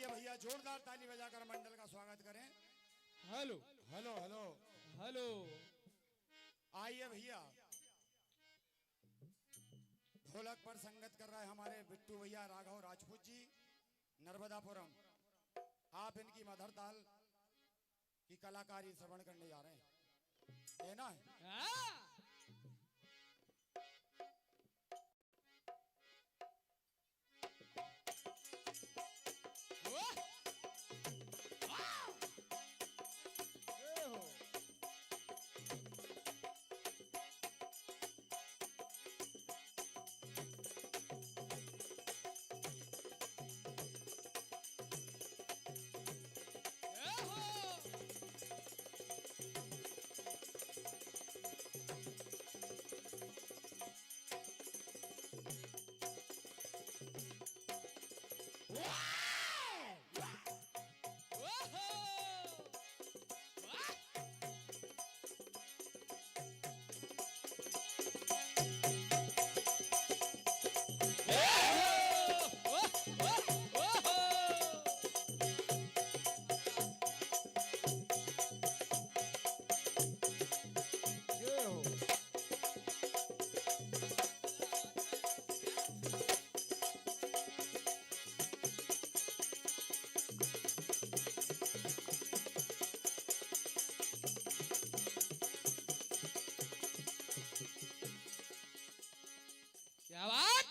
आइए भैया जोरदार ताली बजाकर मंडल का स्वागत करें। Hello hello hello hello. आइए भैया, ढोलक पर संगत कर रहे हमारे बिट्टू भैया राघव राजपूत जी नर्मदापुरम। आप इनकी मधुर ताल की कलाकारी श्रवण करने जा रहे हैं, है ना? क्या बात?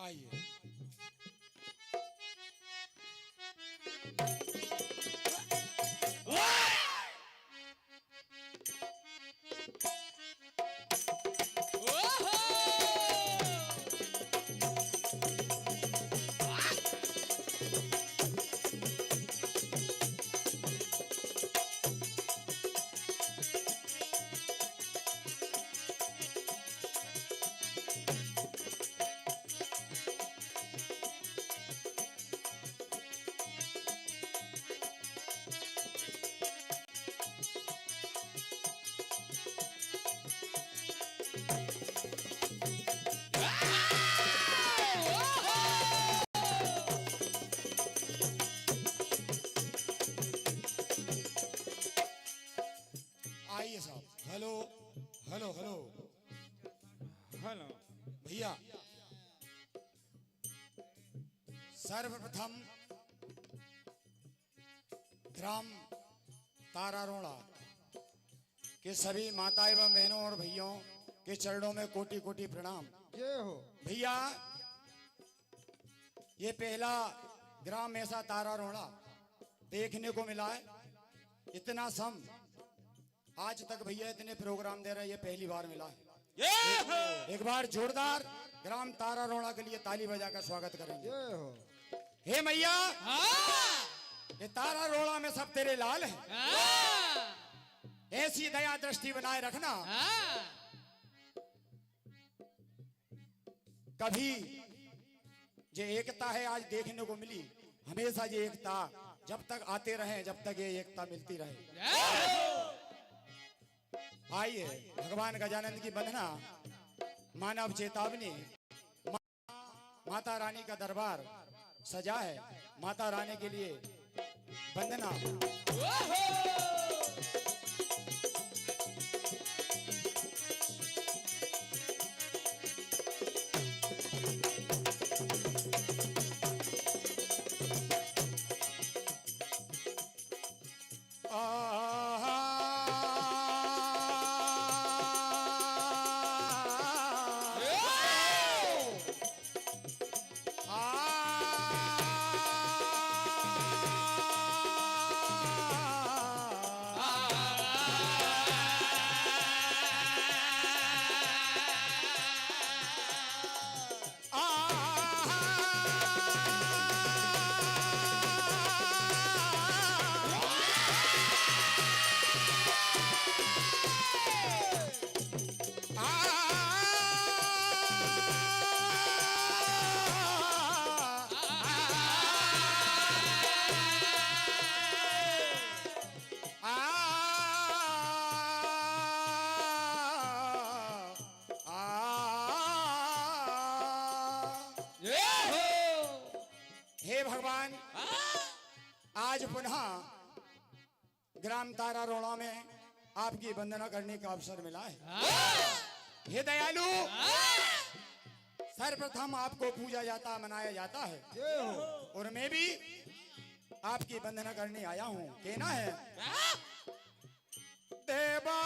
आइए आइए साहब। Hello hello hello hello. भैया, सर्वप्रथम ग्राम तारारोड़ा के सभी माता एवं बहनों और भैयों के चरणों में कोटि कोटि प्रणाम। जय हो। भैया, ये पहला ग्राम ऐसा तारारोड़ा देखने को मिला है। इतना सम आज तक भैया इतने प्रोग्राम दे रहे हैं, ये पहली बार मिला है। एक बार जोरदार ग्राम तारारोड़ा के लिए ताली बजाकर स्वागत करेंगे। जय हो। हे मैया, ये तारारोड़ा में सब तेरे लाल हैं, ऐसी दया दृष्टि बनाए रखना। कभी जो एकता है आज देखने को मिली, हमेशा ये एकता जब तक आते रहे, जब तक ये एकता मिलती रहे। आइए भगवान गजानंद की वंदना, मानव चेतावनी, माता रानी का दरबार सजा है, माता रानी के लिए वंदना। हे भगवान, आज पुनः ग्राम तारा रोड़ा में आपकी वंदना करने का अवसर मिला है। हे दयालु, सर्वप्रथम आपको पूजा जाता, मनाया जाता है, और मैं भी आपकी वंदना करने आया हूँ। कहना है देवा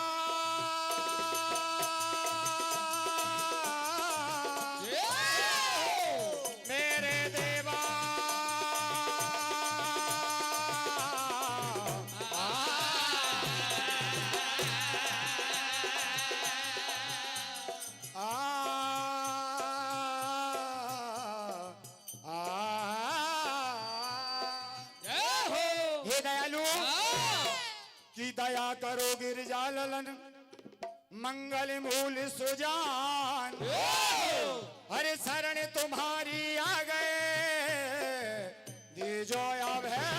की दया करो गिरजा ललन, मंगल मूल सुजान, हरे शरण तुम्हारी आ गए, दीजो अब है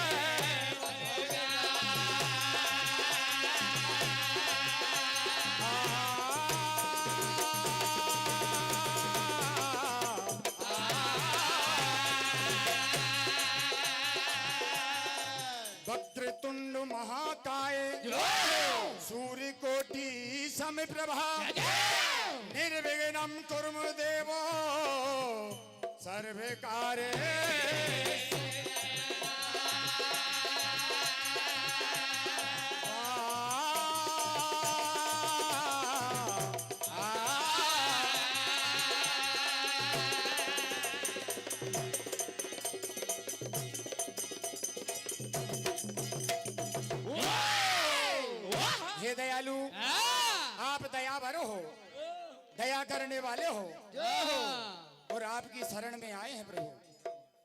वक्रतुंड महाकाय, सूर्य कोटि समप्रभा, निर्विघ्नं कुरु देवो सर्वे कार्ये। हे दयालु, आप दयावर हो, दया करने वाले हो, और आपकी शरण में आए हैं प्रभु।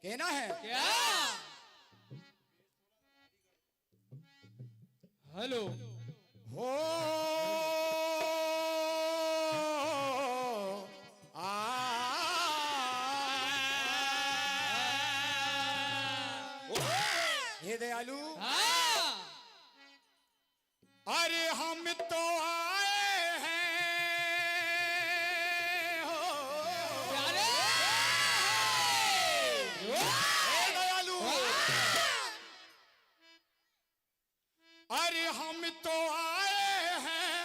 कहना है हेलो हो हे दयालु, अरे हम तो आए हैं हो, हे दयालु, अरे हम तो आए हैं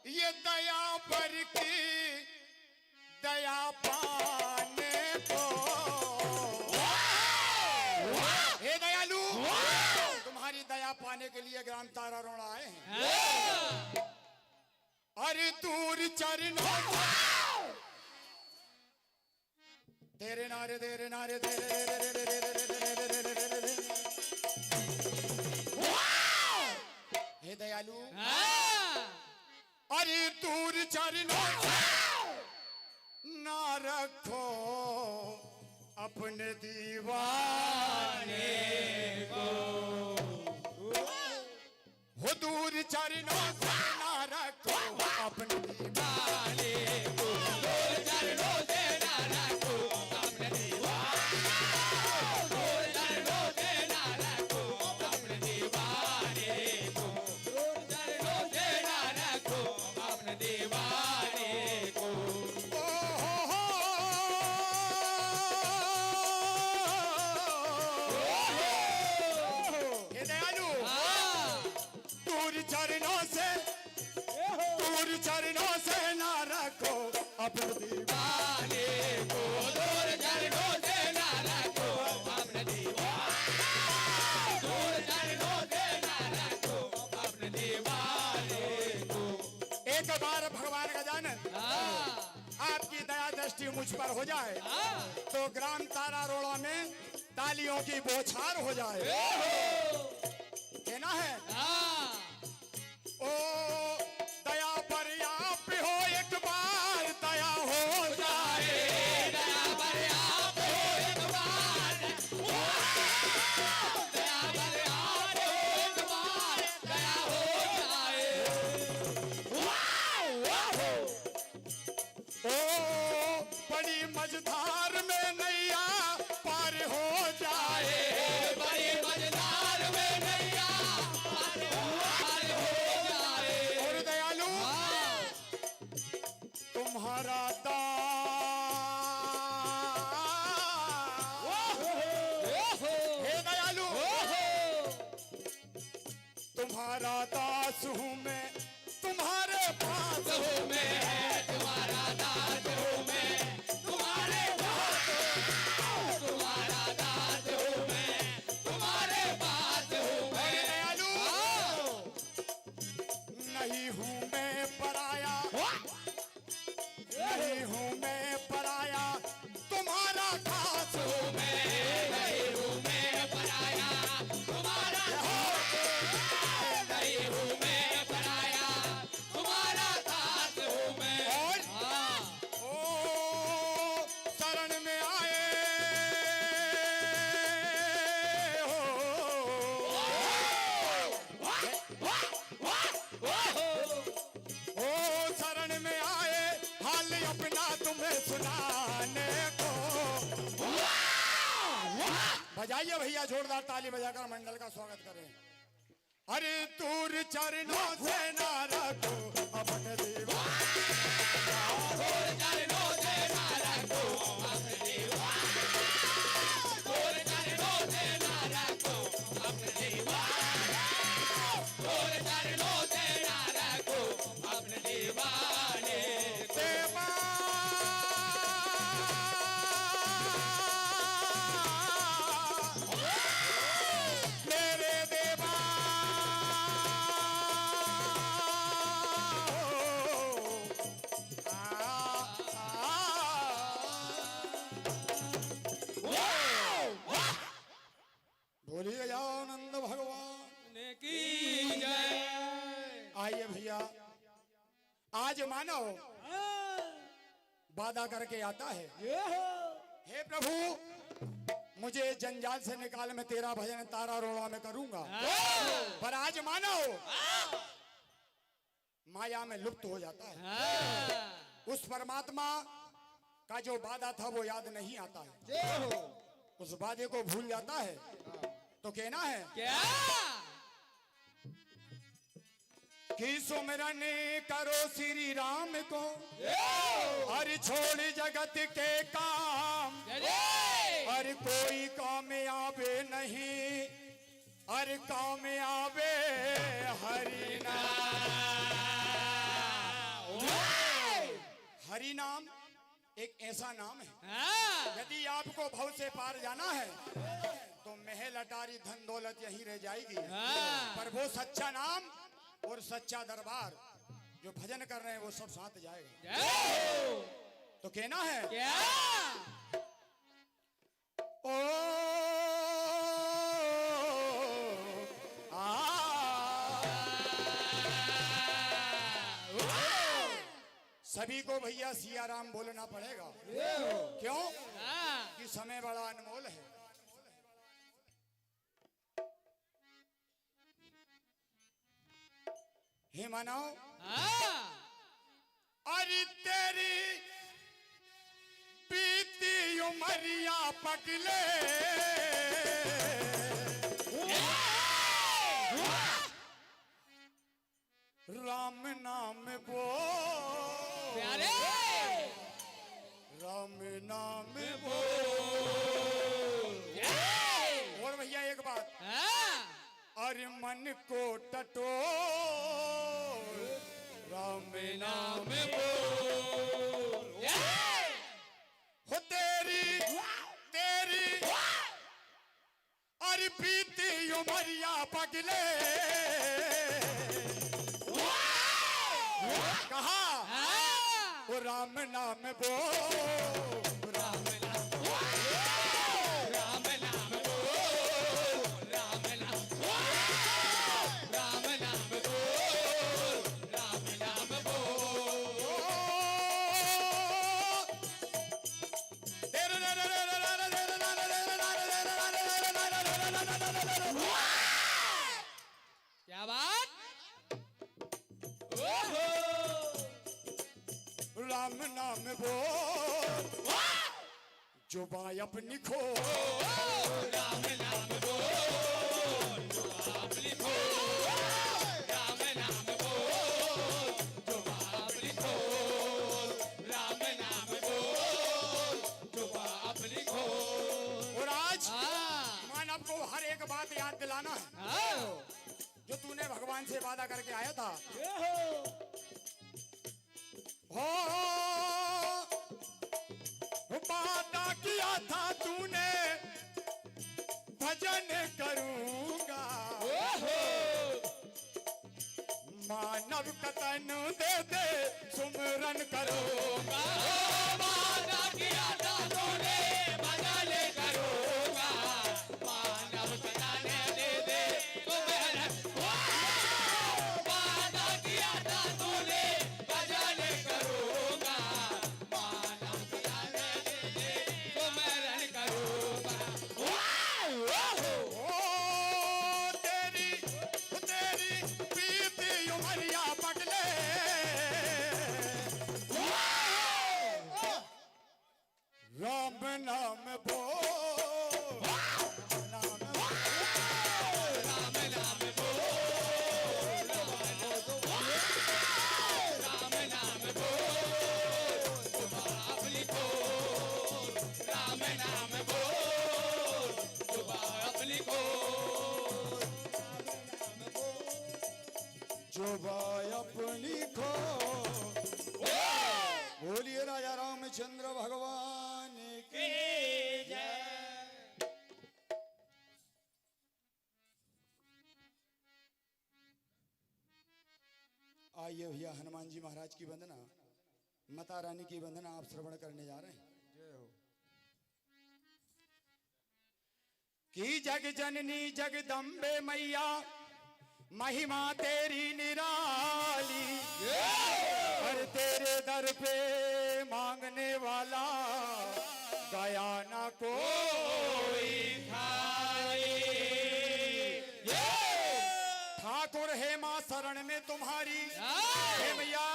ये दया पर की दया पाने को। हे दयालु, तुम्हारी दया पाने के लिए ग्राम तारा रोड़ा आए हैं। अरे दूर चरणों तेरे नारे तेरे नारे हे दयालु, अरे दूर चरणों ना रखो अपने दीवाने को, हो दूर चरणों से ना रखो अपने दीवाने को, दूर चरणों से ना रखो चरणों से दूर चरणों से ना रखो अपने दीवाने को, दूर चरणों से ना रखो अपने दीवाने, दूर चरणों से ना रखो अपने दीवाने को। एक बार भगवान गजानन आपकी दया दृष्टि मुझ पर हो जाए तो ग्राम तारा रोड़ा में तालियों की बौछार हो जाए। कहना है ओ दया पर आप हो, एक बार दया हो जाए, दया पर आप हो एक बार, दया पर आप हो एक बार, दया हो जाए। ओ बड़ी मझधार में नैया पार हो जाए, बड़ी मझधार में नैया पार हो जाए। और दयालु तुम्हारा हे दयालु तुम्हारा दास हूँ मैं, तुम्हारे पास हूँ मैं, तुम्हारा दास हूँ मैं, तुम्हारे पास हूँ, तुम्हारा दास हूँ मैं, तुम्हारे पास हूँ मैं। दयालु नहीं हूँ मैं पराया, नहीं हूँ मैं पराया, तुम्हारा खास हूँ मैं, नहीं हूँ मैं पराया, तुम्हारा खास हूँ, नहीं हूँ मैं पराया, तुम्हारा खास हूँ मैं। और ओ शरण में आए ओ शरण में आए हाल अपना तुम्हें सुनाने को। बजाइए भैया जोरदार ताली बजाकर मंडल का स्वागत करें। अरे दूर चरणों से ना रखो अपने दीवाने, दूर चरणों से ना रखो अपने दीवाने, दूर चरणों से ना रखो अपने दीवाने, दूर चरणों से ना रखो अपने दीवाने। देवा मेरे देवा बोलिए जाओ आनंद भगवान की जय। आइए भैया, आज मानव वादा करके आता है, हे प्रभु मुझे जंजाल से निकाल, मैं तेरा भजन तारा रोड़ा में करूंगा। पर आज मानव माया में लुप्त हो जाता है, उस परमात्मा का जो वादा था वो याद नहीं आता है, उस वादे को भूल जाता है। तो कहना है क्या कि सुमिरन करो श्री राम को, हर छोड़ जगत के काम, हर कोई काम आवे नहीं, हर काम आवे हरि नाम। हरि नाम एक ऐसा नाम है, यदि आपको भव से पार जाना है तो महल अटारी धन दौलत यहीं रह जाएगी, पर वो सच्चा नाम और सच्चा दरबार जो भजन कर रहे हैं वो सब साथ जाएगा। तो कहना है क्या ओ सभी को भैया सिया राम बोलना पड़ेगा। क्यों? कि समय बड़ा अनमोल है। हे मानव, अरे तेरी बीती उमरिया पगले, राम नाम बोल प्यारे, राम नाम बोल। और भैया एक बात, अरे मन को टटो राम नाम बोल हो तेरी तेरी अरे बीती उमरिया पगले कहा वो राम नाम बोल राम नाम बोल राम नाम बोल राम नाम बोल राम नाम बोल राम नाम क्या बात ओहो राम नाम बोल जो बाई अपनी खो राम नाम बोल जो आप लिखो राम नाम बोल जो आप लिखो राम नाम बोल जो आप लिखो और आज हाँ मानव को हर एक बात याद दिलाना है हाँ जो तूने भगवान से वादा करके आया था हो वादा किया था तूने भजन करूंगा मानव कतन दे दे सुमरन करूंगा वादा किया था तूने बदल करूंगा मानव कताने दे दे तुम्हें वादा किया था तूने बदल करूंगा मानव कताने दे दे तुम्हें करूंगा ओ तेरी तेरी बीती उमरिया पगले राम नाम बोल नाम राम नाम बोल राम नाम बोल तुम आप लिखो राम नाम बोल तुम आप लिखो जो बाई अपनी खो बोलिए राजा रामचंद्र भगवान की आइए भैया हनुमान जी महाराज की वंदना माता रानी की वंदना आप श्रवण करने जा रहे हैं कि जग जननी जगदम्बे मैया महिमा तेरी निराली हर तेरे दर पे मांगने वाला गया ना कोई ठाकुर है मां शरण में तुम्हारी हे मैया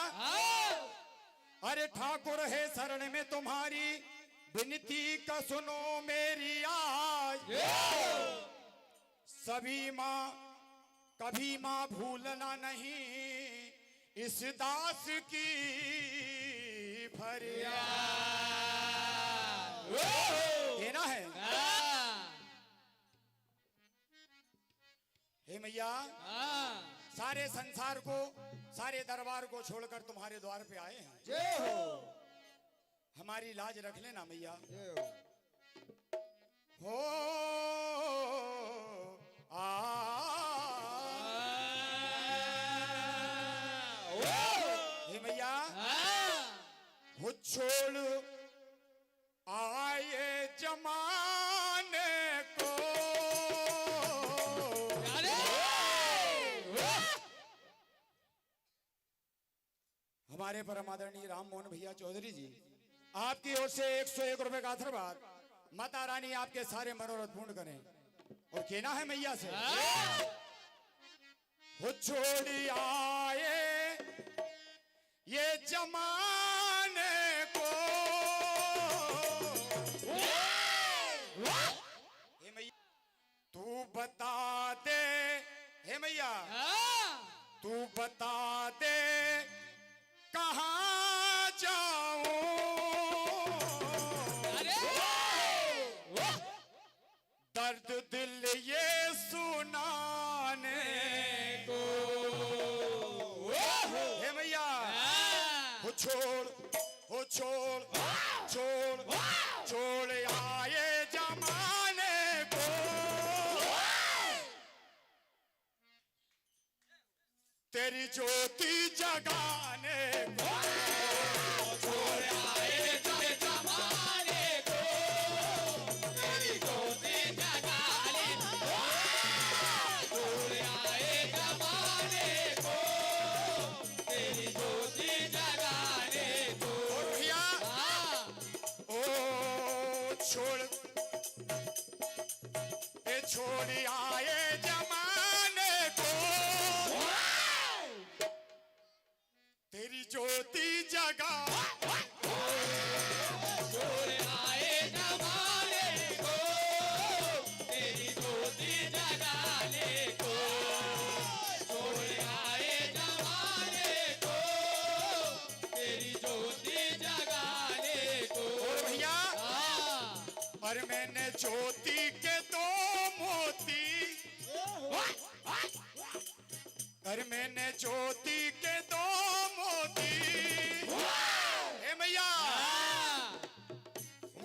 अरे ठाकुर है शरण में तुम्हारी विनती का सुनो मेरी आज सभी माँ कभी माँ भूलना नहीं इस दास की फरियाद ये ना है हे मैया सारे संसार को सारे दरबार को छोड़कर तुम्हारे द्वार पे आए हैं जय हो हमारी लाज रख लेना मैया हो आ हे मैया हो छोड़ आए जमाने को हमारे परम आदरणीय राम मोहन भैया चौधरी जी आपकी ओर से 101 रुपए का आशीर्वाद माता रानी आपके सारे मनोरथ पूर्ण करें और कहना है मैया से हो छोड़ी आए ये जमाने को हे मैया तू बता दे हे मैया तू बता दे कहाँ जाऊं दर्द दिल ये सुनाने तेरी ज्योति जगाने को छोड़ आए थे जमाने को, तेरी ज्योति जगाने को। छोड़ आए जमाने को, तेरी ज्योति जगाने को। और भैया ओ छोड़ छोड़ आए जमाने को तेरी ज्योति जगा छोड़ आए जमाने को, तेरी ज्योति जगाने को। छोड़ आए जमाने को, तेरी ज्योति जगाने को। और भैया हाँ। और मैंने ज्योति के दो मोती और मैंने ज्योति के दो मोती हे भैया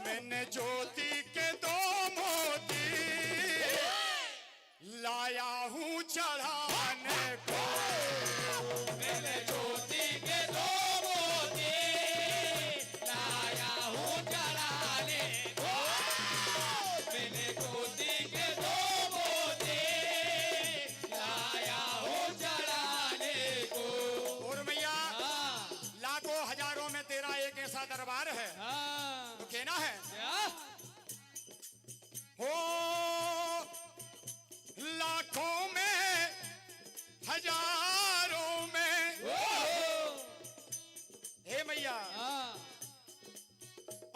मैंने ज्योति के दो मोती लाया हूँ चढ़ाने को मैंने ज्योति के दो मोती लाया हूँ जलाने को। मैंने ज्योति के दो मोती लाया हूँ जलाने को। और भैया हाँ। लाखों हजारों में तेरा एक ऐसा दरबार है हाँ। तो कहना है क्या? हो लाखों में हजारों में हे मैया हाँ।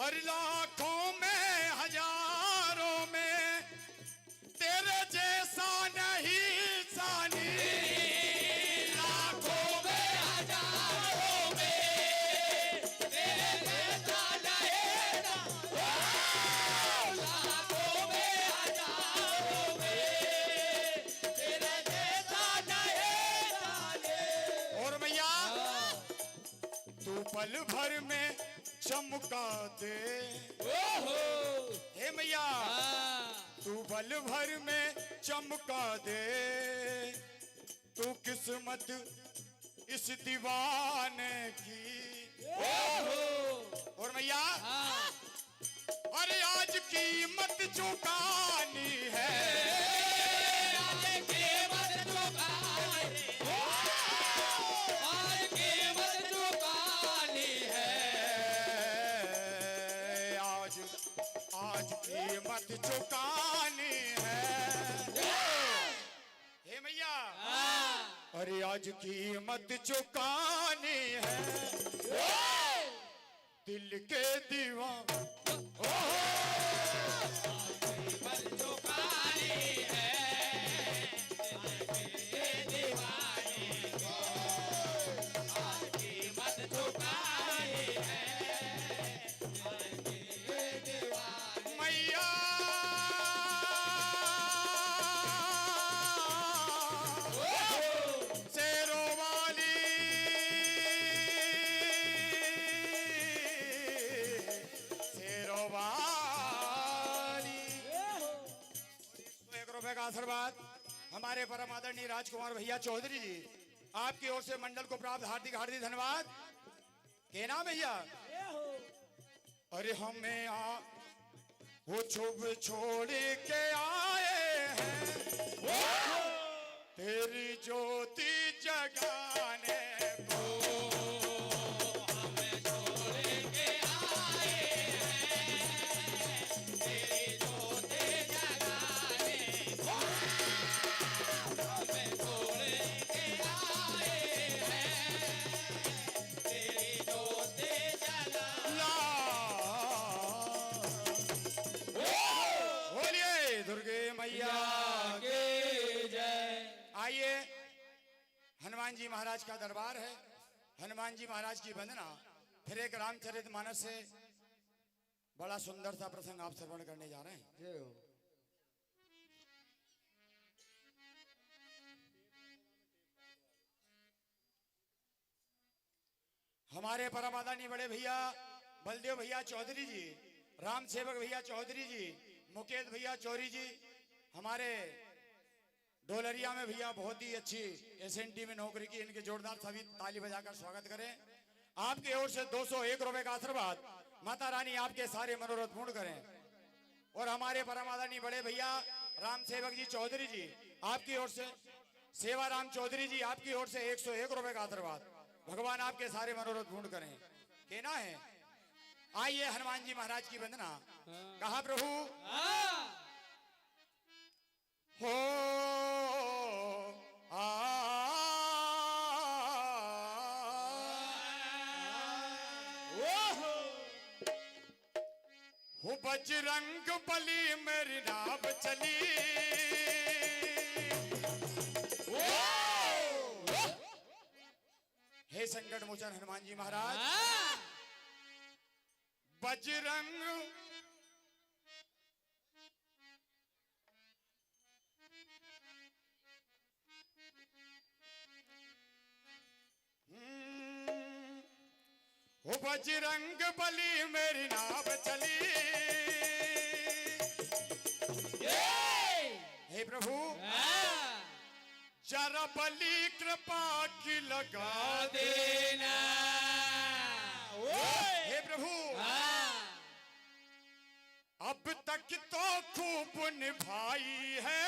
और लाखों में हजारों में तेरे जैसा नहीं सानी लाखों में हजारों में तेरे जैसा रहेगा। लाखों में हजारों में तेरे जैसा रहेगा। और मैया तू पल भर में चमका दे ओहो। हे मैया हाँ। तू पल भर में चमका दे तू किस्मत इस दीवाने की ओहो। और मैया हाँ। अरे आज कीमत चुकानी है आज कीमत चुकानी है। आज कीमत चुकानी है। आज आज कीमत चुकानी है हे मैया हाँ। अरे आज कीमत चुकानी है दिल के दीवान कीमत चुकानी है तेरे दीवाने को। आज कीमत चुकानी है तेरे दीवाने। मैया शेरों वाली शेरों वाली ₹1 का आशीर्वाद हमारे परम आदरणीय राजकुमार भैया चौधरी जी आपकी ओर से मंडल को प्राप्त हार्दिक हार्दिक धन्यवाद के नाम भैया अरे हमें वो छुप छोड़ के आए हैं तेरी ज्योति जगाने को हमें छोड़ के आए हैं तेरी ज्योति जगाने को। हमें छोड़ के आए हैं तेरी ज्योति जगाने। बोलिए दुर्गे मैया के जय। आइए हनुमान जी महाराज का दरबार है हनुमान जी महाराज की वंदना फिर एक रामचरितमानस से बड़ा सुंदर सा प्रसंग आप श्रवण करने जा रहे हैं हमारे परम आदरणीय बड़े भैया बलदेव भैया चौधरी जी राम सेवक भैया चौधरी जी मुकेश भैया चौधरी जी हमारे डोलरिया में भैया बहुत ही अच्छी एसएनटी में नौकरी की, इनके जोरदार सभी ताली बजाकर स्वागत करें। आपकी ओर से 201 रुपए का आशीर्वाद, माता रानी आपके सारे मनोरथ पूर्ण करें। और हमारे परम आदरणीय बड़े भैया राम सेवक जी चौधरी जी, आपकी ओर से सेवाराम चौधरी जी, आपकी ओर से 101 रुपए का आशीर्वाद, भगवान आपके सारे मनोरथ पूर्ण करें। कहना है आइए हनुमान जी महाराज की वंदना। कहा प्रभु हो हो बजरंग बली मेरी नाव चली, हे संकट मोचन हनुमान जी महाराज। बजरंग हो बजरंग बली मेरी नाव चली। हे प्रभु जरा बली कृपा की लगा देना। हे प्रभु अब तक तो खूब निभाई है,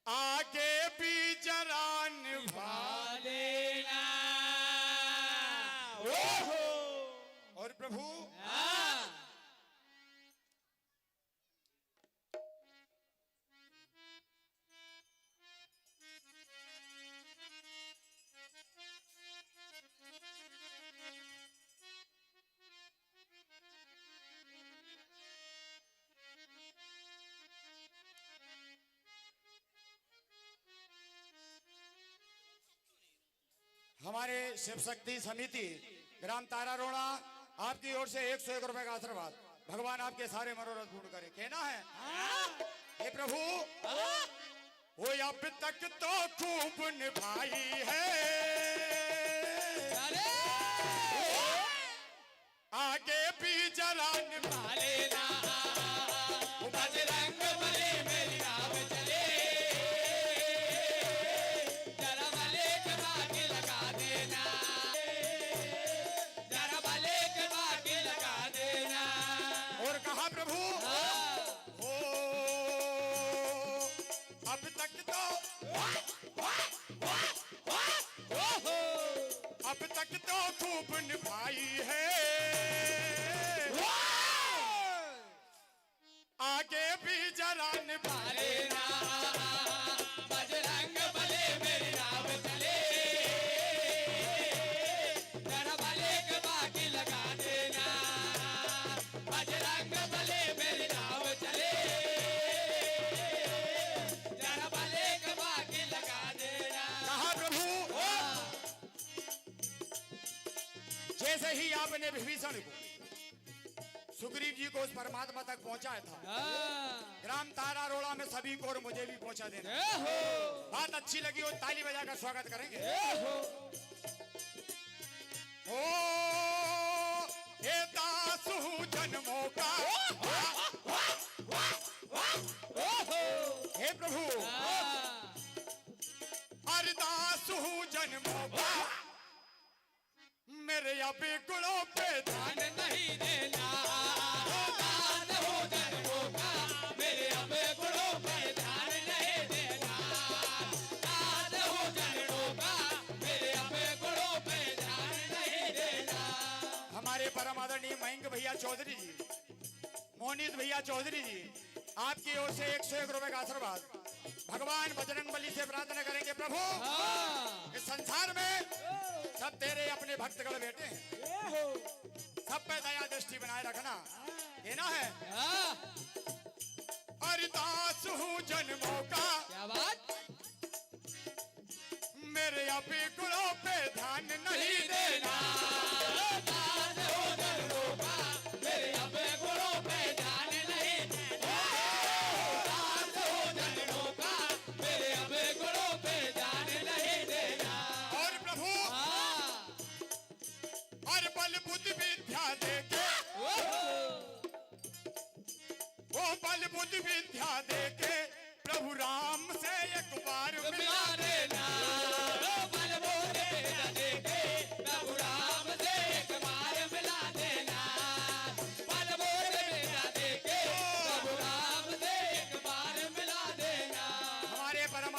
आगे भी जरा निभा देना। और प्रभु हमारे शिव शक्ति समिति ग्राम तारारोड़ा आपकी ओर से 101 रुपए का आशीर्वाद, भगवान आपके सारे मनोरथ पूर्ण करे। कहना है हे प्रभु वो अब तक तो खूब निभाई है, आगे भी जरा निभा लेना। बजरंग बली मेरी नाव चले, जरा भले कृपा की लगा देना। जरा भले कृपा की लगा देना। और कहा प्रभु ओ अब तक तो अब तक तो खूब निभाई है, आगे भी जरा निभा लेना। बजरंग बली मेरी नाव चले, जरा भले कृपा की लगा देना। बजरंग बली मेरी नाव चले, जरा भले कृपा की लगा देना। कहा प्रभु जैसे ही आपने विभीषण को सुग्रीव जी को उस परमात्मा तक पहुंचाया था, ग्राम तारारोड़ा में सभी को और मुझे भी पहुंचा देना। बात अच्छी लगी हो ताली बजाकर स्वागत करेंगे। ओ हे दास हूँ जन्मों का, हे प्रभु अरदास हूँ जन्मों का, मेरे अभी गुणों पे ध्यान ध्यान नहीं देना। दास हो जन्मों का, मेरे अब गुणों पे ध्यान नहीं देना। दास हो जन्मों का, मेरे अब गुणों पे ध्यान नहीं देना। हमारे परम आदरणीय मयंक भैया चौधरी जी, मोनीत भैया चौधरी जी, आपकी ओर से 101 रुपए का आशीर्वाद, भगवान बजरंगबली से प्रार्थना करेंगे प्रभु इस संसार में सब तेरे अपने भक्तगण बैठे हैं, सब पे दया दृष्टि बनाए रखना। कहना है अरदास हूँ जन्मों का, क्या बात। मेरे अभी गुणों पे ध्यान नहीं देना। दास हो जन्मों का, मेरे अब गुणों पे ध्यान नहीं देना। दास हो जन्मों का, मेरे अब गुणों पे ध्यान नहीं देना। और प्रभु और बल बुद्धि विद्या देके वो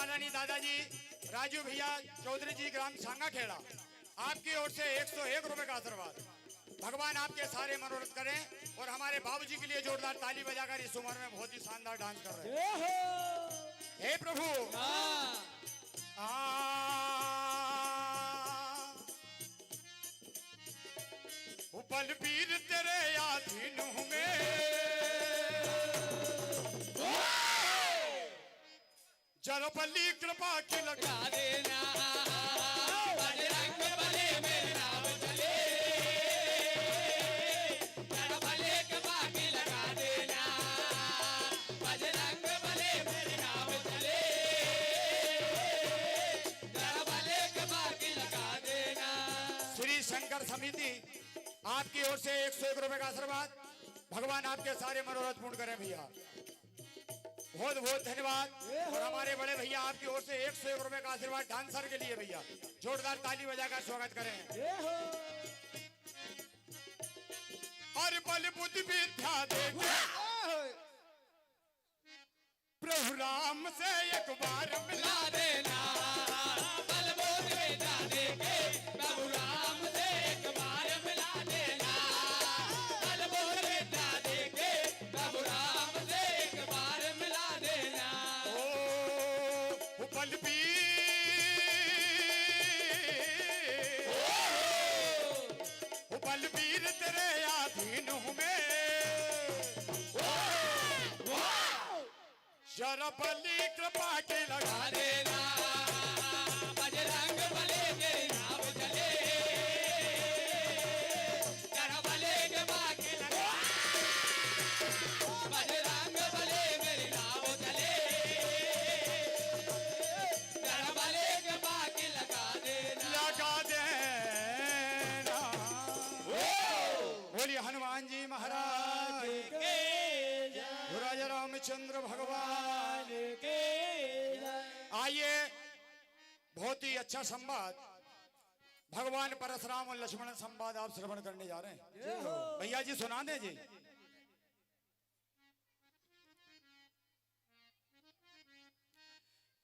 माननीय दादाजी राजू भैया चौधरी जी ग्राम सांगा खेड़ा, आपकी ओर से 101 रुपए का आशीर्वाद। भगवान आपके सारे मनोरथ करें और हमारे बाबूजी के लिए जोरदार ताली बजाकर इस उम्र में बहुत ही शानदार डांस कर रहे हैं। हे प्रभु उपल पीर तेरे यादीन हूँ मैं, जरा पल्ली कृपा की लगा देना बजरंग बली मेरे नाम चले, जरा भले के बाकी लगा देना बजरंग बली मेरे नाम चले, जरा भले के बाकी लगा देना। श्री शंकर समिति आपकी ओर से 101 रुपए का आशीर्वाद। भगवान आपके सारे मनोरथ पूर्ण करें भैया, बहुत बहुत धन्यवाद। और हमारे बड़े भैया आपकी ओर से 101 रुपए का आशीर्वाद डांसर के लिए भैया, जोरदार ताली बजाकर स्वागत करें। और बल बुद्धि विद्या देके प्रभु राम से एक बार मिला देना, बल बुद्धि विद्या देके प्रभु राम से एक बार मिला देना, बल बुद्धि विद्या देके प्रभु राम से एक बार मिला देना। बलबीर तेरे यादीन हूँ मैं, जरा बली कृपा के लगा देना बजरंग बली तेरे नाम चले, जरा भले के बाकी लगा बजरंग बली मेरे नाम चले, जरा भले के बाकी लगा देना। बोलिए हनुमान जी महाराज के, राजा रामचंद्र भगवान के। आइए, बहुत ही अच्छा संवाद भगवान परशुराम और लक्ष्मण संवाद आप श्रवण करने जा रहे हैं। भैया जी सुना दे जी।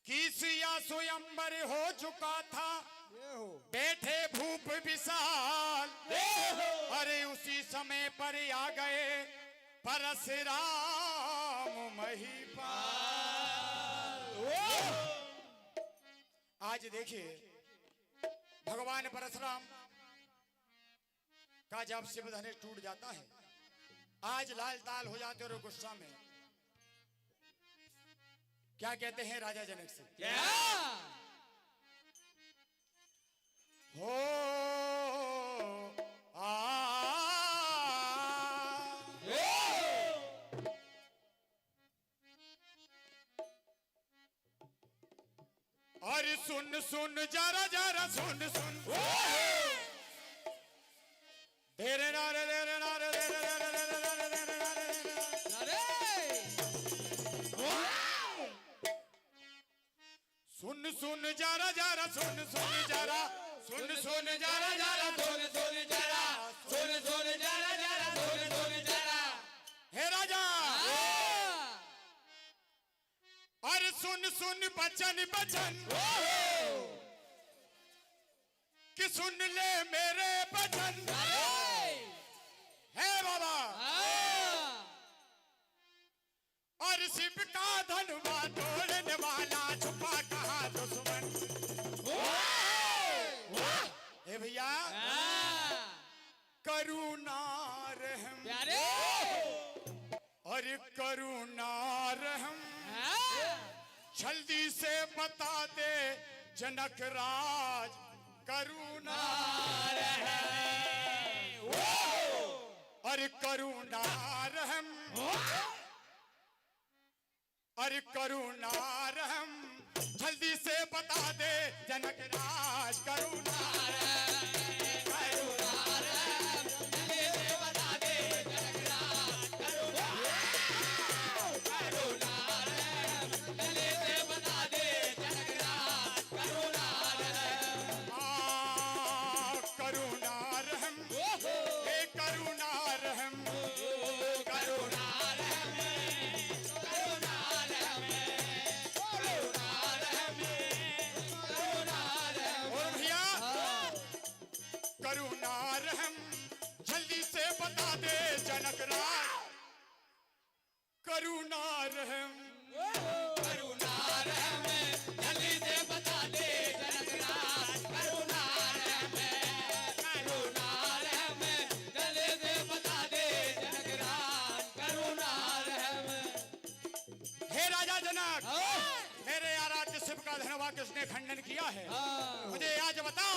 किसिया स्वयंवर हो चुका था, बैठे भूप विशाल, अरे उसी समय पर आ गए परशुराम महिपाल। आज देखिए भगवान परशुराम का जब शिव धनुष टूट जाता है, आज लाल ताल हो जाते और गुस्सा में क्या कहते हैं राजा जनक से, क्या हो अरे सुन सुन जरा जरा सुन सुन, तेरे नारे तेरे नारे तेरे नारे तेरे नारे तेरे नारे। सुन सुन जरा जरा सुन सुन जरा सुन सुन जरा जरा सुन सुन जरा सुन सुन जरा जरा सुन सुन जरा। हे राजा अरे सुन सुन बचन बचन कि सुन ले मेरे बचन। हे बाबा और शिव का धनुआ तोड़ने वाला छुपा कहा दुश्मन। हे भैया करुणा रहम प्यारे और करुणा रहम जल्दी से बता दे जनक राज करुणा रहम और करुणा रहम और करुणा रहम जल्दी से बता दे जनक राज करुणा मेरे आराध्य शिव का धनवा किसने खंडन किया है? मुझे आज बता,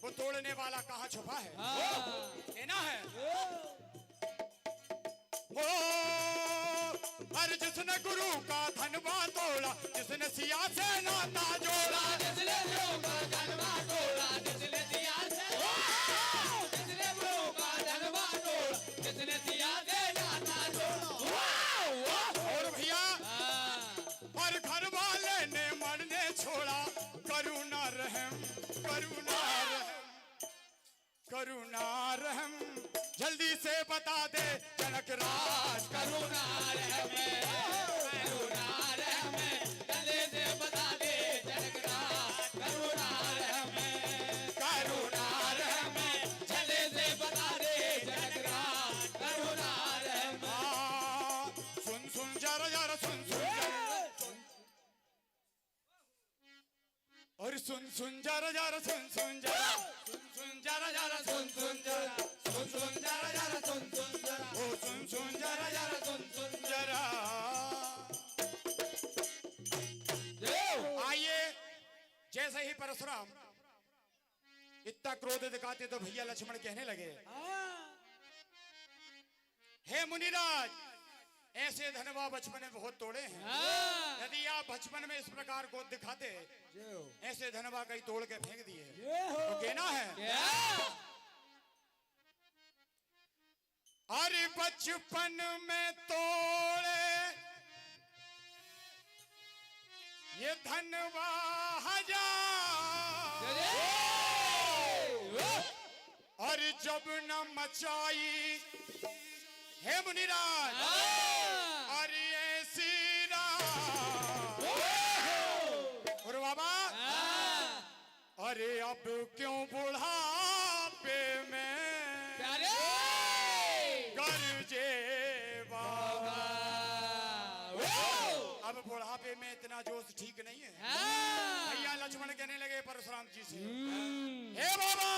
वो तोड़ने वाला कहाँ छुपा है? कहना है ओ हर जिसने गुरु का धनवा तोड़ा, जिसने सिया से नाता जोड़ा, जिसने गुरु का धनवा तोड़ा, जिसने सिया से जिसने गुरु का धनवा तोड़ा, जिसने सिया से नाता जोड़ा। और भैया और घर वाले ने मरने छोड़ा, करुणा रहम, करुणा रहम, करुणा रहम, जल्दी से बता दे जनक राज, करुणा रहम, करुणा रहम, जल्दी से बता दे जनक राज, करुणा रहम, करुणा रहम, जल्दी से बता दे जनक राज, करुणा रहम। सुन सुन जरा जरा सुन सुन और सुन जरा जरा सुन जरा जरा जरा सुन जरा जरा जरा सुन जरा ओ सुन जरा जरा सुन जरा। आइए, जैसे ही परशुराम इतना क्रोध दिखाते तो भैया लक्ष्मण कहने लगे, हे मुनिराज, ऐसे धनवा बचपन में बहुत तोड़े हैं, यदि आप बचपन में इस प्रकार को दिखाते, ऐसे धनवा कहीं तोड़ के फेंक दिए तो कहना है अरे बचपन में तोड़े ये धनवा हजार, और जब न मचाई हे मुनिराज अरे ऐसी रात, और बाबा अरे अब क्यों बुढ़ापे में गरजे बाबा, अब बुढ़ापे में इतना जोश ठीक नहीं है। भैया लक्ष्मण कहने लगे परशुराम जी से, हे बाबा,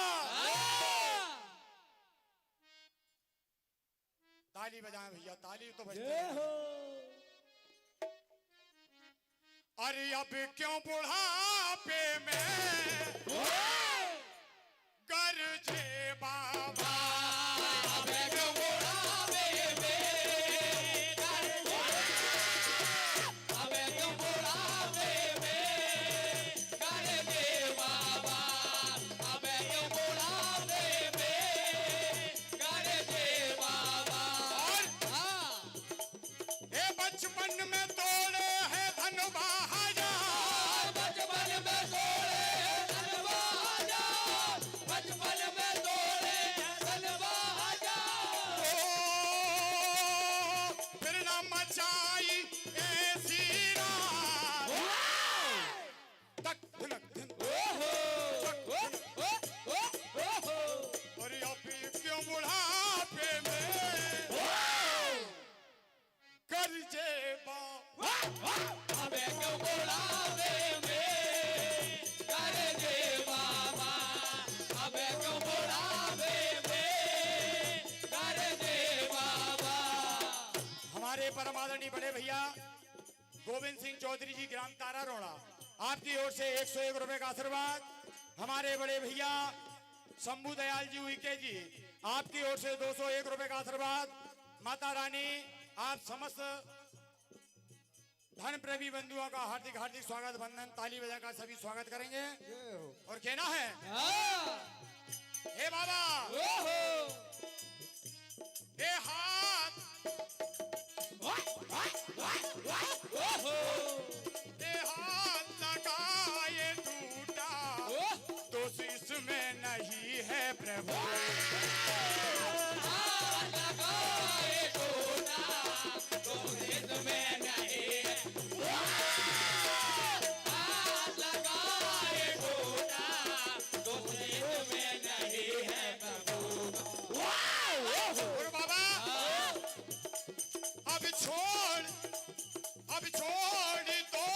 ताली बजाएं भैया, ताली तो बजती है। अरे अब क्यों बुढ़ापे में गरजे बाबा, परमादरणीय बड़े भैया गोविंद सिंह चौधरी जी, ग्राम तारा रोड़ा, आपकी ओर से 101 रुपए का आशीर्वाद। हमारे बड़े भैया शंभू दयाल जी उइके जी, आपकी ओर से 201 रुपए का आशीर्वाद। माता रानी आप समस्त धन प्रेमी बंधुओं का हार्दिक हार्दिक स्वागत, वंदन, ताली बजाकर सभी स्वागत करेंगे। और कहना है हे बाबा, हे हाथ हाथ लगाए टूटा, दोष इसमें नहीं है प्रभु, हाथ लगाए टूटा, दोष इसमें नहीं है, हाथ लगाए टूटा, दोष इसमें नहीं है प्रभु। और बाबा अब छोड़ दो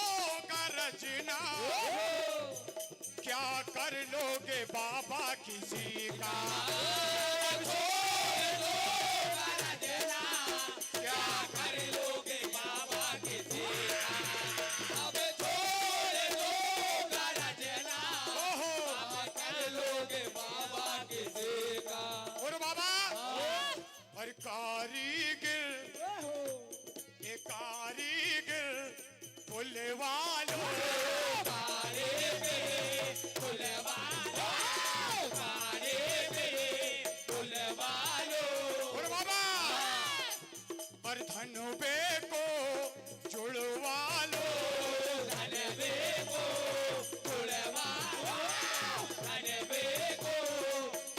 रचना, क्या कर लोगे बाबा किसी का, छोड़ दो रचना, क्या कर लोगे बाबा किसी का, कुल वालों मारे मेरे कुल वालों, मारे मेरे कुल वालों। और बाबा पर धनुबे को जुड़वा लो, धनबे को जुड़वा लो, धनबे को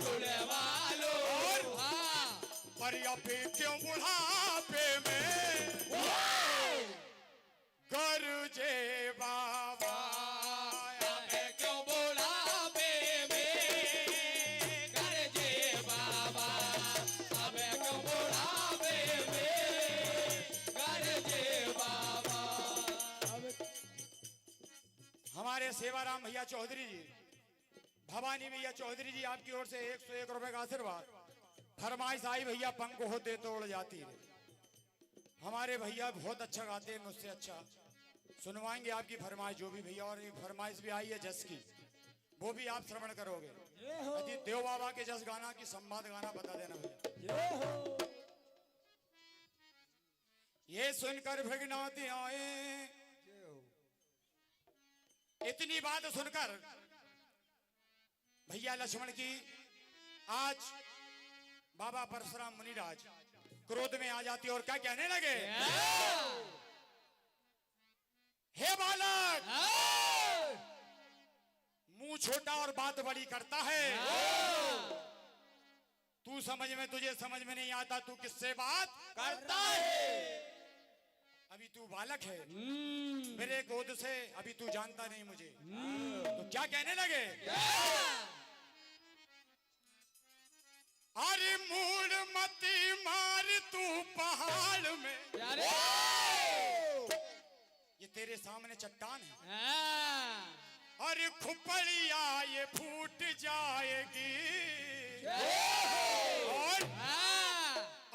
जुड़वा लो। हाँ, पर अभी क्यों बुढ़ापे में गरजे बाबा, हमें क्यों बुढ़ापे में गरजे बाबा, हमें क्यों बुढ़ापे में गरजे बाबा। हमारे सेवाराम भैया चौधरी जी, भवानी भैया चौधरी जी, आपकी ओर से 101 रुपए का आशीर्वाद। फरमाइश आई भैया पंख होते तो उड़ जाती है। हमारे भैया बहुत अच्छा गाते हैं, मुझसे अच्छा। सुनवाएंगे आपकी फरमाइश जो भी भैया, और एक फरमाइश भी आई है जस की, वो भी आप श्रवण करोगे। यदि देव बाबा के जस गाना की संवाद गाना बता देना भैया। ये सुनकर भृगनाथ आए, इतनी बात सुनकर भैया लक्ष्मण की आज बाबा परशुराम मुनिराज क्रोध में आ जाती और क्या कहने लगे, हे बालक, मुंह छोटा और बात बड़ी करता है। तू समझ में, तुझे समझ में नहीं आता, तू किससे बात करता है। अभी तू बालक है, मेरे गोद से अभी तू जानता नहीं मुझे। तो क्या कहने लगे, अरे मूड मती मार तू पहाड़ में, ये तेरे सामने चट्टान है, अरे खुपड़िया ये फूट जाएगी, और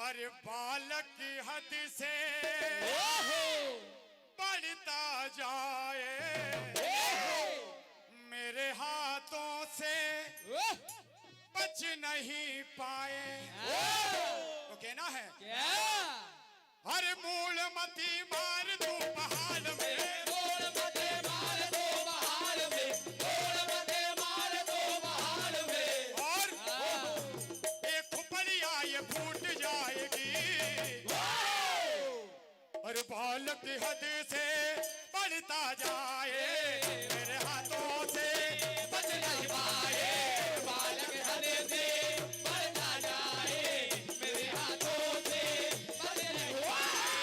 अरे बालक की हद से बढ़ता जाए, मेरे हाथों से बच नहीं पाए। तो कहना है, अरे मूल मती मार तू पहाड़ में, मूल मते मार दो पहाड़ में, मूल मते मार दो पहाड़ में, और एक खुपड़िया ये फूट जाएगी, और बालक की हद से बढ़ता जाए, मेरे हाथों से बच नहीं पाए, बालक हद से बढ़ता जाए, मेरे हाथों से बच नहीं पाए,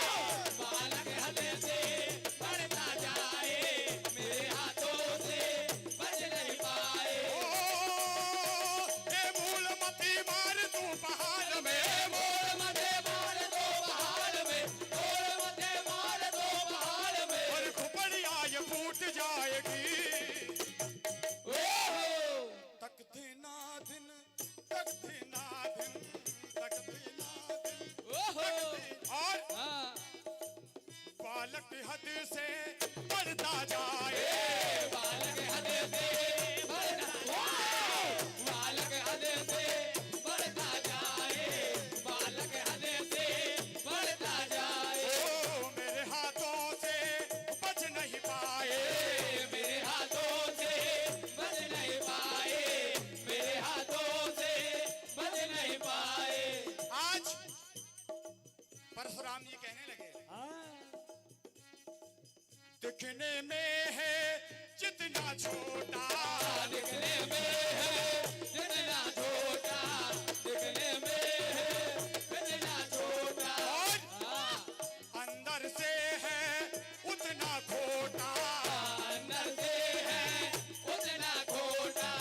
बालक हद से बढ़ता जाए, मेरे हाथों से बच नहीं पाए। ए मूल मती मार तू पहाड़ में, मूल मते मार दो पहाड़ में, मूल मते मार दो पहाड़ में, और खुपड़िया ये फूट जाएगी, तक दिना दिन, तक दिना दिन, तक दिना दिन, और बालक हद से बढ़ता जाए, बालक हद से बढ़ता, बालक हद से बढ़ता जाए, बालक हद से बढ़ता जाए, ओ मेरे हाथों से बच नहीं पाए, मेरे हाथों से बच नहीं पाए, मेरे हाथों से बच नहीं पाए। आज परशुराम जी कहने लगे, दिखने में है जितना छोटा, दिखने में है जितना छोटा, दिखने में है जितना छोटा, और अंदर से है उतना खोटा, अंदर से है उतना खोटा,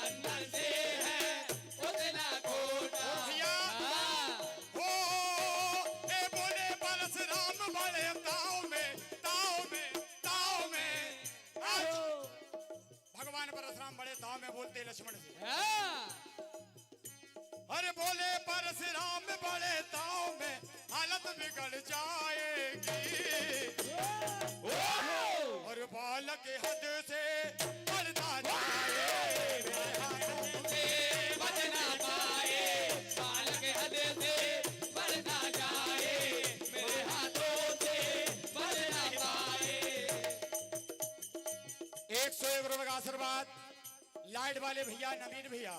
अंदर से है उतना खोटा। भैया हो ए बोले परशुराम बड़े ताव में, ताव में, ताव में। आज भगवान परशुराम बड़े ताव में बोलते लक्ष्मण से, अरे बोले परशुराम बड़े ताव में हालत बिगड़ जाएगी, और बालक हद से बढ़ता जाए, से बच ना पाए, बालक हद से बढ़ता जाए, मेरे हाथों से बच ना पाए। 101 रुपए का आशीर्वाद लाइट वाले भैया नवीन भैया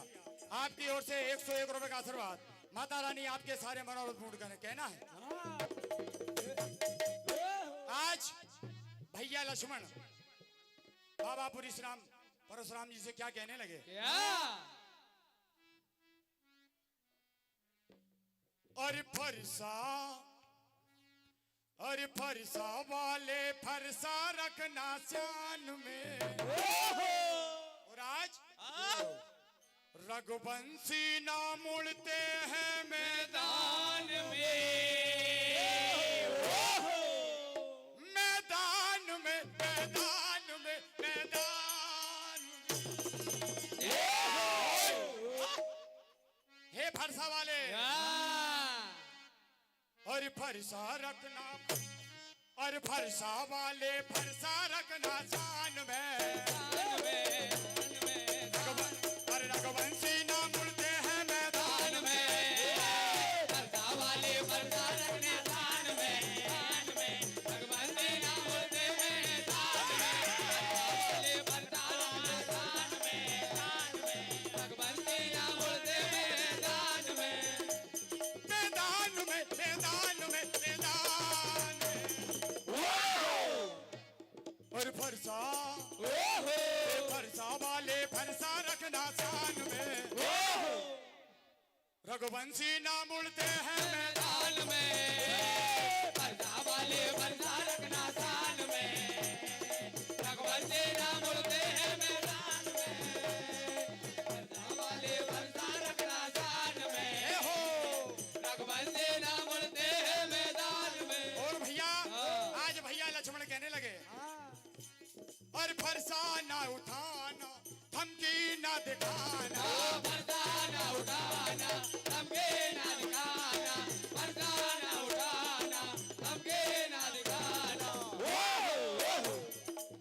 आपकी ओर से 101 रुपए का आशीर्वाद। माता रानी आपके सारे मनोरथ पूर्ण करें, कहना है। आज भैया लक्ष्मण बाबा परशुराम जी से क्या कहने लगे? क्या? अरे फरसा वाले फरसा रखना शान में। और आज रघुवंशी ना मुड़ते हैं मैदान में, मैदान में, मैदान में, मैदान में। हे फरसा वाले और फरसा रखना, और फरसा वाले फरसा रखना शान में। रघुवंशी ना मुड़ते हैं मैदान में, फरसा वाले फरसा रखने शान में, रघुवंशी ना मुड़ते हैं शान में, वाले फरसा रखने शान में, रघुवंशी ना मुड़ते हैं शान में, मैदान में, मैदान में, मैदान में। और फरसा वाले फरसा रखना शान में, रघुवंशी ना मुड़ते हैं मैदान में, फरसा वाले फरसा रखना शान में, रघुवंशी ना मुड़ते हैं मैदान में, फरसा वाले फरसा रखना शान में, रघुवंशी ना मुड़ते हैं मैदान में। और भैया आज भैया लक्ष्मण कहने लगे और फरसा ना उठाना धमकी ना दिखाना, फरसा ना उठाना धमकी ना दिखाना, फरसा ना उठाना धमकी ना दिखाना,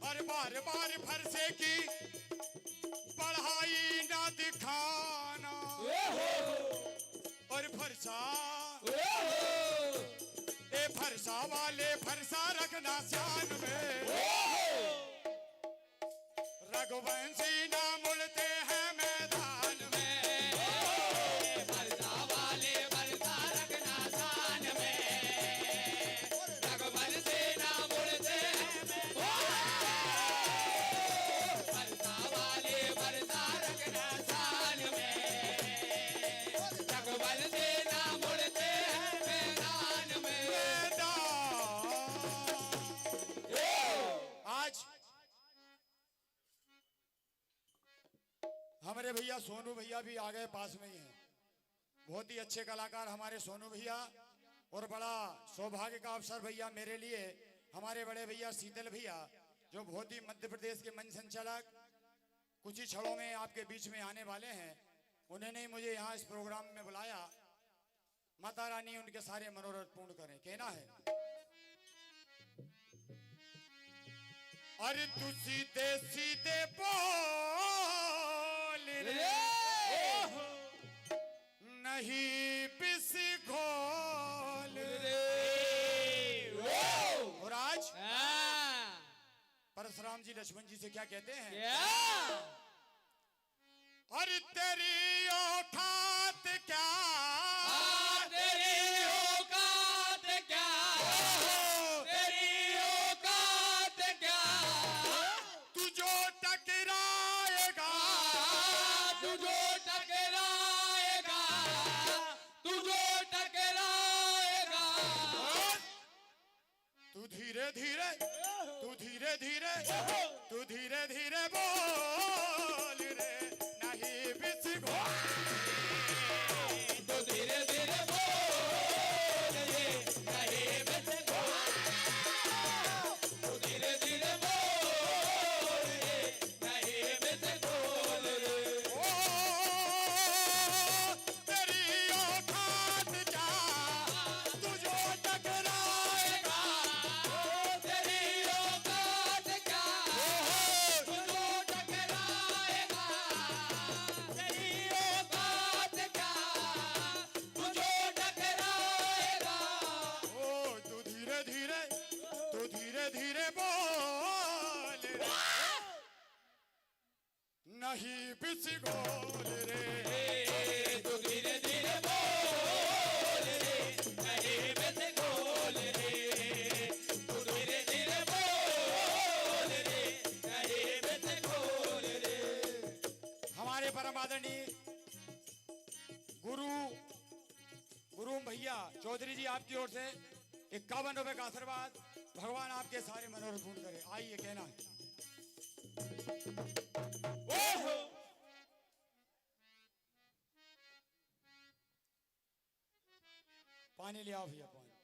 और बार बार फरसे की पढ़ाई ना दिखाना। और फरसा वाले फरसा रखना शान में, रघुवंशी ना मुड़ते हैं मैदान में, फरसा वाले फरसा रखना शान में, रघुवंशी ना मुड़ते हैं फरसा वाले फरसा रखना शान में, रघुवंशी ना मुड़ते हैं मैदान में। आज हमारे भैया सोनू भैया भी आ गए, पास में ही हैं। बहुत ही अच्छे कलाकार हमारे सोनू भैया। और बड़ा सौभाग्य का अवसर भैया मेरे लिए हमारे बड़े भैया शीतल भैया, जो बहुत ही मध्य प्रदेश के मंच संचालक कुछ ही क्षणों में आपके बीच में आने वाले हैं, उन्होंने मुझे यहाँ इस प्रोग्राम में बुलाया। माता रानी उनके सारे मनोरथ पूर्ण करें, कहना है। अरे तू सीधे सीधे बोल रे, नहीं पिस घोल रे। और आज परशुराम जी लक्ष्मण जी से क्या कहते हैं? अरे तेरी औकात क्या, तेरी औकात क्या, तेरी औकात क्या, तू जो टकराएगा, तू जो टकराएगा, तू जो टकराएगा, तू धीरे धीरे, तू धीरे धीरे, तू धीरे धीरे बोल रे, नहीं बिस घोल। तो धीरे धीरे बोल रे, नहीं बस घोल, तो धीरे धीरे बोल रे, नहीं बस घोल रे। ओ तेरी औकात क्या, तू जो टकराएगा, तेरी औकात क्या, तू जो टकराएगा, नहीं बिसगोल रे, तू धीरे धीरे बोल रे, नहीं बस बोल रे, तू धीरे धीरे बोल रे, नहीं बस बोल रे। हमारे परम आदरणीय गुरु भैया चौधरी जी आपकी ओर से 51 रुपए का आशीर्वाद। भगवान आपके सारे मनोरथ पूर्ण करे। आइए कहना है ओहो पानी ले आओ भैया पानी।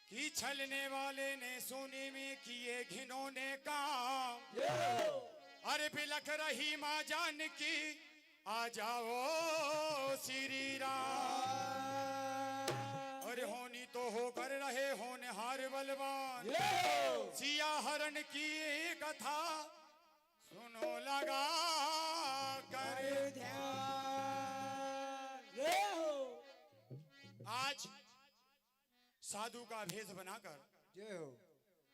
कि छलने वाले ने सोने में किए घिनौने काम, अरे बिलख रही माँ जानकी आ जाओ श्री राम। अरे होनी तो होकर रहे होनहार बलवान, सिया हरण की कथा सुनो लगा कर ध्यान। आज साधु का भेष बनाकर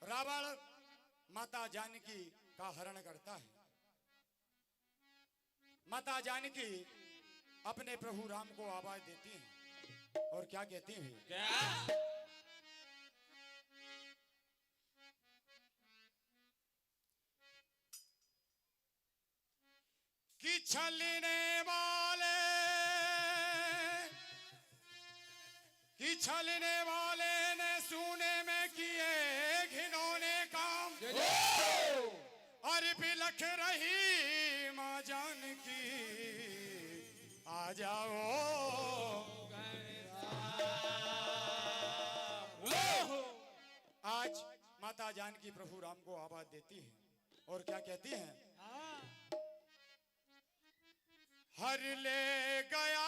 रावण माता जानकी का हरण करता है। माता जानकी अपने प्रभु राम को आवाज देती हैं और क्या कहती हैं? क्या कि छलने वाले ने सोने में किए घिनौने काम, और बिलख रही माँ जानकी आ जाओ। आज माता जानकी प्रभु राम को आवाज देती है और क्या कहती हैं? हर ले गया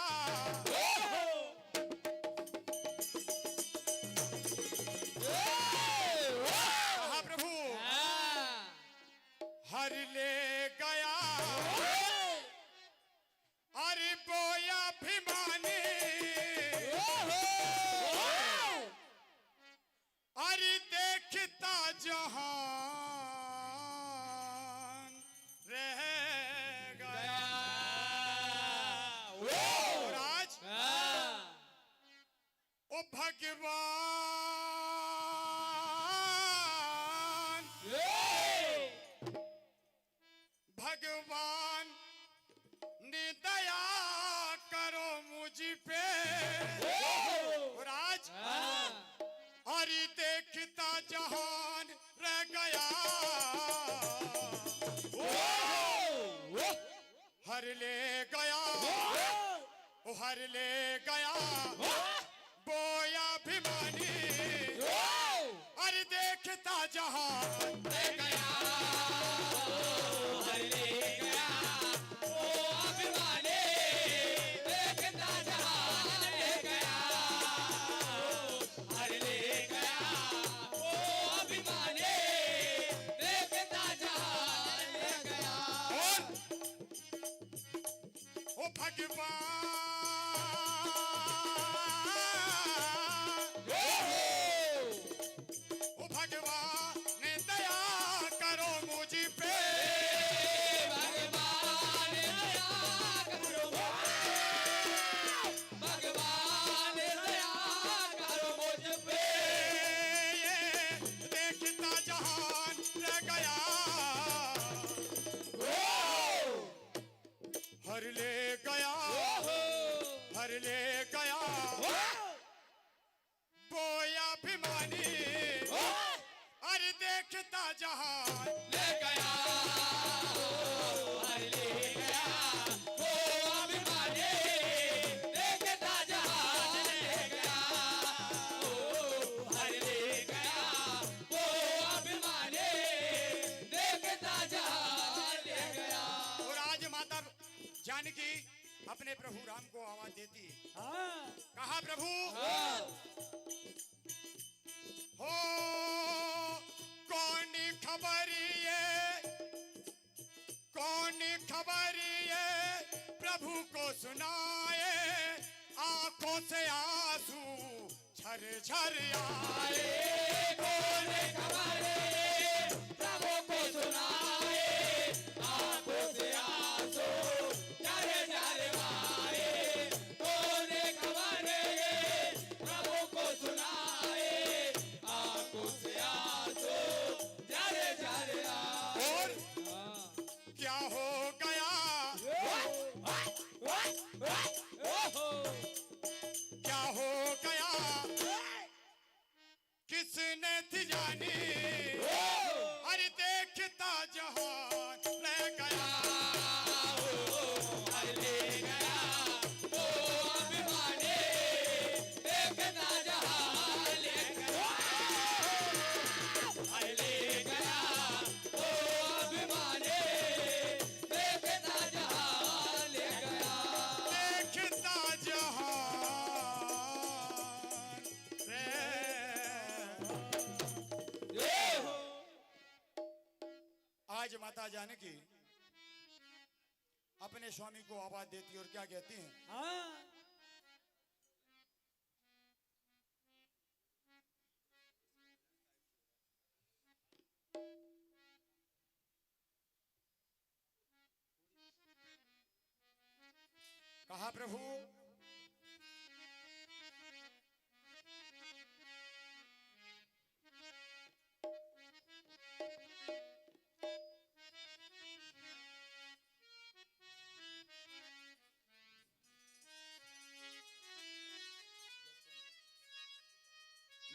कहा प्रभु, हर ले गया अरे बोया भिमानी, अरे देखता जहान रह गया। और आज ओ भगवान ने दया करो मुझ पे। और आज अरे देखता जहान रह गया, हर ले गया ओ हर ले गया बोया भिमानी, अरे देखता जहान रह गया। हर ले गया ओ अभिमानी, देखता जहान ले गया। हर ले गया ओ अभिमानी, देखता जहान ले गया। ओ भगवान ने दया करो मुझ पे। भगवान दया करो, भगवान दया करो मुझ पे। ये देखता जहान रह गया, हर ले गया बोया भिमानी, अरे देखता जहान ले गया। हर ले गया वो अभिमानी, देखता जहान ले गया। हर ले गया वो अभिमानी, देखता जहान ले गया। और आज माता जानकी अपने प्रभु राम को आवाज देती। कहा प्रभु हो कौन खबरिए प्रभु को सुनाए, आंखों से आंसू झर झर आए। कौन खबर प्रभु को सुनाए, आंखों आज माता जानकी अपने स्वामी को आवाज देती और क्या कहती हैं? हाँ कहा प्रभु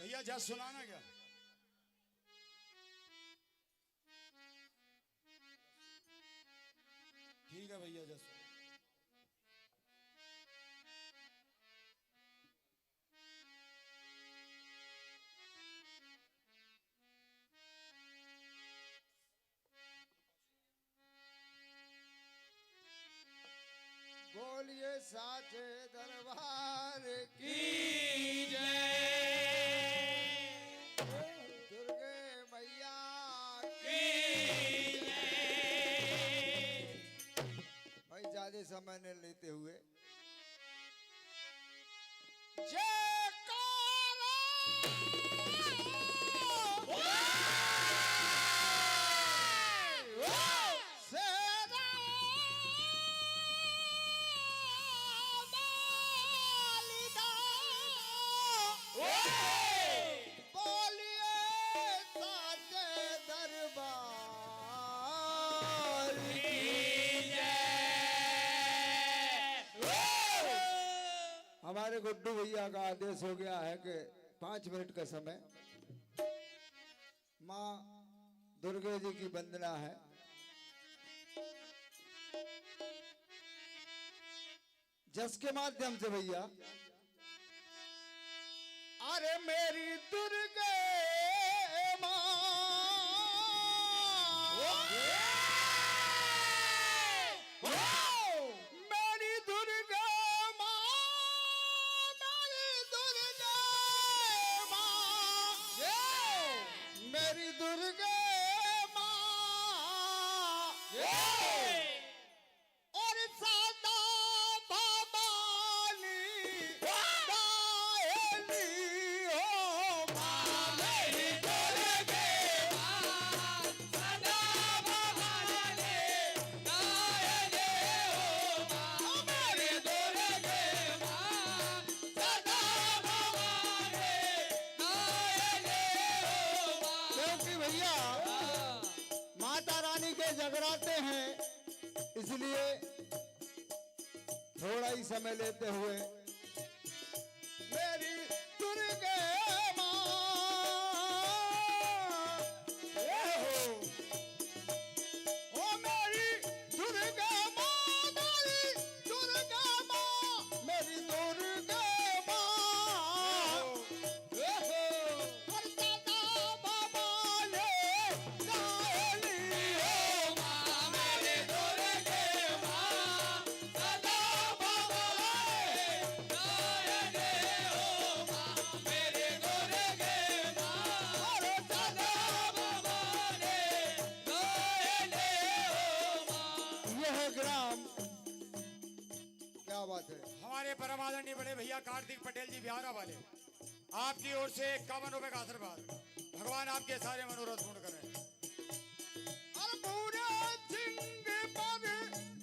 भैया जस सुनाना क्या? ठीक है भैया जस बोलिए साचे दरबार की की जय दुर्गे मैया की जय। भाई ज्यादा समय न लेते हुए हमारे गुड्डू भैया का आदेश हो गया है कि 5 मिनट का समय माँ दुर्गे जी की वंदना है। जस के माध्यम से भैया अरे मेरी दुर्गे माँ मेरी दुर्गे माँ मेरी दुर्गे माँ मेरी दुर्गे माँ और सदा भवानी दायनी हो माँ मेरी दुर्गे सदा भवानी दायने हो माँ मेरी दुर्गे माँ सदा भवानी दायने हो माँ। क्योंकि भैया माता रानी के जगराते हैं, इसलिए थोड़ा ही समय लेते हुए मेरी दुर्गे माँ ओ मेरी दुर्गे माँ मेरी दुर्गे माँ मेरी दुर्गे माँ और सदा भवानी दायनी हो माँ मेरी दुर्गे माँ सदा भवानी दायने हो माँ मेरी दुर्गे माँ और सदा भवानी दायने हो माँ। यह ग्राम क्या बात है। हमारे परम आदरणीय बड़े भैया कार्तिक पटेल जी बिहारा वाले आपकी ओर से 51 रुपए का आशीर्वाद। भगवान आपके सारे मनोरथ पूर्ण करें। और पूरे सिंह पर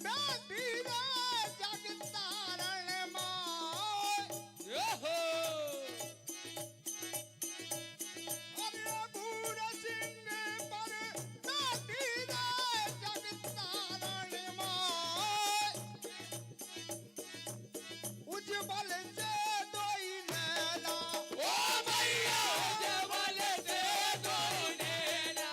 बैठी रे जगतारण माँ अरे पूरे सिंह पर बैठी रे जगतारण माँ उज्जवल से दोई नैना ओ भैया जबल दे दो नैना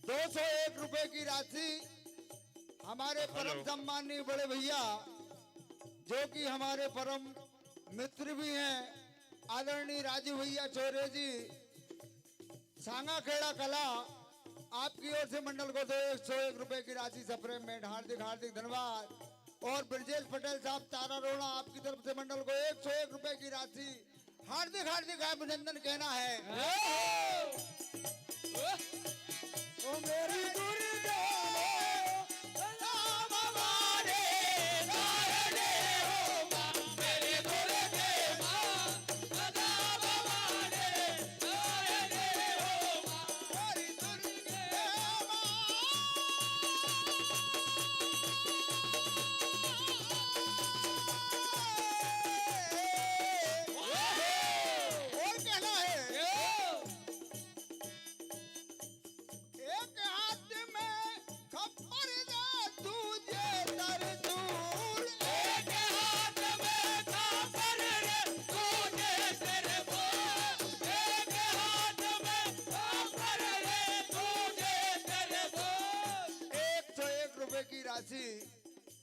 201 की राशि हमारे परम सम्माननीय बड़े भैया जो कि हमारे परम मित्र भी हैं आदरणीय राजू भैया चौरे जी सांगा खेड़ा कला आपकी ओर से मंडल को 201 की राशि सप्रेम में हार्दिक हार्दिक धन्यवाद। और ब्रजेश पटेल साहब तारा रोड़ा आपकी तरफ से मंडल को 101 की राशि हार्दिक हार्दिक अभिनंदन कहना है। ओ मेरी दुर्गा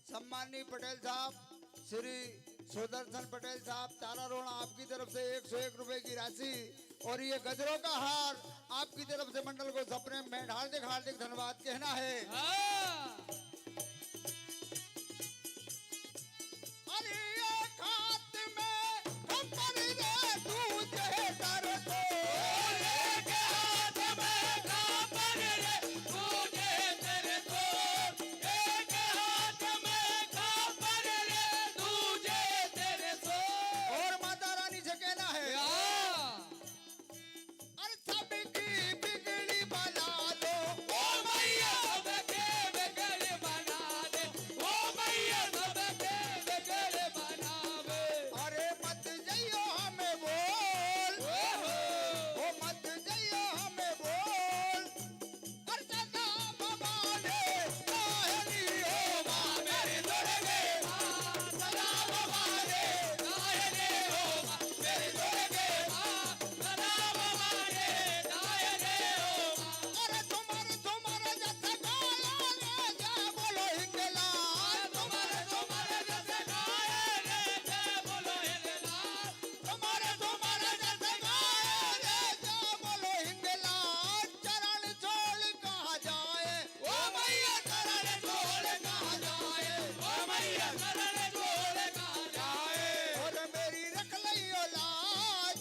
सम्माननीय पटेल साहब श्री सुदर्शन पटेल साहब तारा रोड़ा आपकी तरफ से 101 की राशि और ये गजरों का हार आपकी तरफ से मंडल को सपने में हार्दिक हार्दिक धन्यवाद कहना है। अरे एक हाथ में खप्पर दे तुझे दर को एक हाथ में खप्पर दे तुझे दर को एक हाथ में खप्पर दे तुझे दर को। और माता रानी से कहना है अरे सबकी बिगड़ी बना दो ओ मैया सबके बिगड़ी बना दे ओ मैया सबके बिगड़ी बनावे। अरे मत जइयो हमें बोल ओ मत जइयो हमें बोल अरे सदा भवाने काहनी हो मां मेरी दुर्गे मां सदा भवाने काहनी हो मां मेरी दुर्गे मां सदा भवाने काहनी हो मां। अरे तुम्हारे जैसे गाया रे जय बोलो हिंगला तुम्हारे जैसे गाया रे जय बोलो हिंगला तुम्हारे जैसे गाया रे जय बोलो हिंगला। चरण छोड़ कहाँ जाए ओ मैया चरण छोड़ कहाँ जाए ओ मैया चरण छोड़ कहाँ जाए। और मेरी रख लई औलाद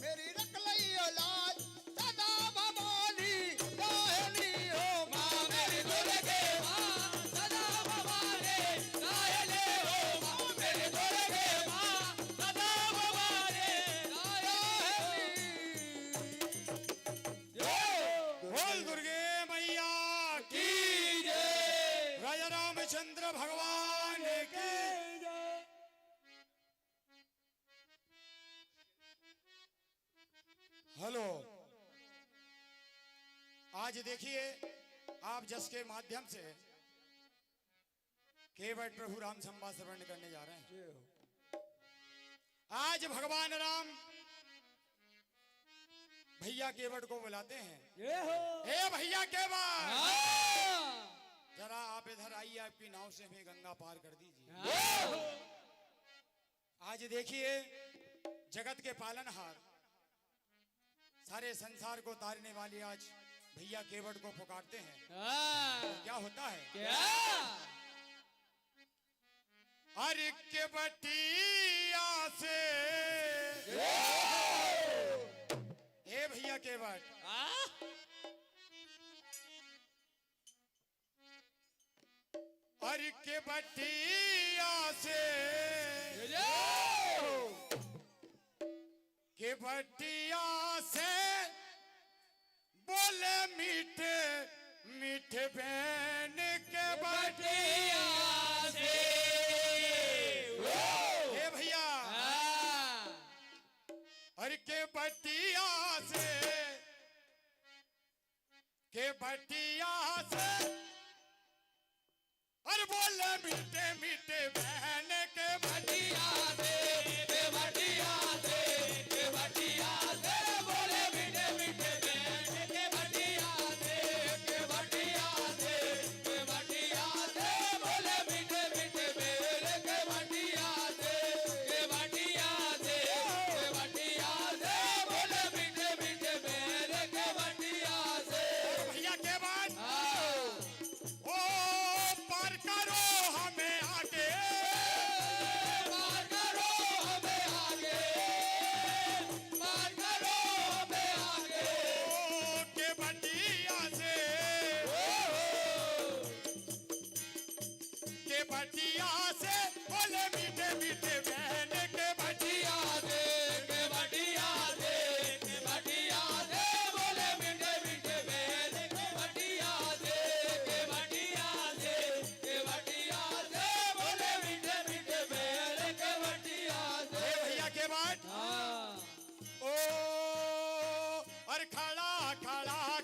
मेरी रख लई औलाद सदा भवानी काहनी हो मां मेरी दुर्गे मां सदा भवानी काहनी हो मां मेरी दुर्गे मां सदा भवानी काहनी। बोल दुर्गे मैया की राजा रामचंद्र भगवान की। हेलो, आज देखिए आप जस के माध्यम से केवट प्रभु राम संवाद श्रवण करने जा रहे हैं। आज भगवान राम भैया केवट को बुलाते हैं। ए भैया केवट, जरा आप इधर आइए, आपकी नाव से हमें गंगा पार कर दीजिए। आज देखिए जगत के पालनहार सारे संसार को तारने वाले आज भैया केवट को पुकारते हैं। क्या होता है अरे केवटिया से ए भैया केवट अरे केवटिया से केवटिया से बोले मीठे मीठे बहन के बटिया से। हे भैया अरे के बटिया से अरे बोले मीठे मीठे बहन के बटिया से के बटिया से बोले मीठे मीठे बहन के बटिया से।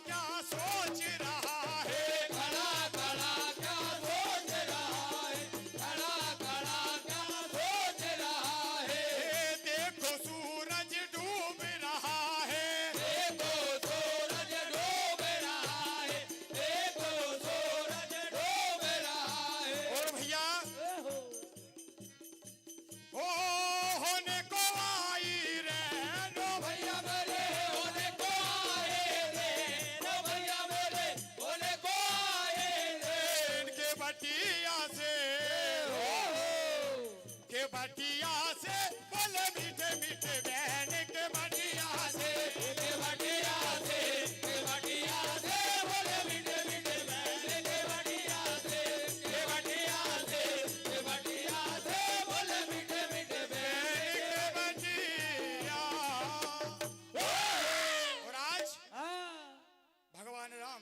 क्या सोच रहा है, खड़ा खड़ा क्या सोच रहा है, खड़ा खड़ा क्या सोच रहा है। देखो सूरज डूब रहा है, देखो सूरज डूब रहा है, देखो सूरज डूब रहा है। और भैया ओ होने को आई रे नो भैया मेरे होने को आए रे, रो भैया मेरे होने को आए रे। के बटिया से बोले मीठे मीठे बहन के बटिया से के बटिया से, के बटिया से बोले मीठे मीठे बहन के बटिया से, के बटिया से, के बटिया से बोले मीठे मीठे बहन के बटिया। और आज भगवान राम,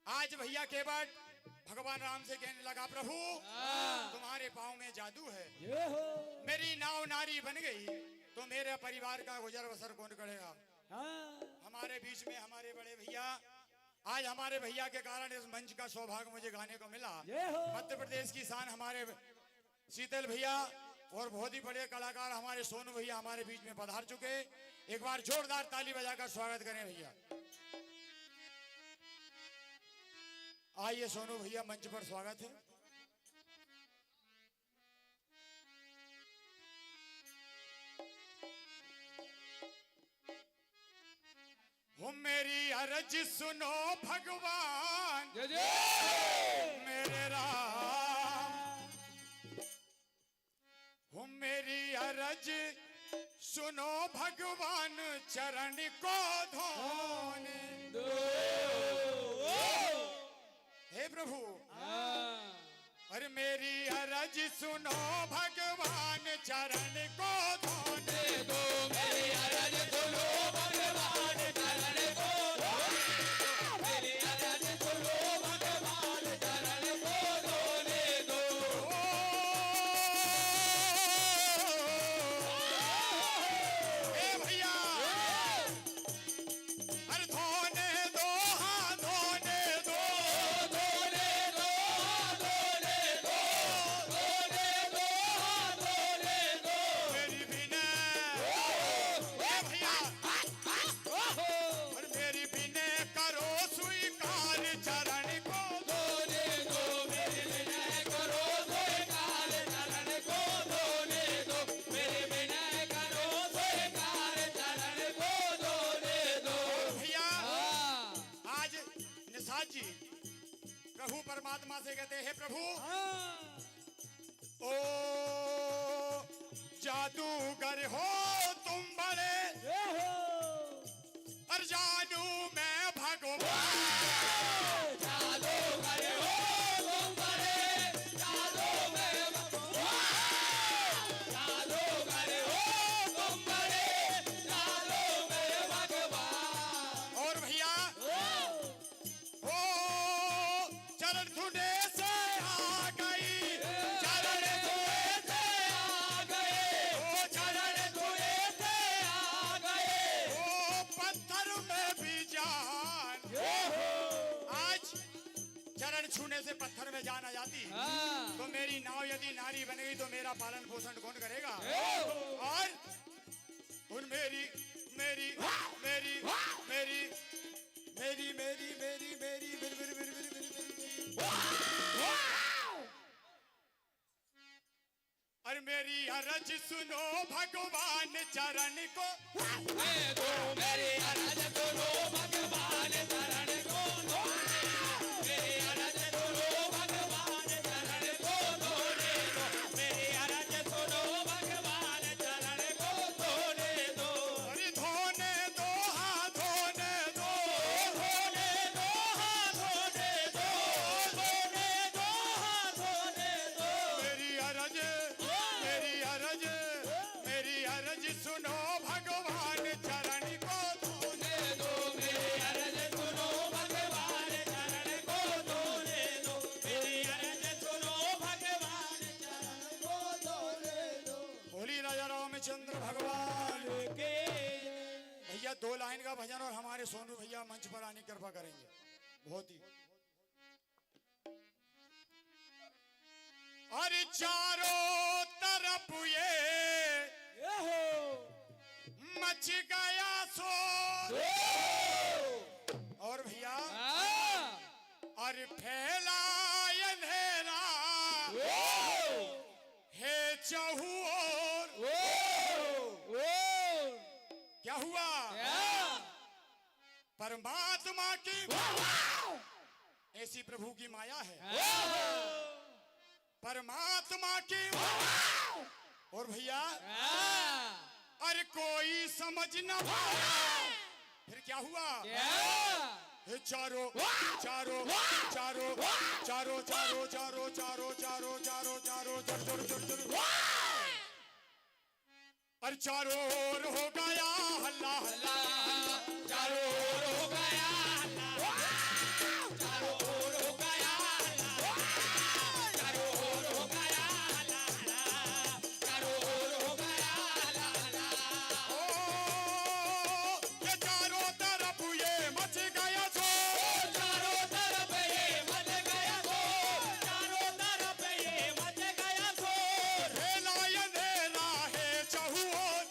आज भैया केवट भगवान राम से कहने लगा, प्रभु तुम्हारे पाँव में जादू है, मेरी नाव नारी बन गई तो मेरे परिवार का गुजर बसर कौन करेगा। हमारे बीच में हमारे बड़े भैया, आज हमारे भैया के कारण इस मंच का सौभाग्य मुझे गाने को मिला। मध्य प्रदेश की शान हमारे शीतल भैया और बहुत ही बड़े कलाकार हमारे सोनू भैया हमारे बीच में पधार चुके। एक बार जोरदार ताली बजाकर स्वागत करें भैया। आइए सोनू भैया मंच पर स्वागत है। हो मेरी अर्ज सुनो भगवान मेरे राम, हो मेरी अर्ज सुनो भगवान चरण को धोने दो। हे प्रभु अरे मेरी अर्ज सुनो भगवान चरण को धोने दो, मेरी अरज सुनो भगवान चरण को धोने दो, मेरी अरज सुनो भगवान चरण को धोने दो। हे भैया अरे धोने दो, हाँ धोने दो, धोने दो, धोने दो, धोने दो, धोने दो। मेरी बिना हे भैया और मेरी बिना करो स्वीकार चरण को धोने दो, मेरे विनय करो स्वीकार चरण को धोने दो, मेरे विनय करो स्वीकार चरण को धोने दो। भैया। आज निषाद जी प्रभु परमात्मा से कहते हैं, प्रभु ओ जादूगर हो तुम बड़े, और जानू मैं भगवान। जादूगर हो तुम बड़े, जादू में भगवान, जादूगर हो तुम बड़े, जादू में भगवान। और भैया ओ चरण धुने से आ गई, चरण धुए से आ गए, ओ चरण धुए से आ गए। ओ पत्थर में भी जान। आज चरण छूने से पत्थर में जान आ जाती, तो मेरी नाव यदि नारी बन गई तो मेरा पालन पोषण कौन करेगा। और उन मेरी मेरी मेरी मेरी मेरी मेरी मेरी मेरी और मेरी अर्ज सुनो भगवान चरण को मेरी अरज सुनो भगवान चरण को धोने दो, मेरी अरज सुनो भगवान चरण को धोने दो, मेरी अरज सुनो भगवान चरण को धोने दो। अरे धोने दो, हाँ धोने दो, धोने दो, हाँ धोने दो, धोने दो, हाँ धोने दो। मेरी अर्ज सुनो भगवान चरण को धोने दो, लाइन का भजन और हमारे सोनू भैया मंच पर आने की कृपा करेंगे। बहुत ही अरे चारों तरफ ये मच गया शोर और भैया अरे फैला अंधेरा है चहु ओर। क्या हुआ? परमात्मा की ऐसी प्रभु की माया है, परमात्मा की। और भैया अरे कोई समझ न पाया, फिर क्या हुआ? हे चारो चारो चारो चारो चारो चारो चारो चारो चारो चारो जर जर जर जर अरे चारों ओर हो गया हल्ला हल्ला, चारों ओर हो गया हल्ला, चारों ओर हो गया हल्ला, चारों ओर हो गया हल्ला, चारों ओर हो गया हल्ला। ओ ये चारों तरफ ये मच गया शोर, चारों तरफ ये मच गया शोर, चारों तरफ ये मच गया शोर। फैला अंधेरा है चहु ओर।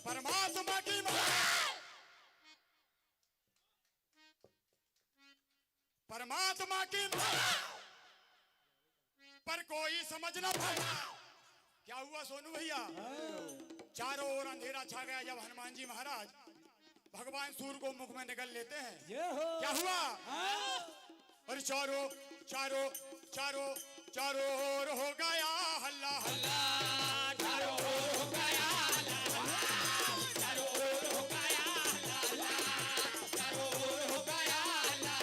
परमात्मा की माया, परमात्मा की माया, पर कोई समझ न पाया। क्या हुआ सोनू भैया? चारों ओर अंधेरा छा गया जब हनुमान जी महाराज भगवान सूर्य को मुख में निगल लेते हैं। क्या हुआ? और चारों चारों चारों चारों ओर हो गया हल्ला हल्ला, चारों ओर हो गया हल्ला, चारों ओर हो गया हल्ला, चारों ओर हो गया हल्ला,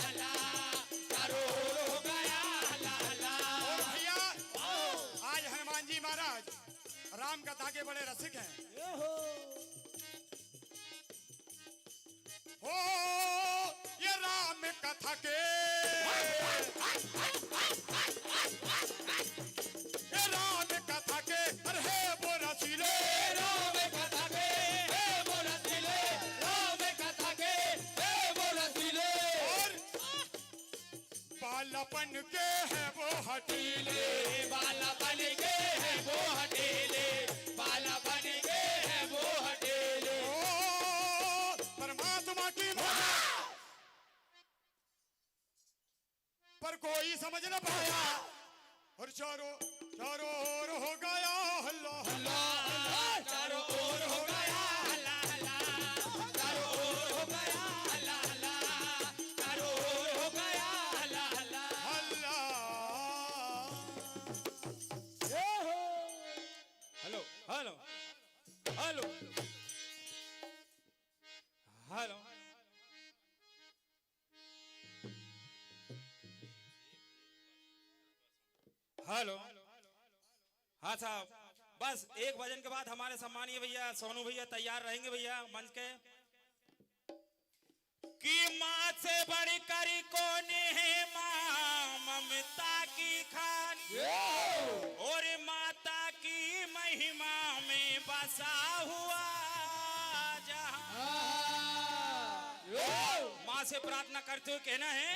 चारों ओर हो गया हल्ला। और भैया आज हनुमान जी महाराज राम कथा के बड़े रसिक हैं। हो ये राम कथा के, ये राम कथा के अरे वो रसीले, राम कथा के हे वो रसीले, राम कथा के हे वो रसीले। और बालापन के है वो हटीले, बाला बन के है वो हटेले, बाला बन के है वो हटेले। ओ परमात्मा की माया, पर कोई समझ न पाया। और चारों चारों ओर हो गया हल्ला हल्ला, चारों ओर हो गया हल्ला हल्ला, चारों ओर हो गया हल्ला हल्ला, चारों ओर हो गया हल्ला हल्ला। हल्ला। Hello hello hello hello. Hello हाँ साहब, बस एक भजन के बाद हमारे सम्मानीय भैया सोनू भैया तैयार रहेंगे भैया मंच के। कि माँ से बढ़कर कौन है माँ, ममता की खान और माता की महिमा में बसा हुआ जहां। माँ से प्रार्थना करते हुए कहना है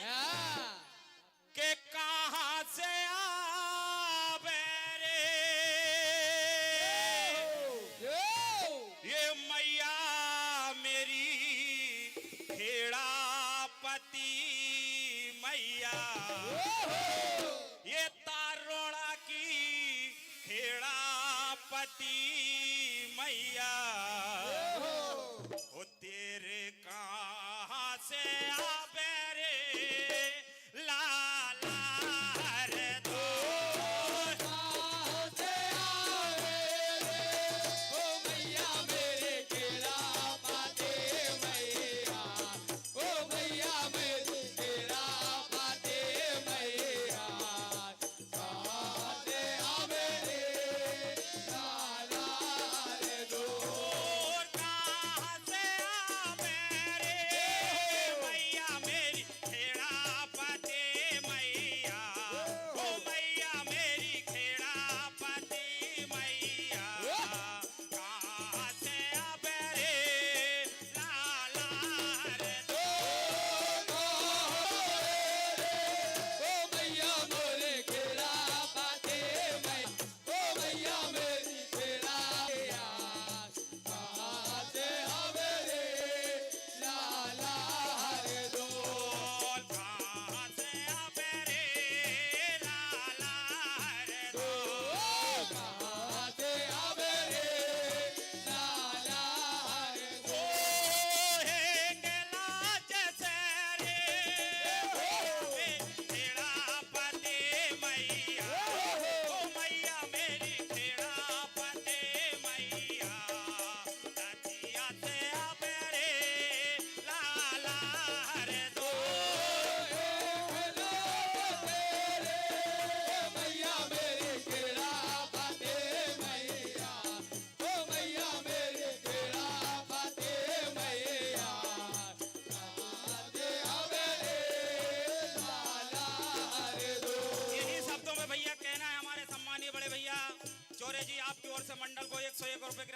कि कहाँ से आवे रे ये मैया मेरी खेड़ापति मैया, ये तारोड़ा की खेड़ापति मैया। ओ तेरे कहाँ से आवे रे लाला रे दो, कहाँ से आवे रे ओ मैया मेरे खेड़ापति मैया, ओ मैया मेरे खेड़ापति मैया।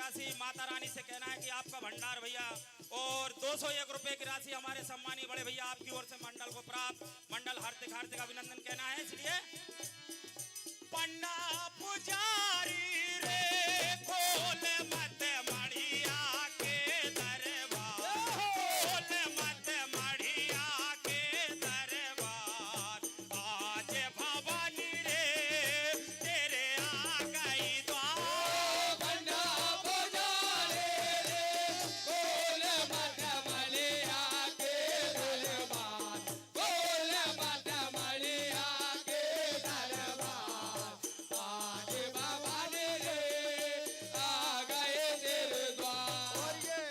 राशि माता रानी से कहना है कि आपका भंडार भैया, और 201 रुपए की राशि हमारे सम्मानी बड़े भैया आपकी ओर से मंडल को प्राप्त। मंडल हार्दिक हार्दिक अभिनंदन कहना है। इसलिए पन्ना पुजारी रे खोल मत मड़िया के दरबार, खोल मत मड़िया के दरबार, आज भवानी रे तेरे आ गई द्वार। पन्ना पुजारी रे खोल मत मड़िया के दरबार, खोल मत मड़िया के दरबार, आज भवानी रे आ गए तेरे द्वार। और ये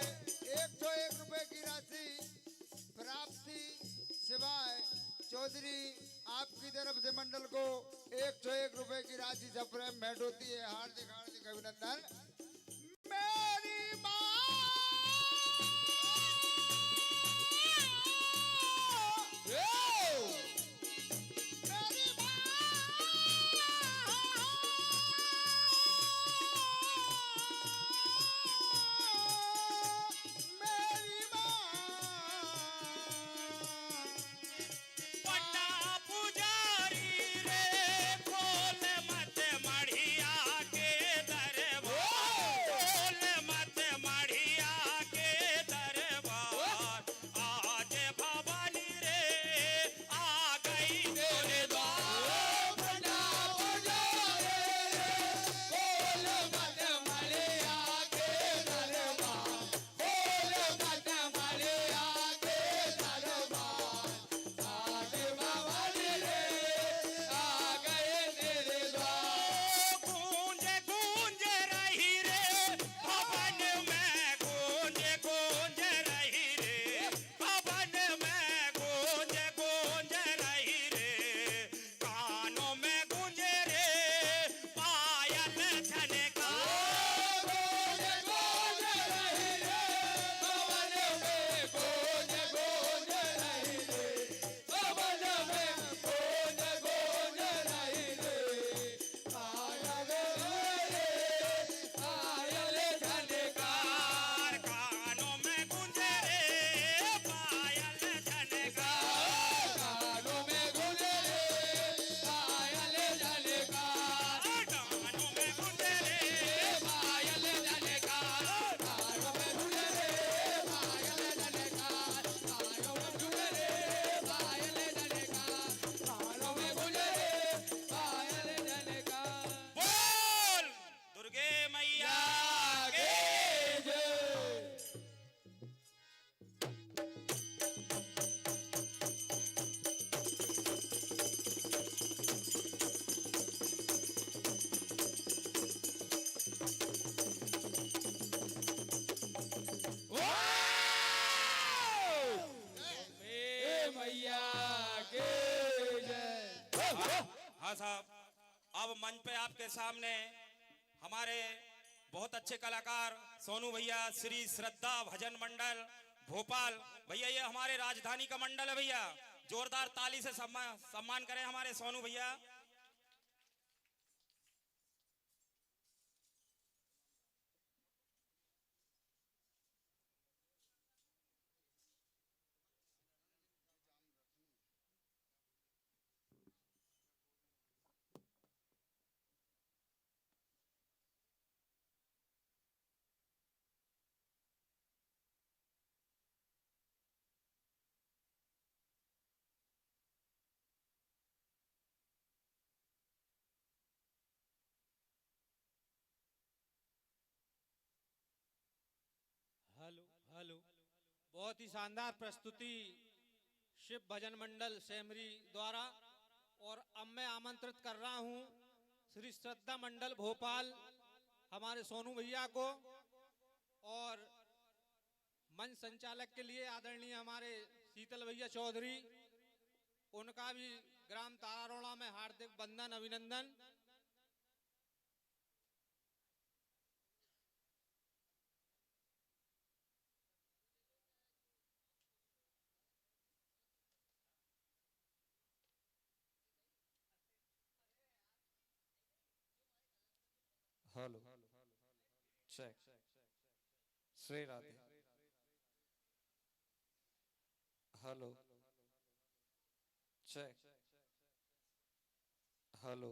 101 रुपए की राशि प्राप्ति सिवाय चौधरी आपकी तरफ से मंडल को 101 रुपए की राशि सप्रेम भेंट होती है। हार्दिक हार्दिक अभिनंदन। मेरी पन्ना पुजारी रे खोल मत मड़िया के दरबार, खोल मत मड़िया के दरबार, आज भवानी रे आ गई तेरे द्वार। पन्ना पुजारी रे खोल मत मड़िया के दरबार, खोल मत मड़िया के दरबार, आज भवानी रे आ गए तेरे द्वार। गूंज गूंज रही रे भवन में, गूंज गूंज रही रे भवन में, गूंज गूंज रही रे कानों में गूंजे रे पायल झनकार। गूंज गूंज रही रे भवन में, गूंज गूंज रही रे भवन में, गूंज गूंज रही रे पायल झनकार। कानों में गूंजे रे पायल झनकार। कानों में गूंजे रे पायल झनकार। कानों में गूंजे रे पायल झनकार। कानों में गूंजे रे पायल झनकार। कानों में गूंजे रे पायल झनकार। कानों में गूंजे रे पायल झनकार। बोल दुर्गे मैया के जय। मैया के जय। हाँ साहब, अब मंच पे आपके सामने हमारे बहुत अच्छे कलाकार सोनू भैया, श्री श्रद्धा भजन मंडल भोपाल भैया, ये हमारे राजधानी का मंडल है भैया। जोरदार ताली से सम्मान करें हमारे सोनू भैया। हेलो हेलो, बहुत ही शानदार प्रस्तुति शिव भजन मंडल सेमरी द्वारा। और अब मैं आमंत्रित कर रहा हूं श्री श्रद्धा मंडल भोपाल हमारे सोनू भैया को, और मंच संचालक के लिए आदरणीय हमारे शीतल भैया चौधरी, उनका भी ग्राम तारारोड़ा में हार्दिक वंदन अभिनंदन। Hello check Shri Radhe. Hello check. Hello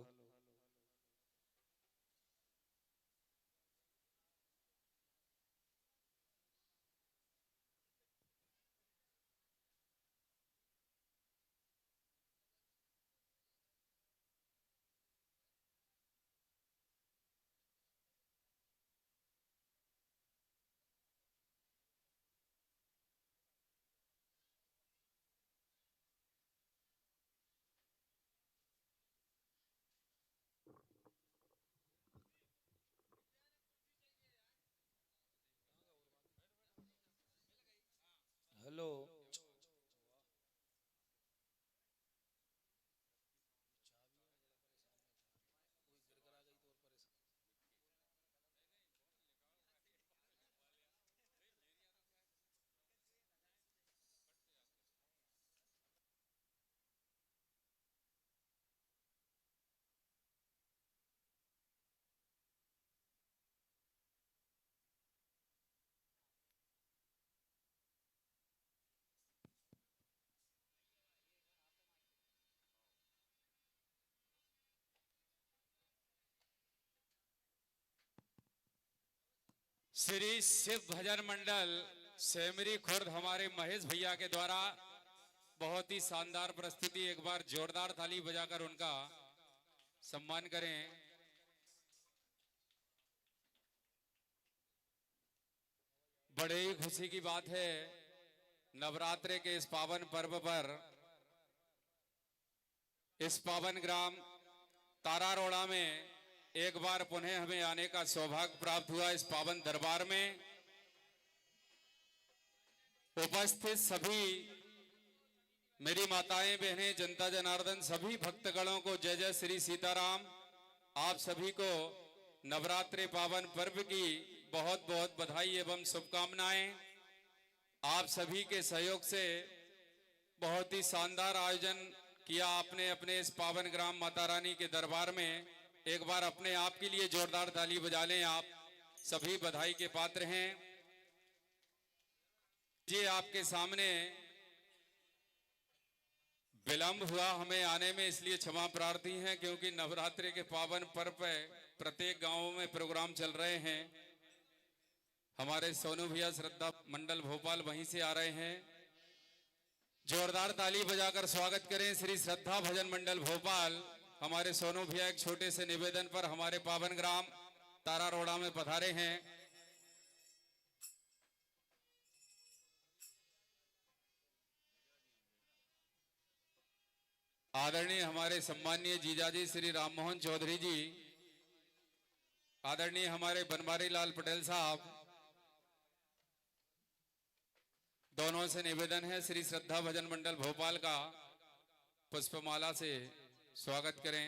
hello Shri Shiv Bhajan Mandal Semri Khurd हमारे महेश भैया के द्वारा बहुत ही शानदार प्रस्तुति। एक बार जोरदार ताली बजाकर उनका सम्मान करें। बड़े ही खुशी की बात है, नवरात्रे के इस पावन पर्व पर इस पावन ग्राम तारारोड़ा में एक बार पुनः हमें आने का सौभाग्य प्राप्त हुआ। इस पावन दरबार में उपस्थित सभी मेरी माताएं बहनें जनता जनार्दन सभी भक्तगणों को जय जय श्री सीताराम। आप सभी को नवरात्रि पावन पर्व की बहुत बहुत बधाई एवं शुभकामनाएं। आप सभी के सहयोग से बहुत ही शानदार आयोजन किया आपने अपने इस पावन ग्राम माता रानी के दरबार में। एक बार अपने आप के लिए जोरदार ताली बजा लें। आप सभी बधाई के पात्र हैं। जी आपके सामने विलंब हुआ हमें आने में, इसलिए क्षमा प्रार्थी हैं, क्योंकि नवरात्रि के पावन पर्व पर प्रत्येक गांवों में प्रोग्राम चल रहे हैं। हमारे सोनू भैया श्रद्धा मंडल भोपाल वहीं से आ रहे हैं। जोरदार ताली बजाकर स्वागत करें श्री श्रद्धा भजन मंडल भोपाल। हमारे सोनू भैया एक छोटे से निवेदन पर हमारे पावन ग्राम तारारोड़ा में पधारे हैं। आदरणीय हमारे सम्मानीय जीजाजी श्री राममोहन चौधरी जी, आदरणीय हमारे बनवारी लाल पटेल साहब, दोनों से निवेदन है श्री श्रद्धा भजन मंडल भोपाल का पुष्पमाला से स्वागत करें।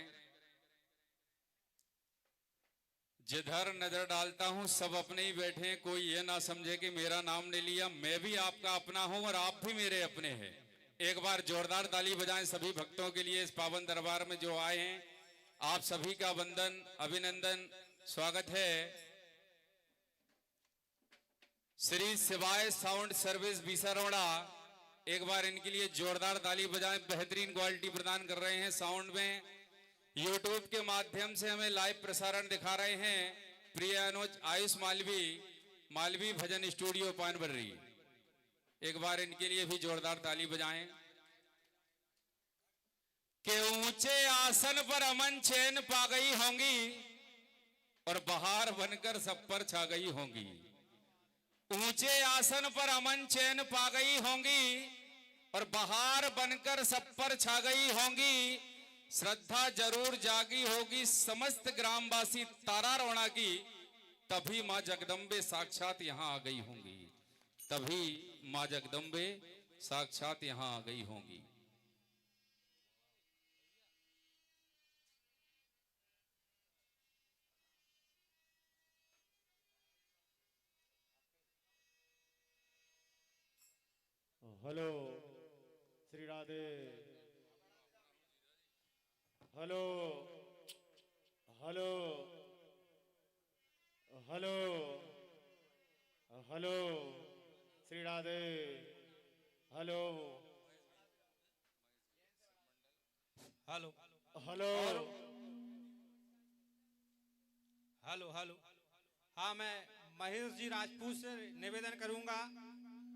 जिधर नजर डालता हूं सब अपने ही बैठे हैं, कोई ये ना समझे कि मेरा नाम ले लिया। मैं भी आपका अपना हूं और आप भी मेरे अपने हैं। एक बार जोरदार ताली बजाएं सभी भक्तों के लिए इस पावन दरबार में जो आए हैं। आप सभी का वंदन अभिनंदन स्वागत है। श्री शिवाय साउंड सर्विस बीसारोड़ा, एक बार इनके लिए जोरदार ताली बजाएं। बेहतरीन क्वालिटी प्रदान कर रहे हैं साउंड में। यूट्यूब के माध्यम से हमें लाइव प्रसारण दिखा रहे हैं प्रिय अनुज आयुष मालवी भजन स्टूडियो पानबर्री। एक बार इनके लिए भी जोरदार ताली बजाएं। के ऊंचे आसन पर अमन चैन पा गई होंगी और बहार बनकर सब पर छा गई होंगी। ऊंचे आसन पर अमन चैन पा गई होंगी और बहार बनकर सब पर छा गई होंगी। श्रद्धा जरूर जागी होगी समस्त ग्रामवासी तारारोड़ा की, तभी मां जगदम्बे साक्षात यहां आ गई होंगी। तभी मां जगदम्बे साक्षात यहां आ गई होंगी। Hello Shri Radhe. Hello hello hello hello Shri Radhe. Hello hello hello hello hello. हाँ, मैं महेश जी राजपूत से निवेदन करूंगा,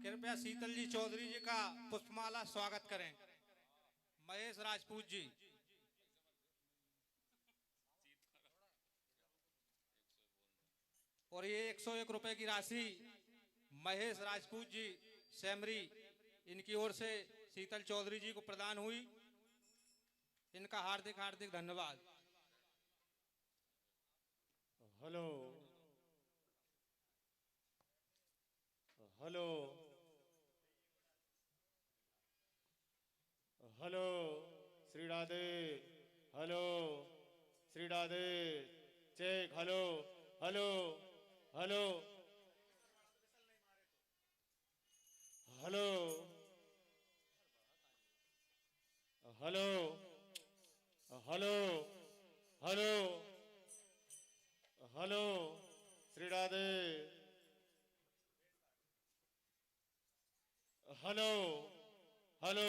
कृपया शीतल जी चौधरी जी का पुष्पमाला स्वागत करें। महेश राजपूत जी। और ये 101 रुपए की राशि महेश राजपूत जी सेमरी, इनकी ओर से शीतल चौधरी जी को प्रदान हुई। इनका हार्दिक हार्दिक धन्यवाद। Hello hello hello Shri Radhe. Hello Shri Radhe. Check. Hello hello hello hello hello hello hello hello Shri Radhe. Hello hello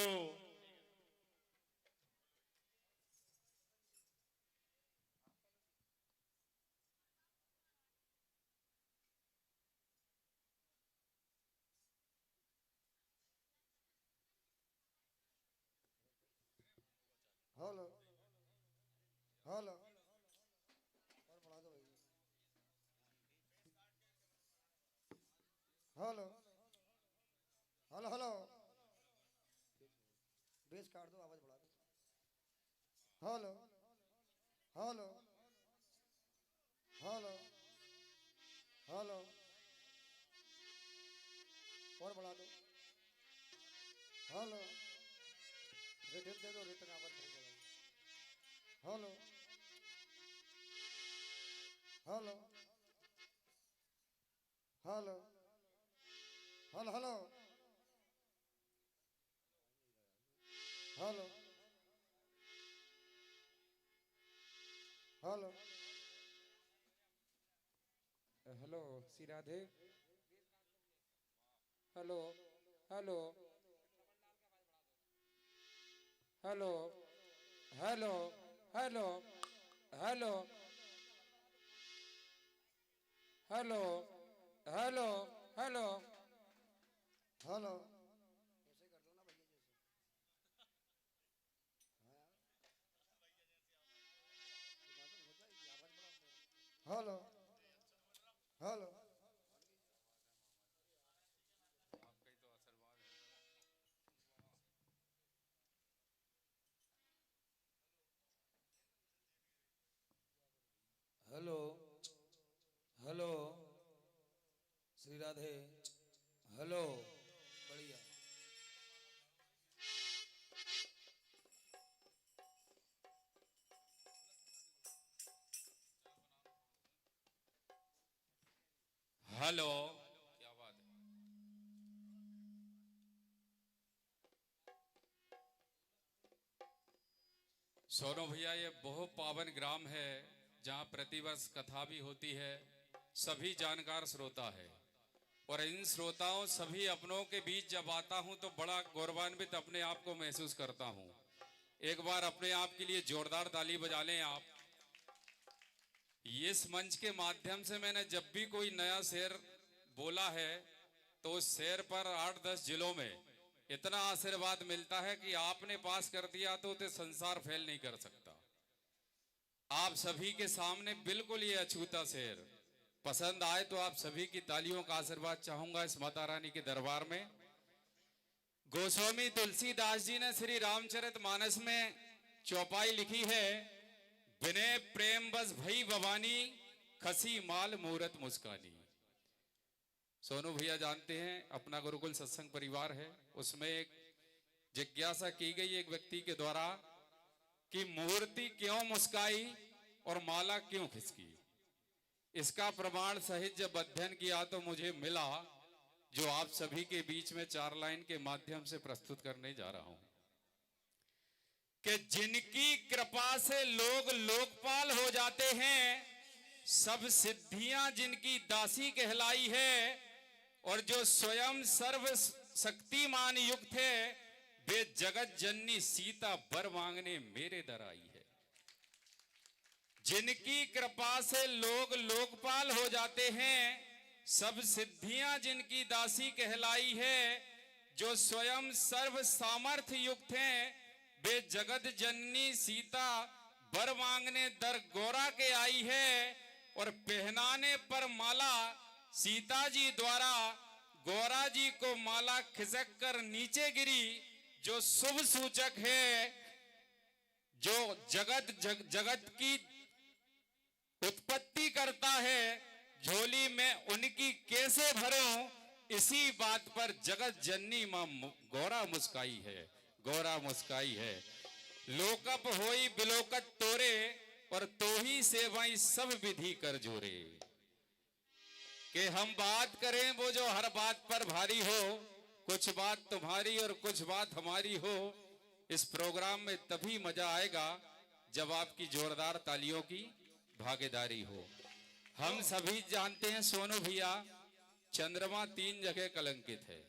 hello hello और बढ़ा दो भाई। हेलो हेलो हेलो बेस काट दो, आवाज बढ़ा दो। हेलो हेलो हेलो हेलो और बढ़ा दो। हेलो रिटर्न दे दो, रिटर्न आवाज नहीं बढ़ा। Hello hello hello hello hello hello hello hello Shri Radhe. Hello hello hello hello hello hello hello hello hello hello ऐसे कर दो ना भैया जैसे। Hello hello hello hello Shri Radhe. Hello बढ़िया। हेलो। क्या बात है। सोनू भैया, ये बहुत पावन ग्राम है जहाँ प्रतिवर्ष कथा भी होती है। सभी जानकार श्रोता है और इन श्रोताओं सभी अपनों के बीच जब आता हूं तो बड़ा गौरवान्वित अपने आप को महसूस करता हूं। एक बार अपने आप के लिए जोरदार ताली बजा लें आप। इस मंच के माध्यम से मैंने जब भी कोई नया शेर बोला है तो उस शेर पर 8-10 जिलों में इतना आशीर्वाद मिलता है कि आपने पास कर दिया तो उसे संसार फेल नहीं कर सकता। आप सभी के सामने बिल्कुल ये अछूता शेर पसंद आए तो आप सभी की तालियों का आशीर्वाद चाहूंगा इस माता रानी के दरबार में। गोस्वामी तुलसीदास जी ने श्री रामचरितमानस में चौपाई लिखी है, विनय प्रेम बस भई भवानी, खसी माल मूरत मुस्कानी। सोनू भैया जानते हैं अपना गुरुकुल सत्संग परिवार है, उसमें एक जिज्ञासा की गई एक व्यक्ति के द्वारा कि मूर्ति क्यों मुस्काई और माला क्यों खिसकी। इसका प्रमाण सहित जब अध्ययन किया तो मुझे मिला, जो आप सभी के बीच में 4 लाइन के माध्यम से प्रस्तुत करने जा रहा हूं कि जिनकी कृपा से लोग लोकपाल हो जाते हैं, सब सिद्धियां जिनकी दासी कहलाई है, और जो स्वयं सर्व शक्तिमान युक्त है, वे जगत जननी सीता वर मांगने मेरे दर आई है। जिनकी कृपा से लोग लोकपाल हो जाते हैं, सब सिद्धियां जिनकी दासी कहलाई है, जो स्वयं सर्व सामर्थ्य युक्त हैं, वे जगत जननी सीता वर मांगने दर गौरा के आई है। और पहनाने पर माला सीता जी द्वारा गौरा जी को माला खिसक कर नीचे गिरी, जो शुभ सूचक है, जो जगत की उत्पत्ति करता है, झोली में उनकी कैसे भरूं, इसी बात पर जगत जननी मां गौरा मुस्काई है, गौरा मुस्काई है। लोकप होई बिलोकत तोरे, और तो ही सेवाई सब विधि कर जोरे। कि हम बात करें वो जो हर बात पर भारी हो, कुछ बात तुम्हारी और कुछ बात हमारी हो। इस प्रोग्राम में तभी मजा आएगा जब आपकी जोरदार तालियों की भागीदारी हो। हम सभी जानते हैं सोनू भैया, चंद्रमा 3 जगह कलंकित है,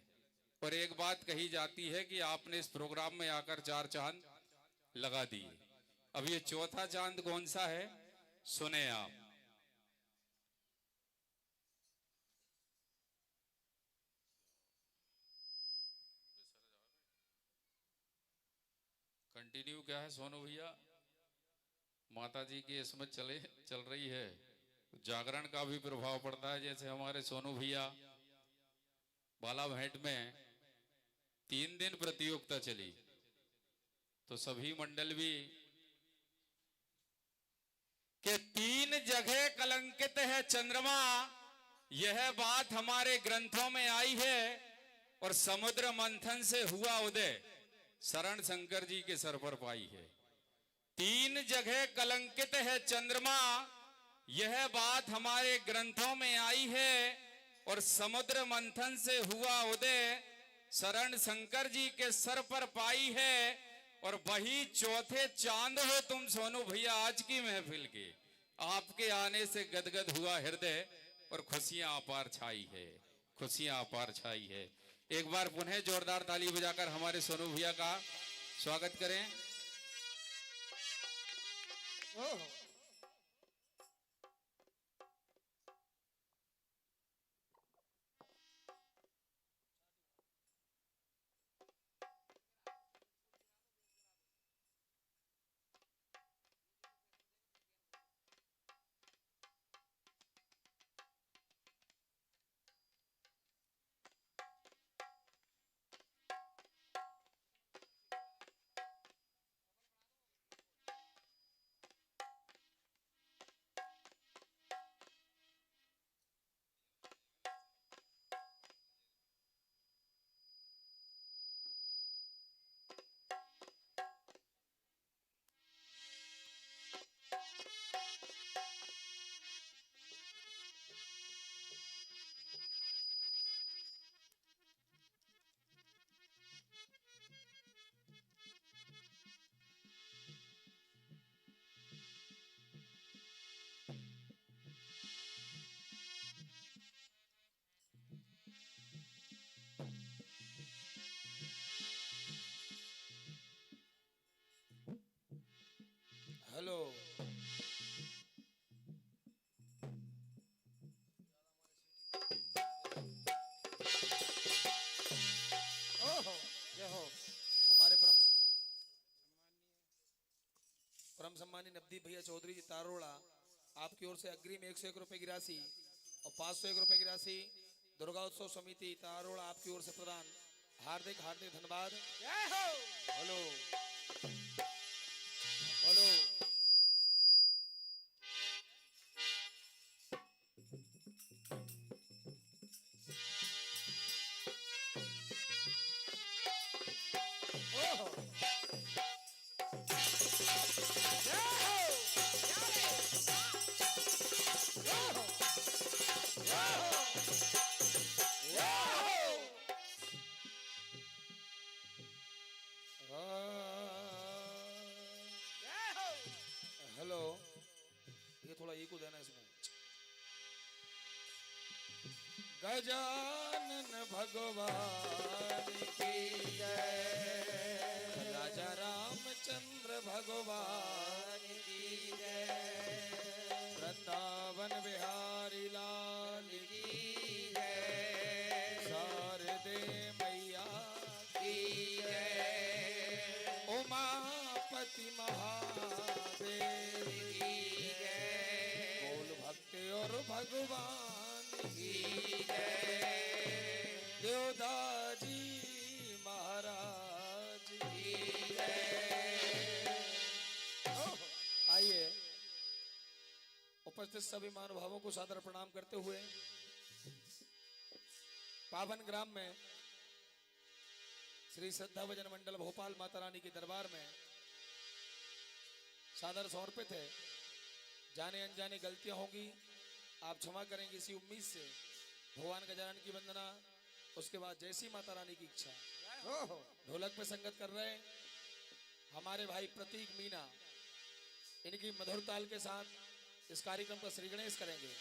और एक बात कही जाती है कि आपने इस प्रोग्राम में आकर 4 चांद लगा दिए। अब ये चौथा चांद कौन सा है, सुने आप। कंटिन्यू क्या है सोनू भैया? माता जी की इसमें चल रही है, जागरण का भी प्रभाव पड़ता है। जैसे हमारे सोनू भैया बाला भेंट में 3 दिन प्रतियोगिता चली, तो सभी मंडल भी कि 3 जगह कलंकित है चंद्रमा, यह बात हमारे ग्रंथों में आई है। और समुद्र मंथन से हुआ उदय शरण शंकर जी के सर पर पाई है। 3 जगह कलंकित है चंद्रमा, यह बात हमारे ग्रंथों में आई है। और समुद्र मंथन से हुआ उदय शरण शंकर जी के सर पर पाई है। और वही चौथे चांद हो तुम सोनू भैया आज की महफिल के। आपके आने से गदगद हुआ हृदय, और खुशियां अपार छाई है, खुशियां अपार छाई है। एक बार पुनः जोरदार ताली बजाकर हमारे सोनू भैया का स्वागत करें। हेलो, जय हो। हमारे परम सम्मानी नवदीप भैया चौधरी जी तारोड़ा, आपकी ओर से अग्रिम 101 रुपए की राशि और 501 रुपए की राशि दुर्गा उत्सव समिति तारोड़ा आपकी ओर से प्रदान। हार्दिक हार्दिक धन्यवाद। हेलो हेलो, हेलो, ये थोड़ा ई को देना इसमें। गजानन भगवान की जय। राजा रामचंद्र भगवान की जय। वृंदावन बिहारी लाल की जय। शारदे मैया की जय। उमापति महादेव की जय। बोल भक्ति और भगवान की जय। देवदाजी महाराज की जय। आइए उपस्थित सभी महानुभावों को सादर प्रणाम करते हुए पावन ग्राम में श्री श्रद्धा भजन मंडल भोपाल माता रानी के दरबार में सादर समर्पित है। जाने अनजाने गलतियां होंगी, आप क्षमा करेंगे इसी उम्मीद से भगवान गजानन की वंदना, उसके बाद जैसी माता रानी की इच्छा। ढोलक पे संगत कर रहे हमारे भाई प्रतीक मीना, इनकी मधुर ताल के साथ इस कार्यक्रम का श्री गणेश करेंगे।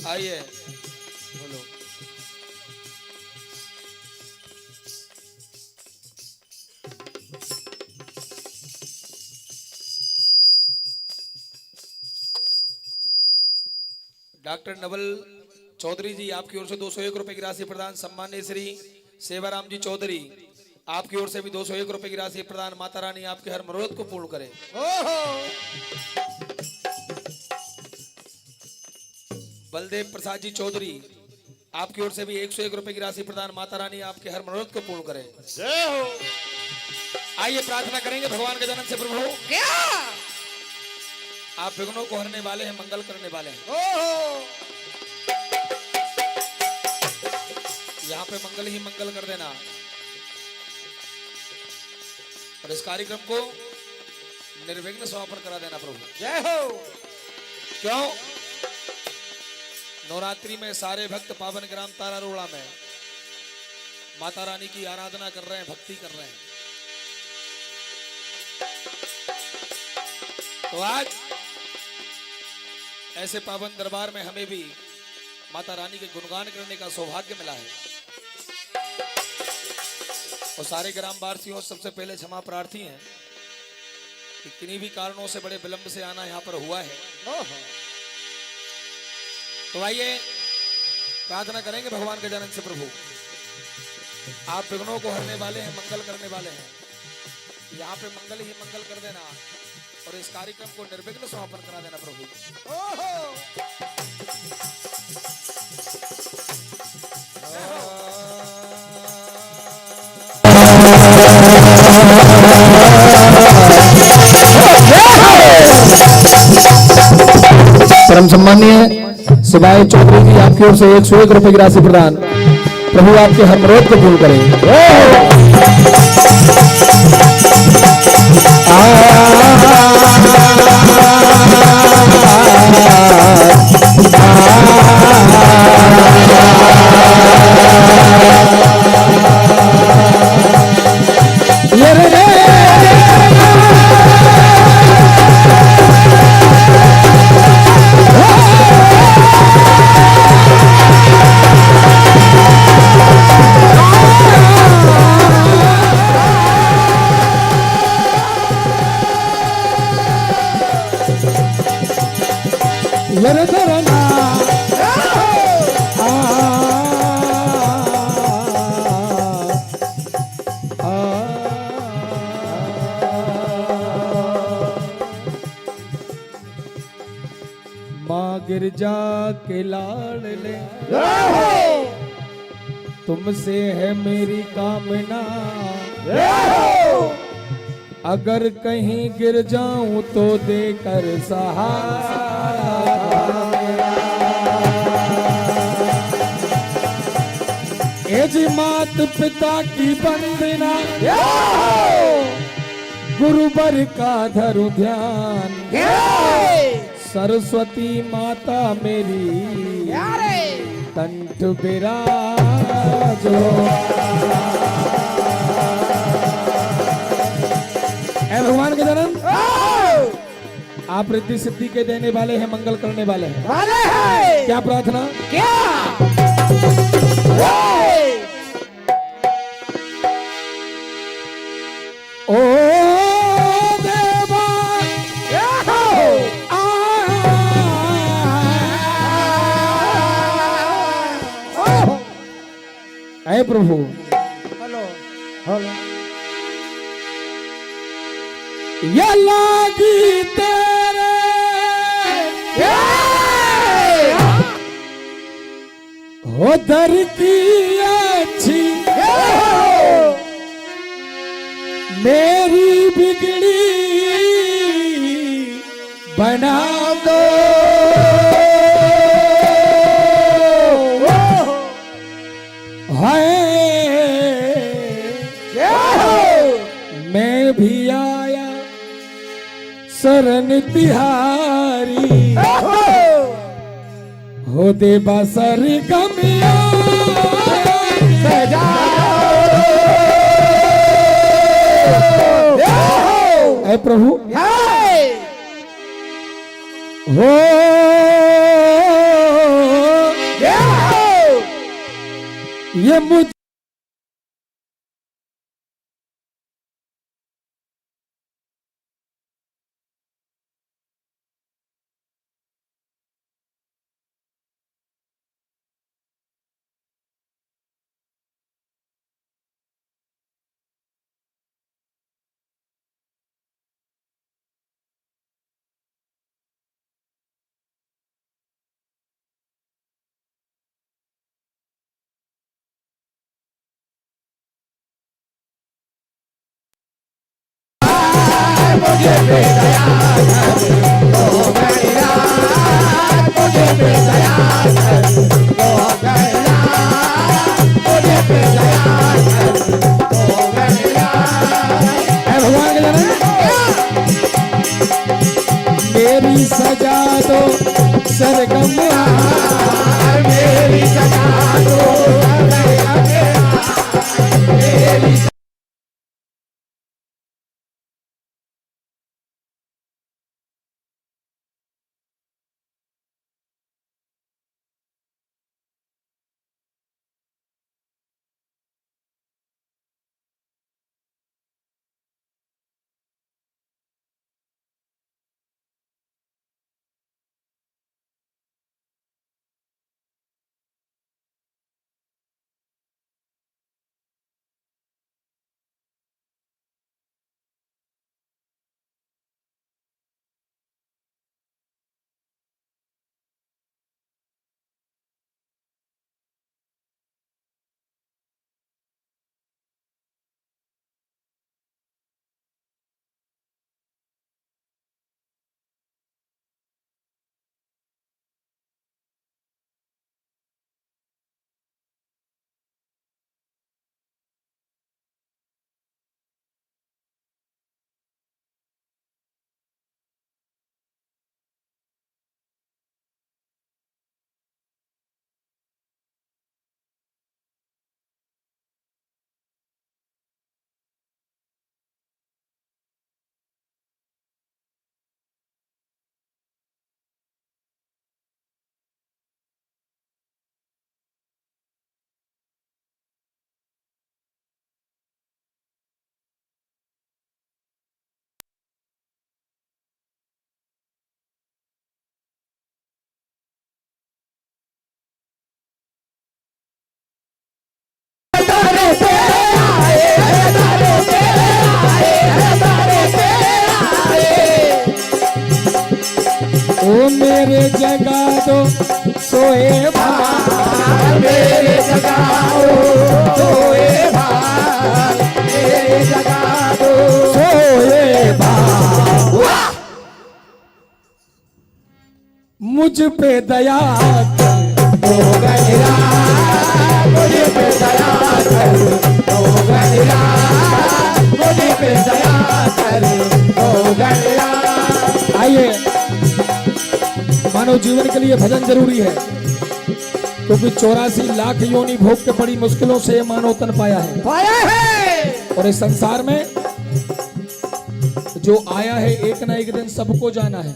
आइए बोलो डॉक्टर नवल चौधरी जी आपकी ओर से 201 रुपए की राशि प्रदान। सम्मान्य श्री सेवाराम जी चौधरी आपकी ओर से भी 201 रुपए की राशि प्रदान। माता रानी आपके हर मनोरथ को पूर्ण करे। बलदेव प्रसाद जी चौधरी आपकी ओर से भी 101 रुपए की राशि प्रदान। माता रानी आपके हर मनोरथ को पूर्ण करे। जय हो। आइए प्रार्थना करेंगे भगवान के जन्म से। प्रभु क्या आप विघ्नों को हरने वाले हैं, मंगल करने वाले हैं। यहाँ पे मंगल ही मंगल कर देना और इस कार्यक्रम को निर्विघ्न समापन करा देना प्रभु। जय हो। क्यों? नवरात्रि में सारे भक्त पावन ग्राम तारारोड़ा में माता रानी की आराधना कर रहे हैं, भक्ति कर रहे हैं। तो आज ऐसे पावन दरबार में हमें भी माता रानी के गुणगान करने का सौभाग्य मिला है। और सारे ग्रामवासियों सबसे पहले क्षमा प्रार्थी हैं कि किन्हीं भी कारणों से बड़े विलंब से आना यहाँ पर हुआ है। तो आइए प्रार्थना करेंगे भगवान के जन्म से। प्रभु आप विघ्नों को हरने वाले हैं, मंगल करने वाले हैं। यहाँ पे मंगल ही मंगल कर देना और इस कार्यक्रम को निर्विघ्न समापन करा देना प्रभु। परम सम्मानीय शिवाय चौधरी जी आपकी ओर से 101 रुपए की राशि प्रदान। प्रभु आपके हर मनोरथ को पूर्ण करें। माँ गिरजा के लाडले तुमसे है मेरी कामना। अगर कहीं गिर जाऊं तो देकर सहारा। ए जी मात पिता की वंदना, गुरुवर का धरु ध्यान। सरस्वती माता मेरी कंठ विराजो। ऐ भगवान के जन्म आप रिद्धि सिद्धि के देने वाले हैं, मंगल करने वाले हैं। क्या प्रार्थना? ओ देवा ऐ प्रभु। हेलो हेलो ये लागी तेरे हो दर की अच्छी मेरी बिगड़ी बना दो। मैं भी आया शरण तिहारी हो दे बसर गमिया सजा। ऐ प्रभु हो ये मुझ जगा दो सोए भाई मेरे जगाओ सोए भाई मेरे जगा दो सोए भाई मुझ पे दया कर ओ गहरा मुझ पे दया कर ओ गहरा मुझ पे दया कर ओ गहरा। आइए, मानव जीवन के लिए भजन जरूरी है क्योंकि 84 लाख योनि भोग के बड़ी मुश्किलों से मानव तन पाया है और इस संसार में जो आया है एक ना एक दिन सबको जाना है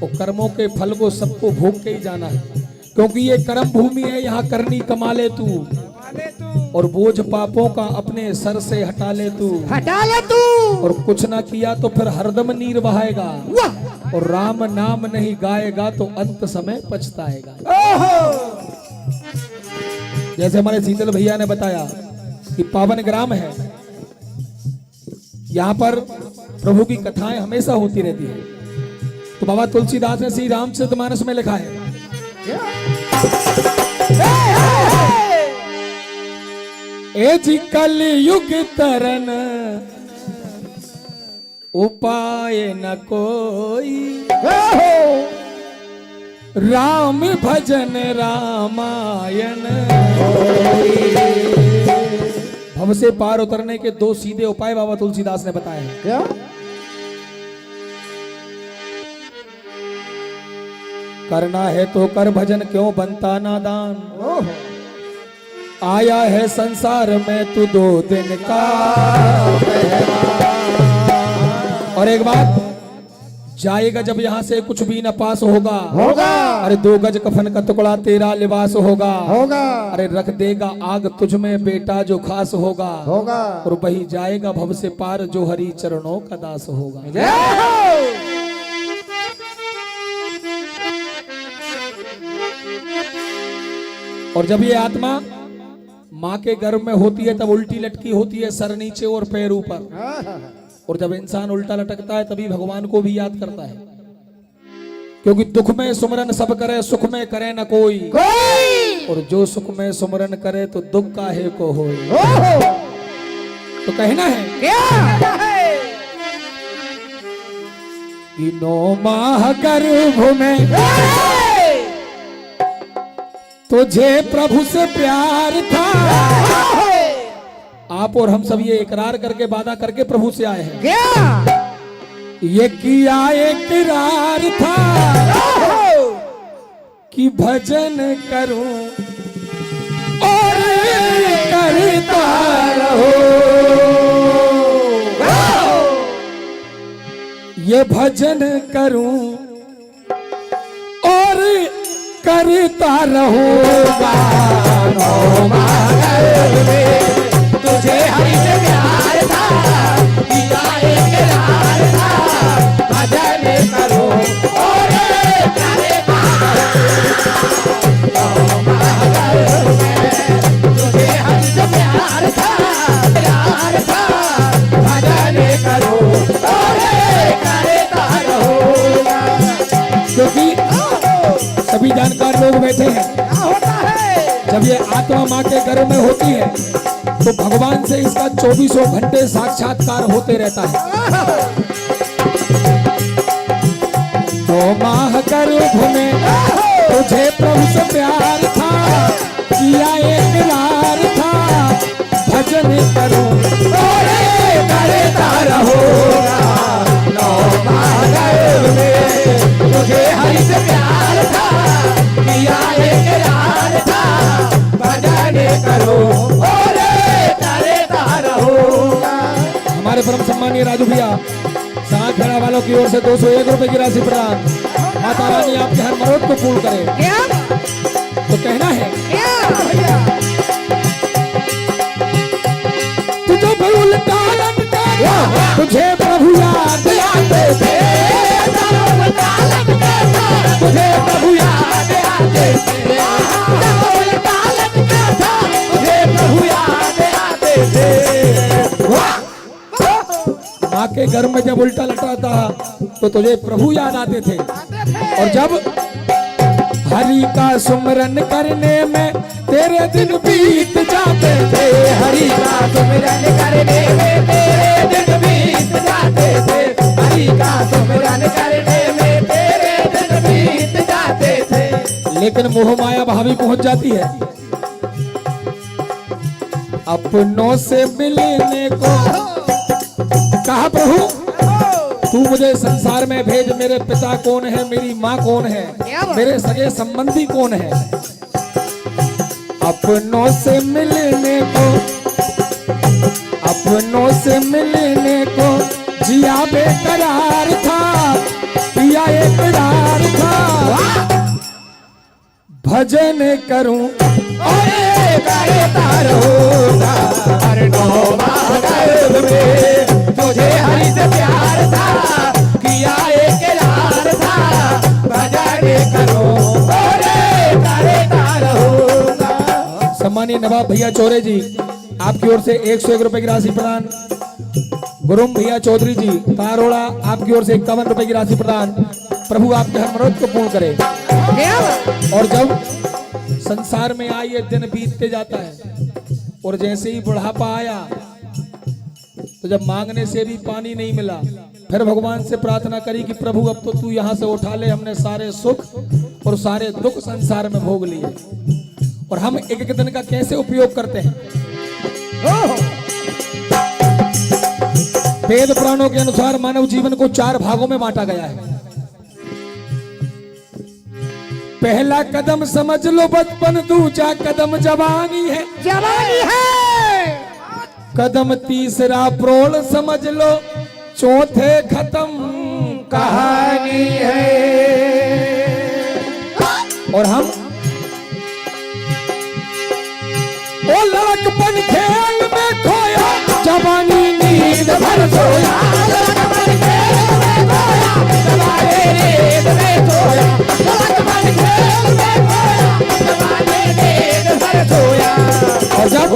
और कर्मों के फल को सबको भोग के ही जाना है क्योंकि ये कर्म भूमि है, यहाँ करनी कमा ले तू और बोझ पापों का अपने सर से हटा ले तू और कुछ ना किया तो फिर हरदम नीर बहाएगा और राम नाम नहीं गाएगा तो अंत समय पछताएगा। जैसे हमारे शीतल भैया ने बताया कि पावन ग्राम है, यहाँ पर प्रभु की कथाएं हमेशा होती रहती है। तो बाबा तुलसीदास ने श्री रामचरितमानस में लिखा है ए जी कलयुग तरन उपाय न कोई राम भजन रामायण भव से पार उतरने के 2 सीधे उपाय बाबा तुलसीदास ने बताए हैं। क्या? करना है तो कर भजन क्यों बनता नादान आया है संसार में तू 2 दिन का और एक बात जाएगा जब यहाँ से कुछ भी न पास होगा अरे 2 गज कफन का टुकड़ा तेरा लिबास होगा अरे रख देगा आग तुझ में बेटा जो खास होगा और वही जाएगा भव से पार जो हरि चरणों का दास होगा। और जब ये आत्मा माँ के गर्भ में होती है तब उल्टी लटकी होती है, सर नीचे और पैर ऊपर। और जब इंसान उल्टा लटकता है तभी भगवान को भी याद करता है क्योंकि दुख में सुमरन सब करे सुख में करे न कोई और जो सुख में सुमरन करे तो दुख काहे को होए। तो कहना है कि 9 माह गर्भ में तुझे प्रभु से प्यार था। आप और हम सब ये इकरार करके वादा करके प्रभु से आए हैं क्या? ये किया इकरार था कि भजन करूं और करता रहो। ये भजन करूं और करता रहूंगा। तुझे हरि से प्यार था किया इकरार था भजन करो और करता तुझे हरि से प्यार था भजन करो और करता रहूंगा। क्योंकि सभी जानकार लोग बैठे हैं, जब ये आत्मा माँ के गर्भ में होती है तो भगवान से इसका 24 घंटे साक्षात्कार होते रहता है। 9 माह गर्भ में तुझे प्रभु से प्यार था किया इकरार था भजन करूं और करता रहूंगा। 9 माह गर्भ में तुझे हरि से प्यार था किया इकरार था भजन करो और करता रहूंगा। हमारे परम सम्मानीय राजू भैया साथ खेड़ा वालों की ओर से 201 रुपए की राशि प्रदान। माता रानी आपके हर मनोरथ को पूर्ण करे। तो कहना है तुझे भी उल्टा लटका तुझे प्रभु याद आते थे तुझे प्रभु याद आते थे तुझे प्रभु याद आते थे। माँ के घर में जब उल्टा लटा था तो तुझे प्रभु याद आते थे। और जब हरि का सुमरन करने में तेरे दिन बीत जाते थे, हरि का सुमरन करने में तेरे दिन बीत जाते थे, हरि का सुमरन करने में तेरे दिन बीत जाते थे। लेकिन मोह माया भावी पहुंच जाती है। अपनों से मिलने को कहा प्रभु तू मुझे संसार में भेज, मेरे पिता कौन है, मेरी माँ कौन है, मेरे सगे संबंधी कौन है। अपनों से मिलने को, अपनों से मिलने को जिया बेकरार था, पिया एकरार था। भजन करूं और करता रहूंगा, हर नौमा गर्भ में तुझे हरि से प्यार था, किया एकरार था। भजन करूं और करता रहूंगा। सम्मानीय नवाब भैया चौरे जी आपकी ओर से 101 रुपए की राशि प्रदान। गुरुम भैया चौधरी जी तारोड़ा आपकी ओर से 51 रुपए की राशि प्रदान। प्रभु आपके हर मनोरथ को पूर्ण करे। और जब संसार में आए दिन बीतते जाता है और जैसे ही बुढ़ापा आया तो जब मांगने से भी पानी नहीं मिला, फिर भगवान से प्रार्थना करी कि प्रभु अब तो तू यहाँ से उठा ले, हमने सारे सुख और सारे दुख संसार में भोग लिए और हम एक एक दिन का कैसे उपयोग करते हैं। वेद पुराणों के अनुसार मानव जीवन को 4 भागों में बांटा गया है। पहला कदम समझ लो बचपन, दूसरा कदम जवानी है, जवानी है। कदम तीसरा प्रौढ़ समझ लो, चौथे खत्म कहानी है। और हम ओ लड़कपन खेल में खोया, जवानी नींद भर सोया, लड़कपन खेल में खोया, जवानी नींद में सोया, लड़कपन खेल में खोया, जवानी नींद भर सोया। और जब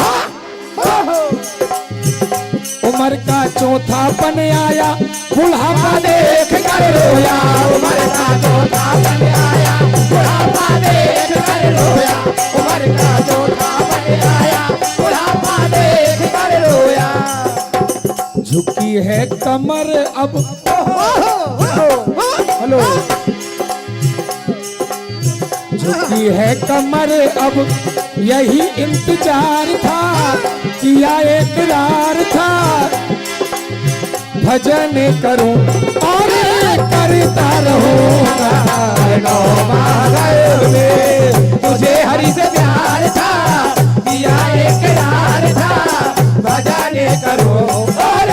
उम्र का चौथापन आया, बुढ़ापा देख कर रोया, उम्र का चौथापन आया, बुढ़ापा देख कर रोया, उम्र का चौथापन आया, बुढ़ापा देख कर रोया। झुकी है कमर अब, हेलो, झुकी है कमर अब, यही इंतजार था, किया एकरार था। भजन करूं और करता रहूंगा, नौमा गर्भ में तुझे हरि से प्यार था, किया एकरार था। भजन करूं और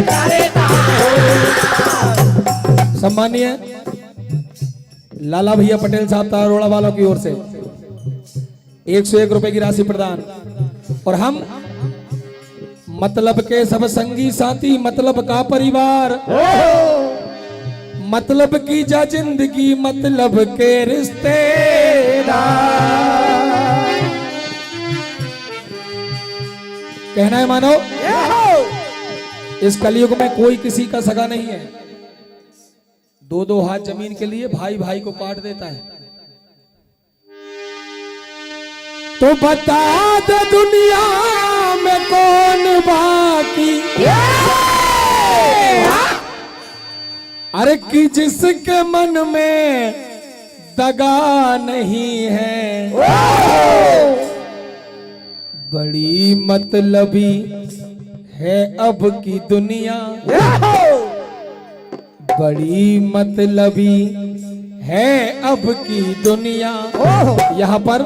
करता। सम्मानीय लाला भैया पटेल साहब तारोड़ा वालों की ओर से 101 रुपए की राशि प्रदान। और हम मतलब के सब संगी साथी, मतलब का परिवार, मतलब की जा जिंदगी, मतलब के रिश्तेदार। कहना है मानो, इस कलयुग में कोई किसी का सगा नहीं है। 2-2 हाथ जमीन के लिए भाई भाई को काट देता है। तो बता दे दुनिया में कौन बाकी, अरे कि जिसके मन में दगा नहीं है। बड़ी मतलबी है अब की दुनिया, बड़ी मतलबी है अब की दुनिया। यहाँ पर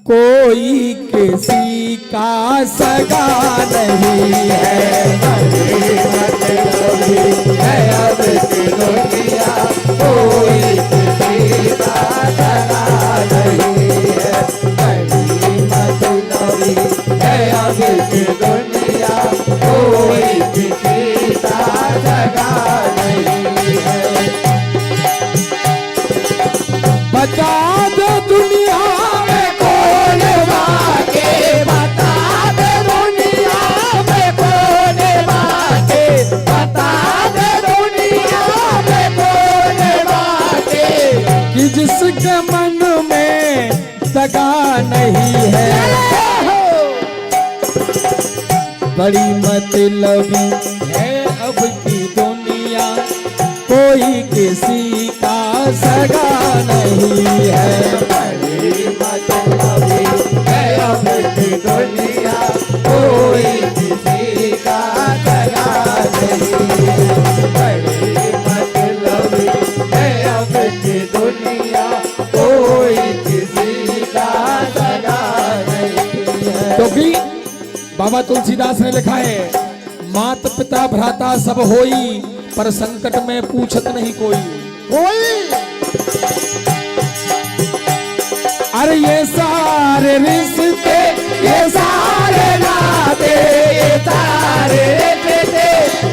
कोई किसी का सगा नहीं है, बड़ी मतलबी है अब की दुनिया, कोई किसी का सगा नहीं है, बड़ी मतलबी है अब की दुनिया, कोई किसी का सगा नहीं है। बता दो दुनिया में कौन बाके, बता दो दुनिया में कौन बाके, सगा नहीं है। बड़ी मतलबी है अब की दुनिया, कोई किसी का सगा नहीं है। बड़ी मतलबी है अब की दुनिया, कोई किसी का सगा नहीं है। बड़ी मतलबी है अब की दुनिया, कोई किसी का सगा नहीं है। क्योंकि बाबा तुलसीदास ने लिखा है, मात पिता भ्राता सब होई, पर संकट में पूछत नहीं कोई। अरे ये सारे रिश्ते, ये सारे नाते, ये सारे रिश्ते,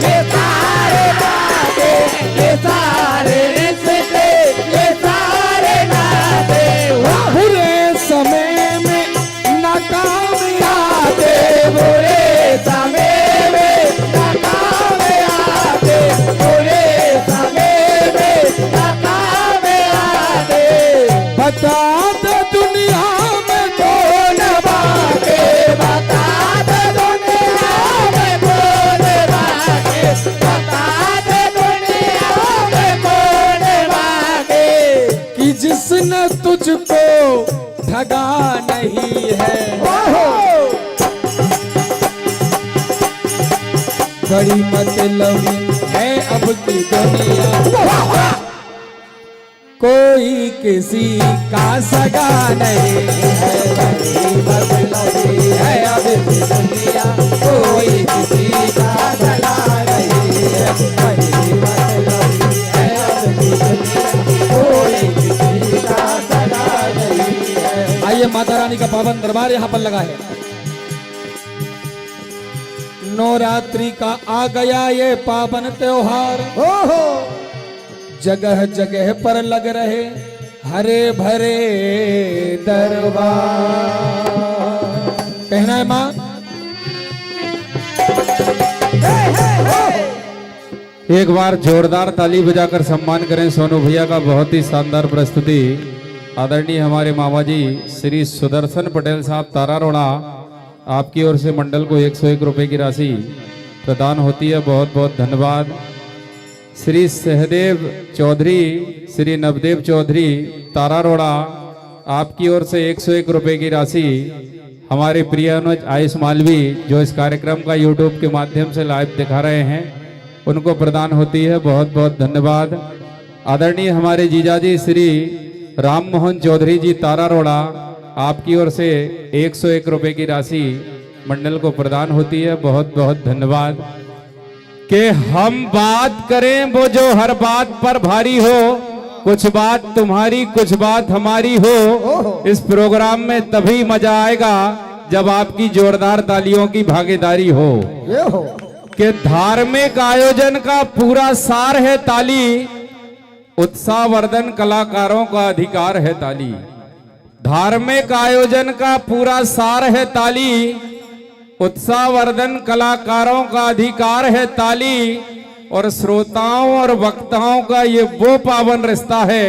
ये सारे नाते, ये सारे रिश्ते, ये सारे नाते बुरे समय में नाकाम आते, बुरे समय में नाकाम आते, बुरे समय में नाकाम आते। बता दो दुनिया में कौन बाटे, बता दो दुनिया में कौन बाटे, बता दो दुनिया में कौन बाटे, कि जिसने तुझको ठगा नहीं है। बड़ी मतलबी है अब की दुनिया, कोई किसी का सगा नहीं है। बड़ी मतलबी है अब की दुनिया, कोई किसी का सगा नहीं है। बड़ी मतलबी है अब की दुनिया, कोई किसी का सगा नहीं है। आइए माता रानी का पावन दरबार यहाँ पर लगा है। नवरात्रि का आ गया ये पावन त्योहार, जगह जगह पर लग रहे हरे भरे दरबार। कहना है माँ, एक बार जोरदार ताली बजाकर सम्मान करें सोनू भैया का। बहुत ही शानदार प्रस्तुति आदरणीय हमारे मामा जी श्री सुदर्शन पटेल साहब तारारोड़ा, आपकी ओर से मंडल को 101 रुपए की राशि प्रदान होती है। बहुत बहुत धन्यवाद। श्री सहदेव चौधरी, श्री नवदेव चौधरी तारारोड़ा, आपकी ओर से 101 रुपए की राशि हमारे प्रिय अनुज आयुष मालवी, जो इस कार्यक्रम का यूट्यूब के माध्यम से लाइव दिखा रहे हैं, उनको प्रदान होती है। बहुत बहुत धन्यवाद। आदरणीय हमारे जीजाजी श्री राम मोहन चौधरी जी तारारोड़ा, आपकी ओर से 101 रुपए की राशि मंडल को प्रदान होती है। बहुत बहुत धन्यवाद। कि हम बात करें वो जो हर बात पर भारी हो, कुछ बात तुम्हारी कुछ बात हमारी हो। इस प्रोग्राम में तभी मजा आएगा जब आपकी जोरदार तालियों की भागीदारी हो। कि धार्मिक आयोजन का पूरा सार है ताली, उत्साहवर्धन कलाकारों का अधिकार है ताली। धार्मिक आयोजन का पूरा सार है ताली, उत्साहवर्धन कलाकारों का अधिकार है ताली। और श्रोताओं और वक्ताओं का ये वो पावन रिश्ता है,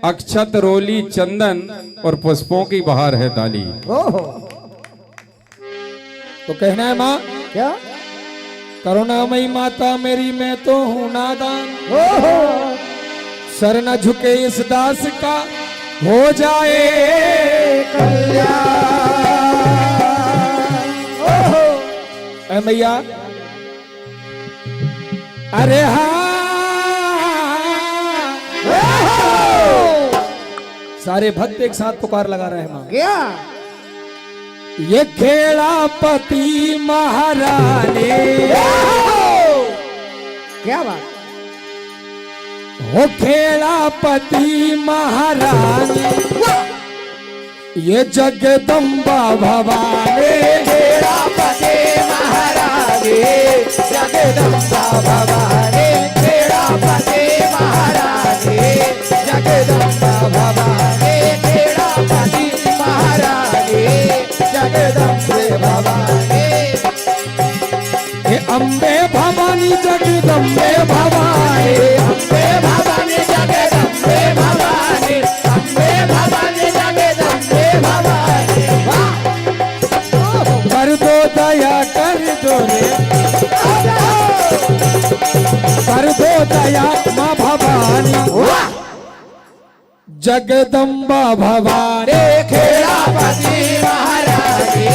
अक्षत रोली चंदन और पुष्पों की बहार है ताली। तो कहना है माँ क्या, करुणामयी माता मेरी मैं तो हूँ नादान, सर न झुके इस दास का हो जाए कल्याण। ऐ मैया, अरे सारे भक्त एक साथ पुकार लगा रहे हैं मां। क्या ये खेड़ापति महारानी, क्या बात हो, खेड़ापति महारानी ये जगदम्बा भवानी, खेड़ापति महारानी जगदम्बा भवानी, खेड़ापति महारानी जगदम्बा भवानी, खेड़ापति महारानी जगदम्बे भवानी। ये अम्बे भवानी जगदम्बे भवानी, अम्बे भवानी जगदम्बे भवानी, अम्बे भवानी जगदम्बे भवानी। दया माँ भवानी जगदम्बा भवानी खेड़ापति महारानी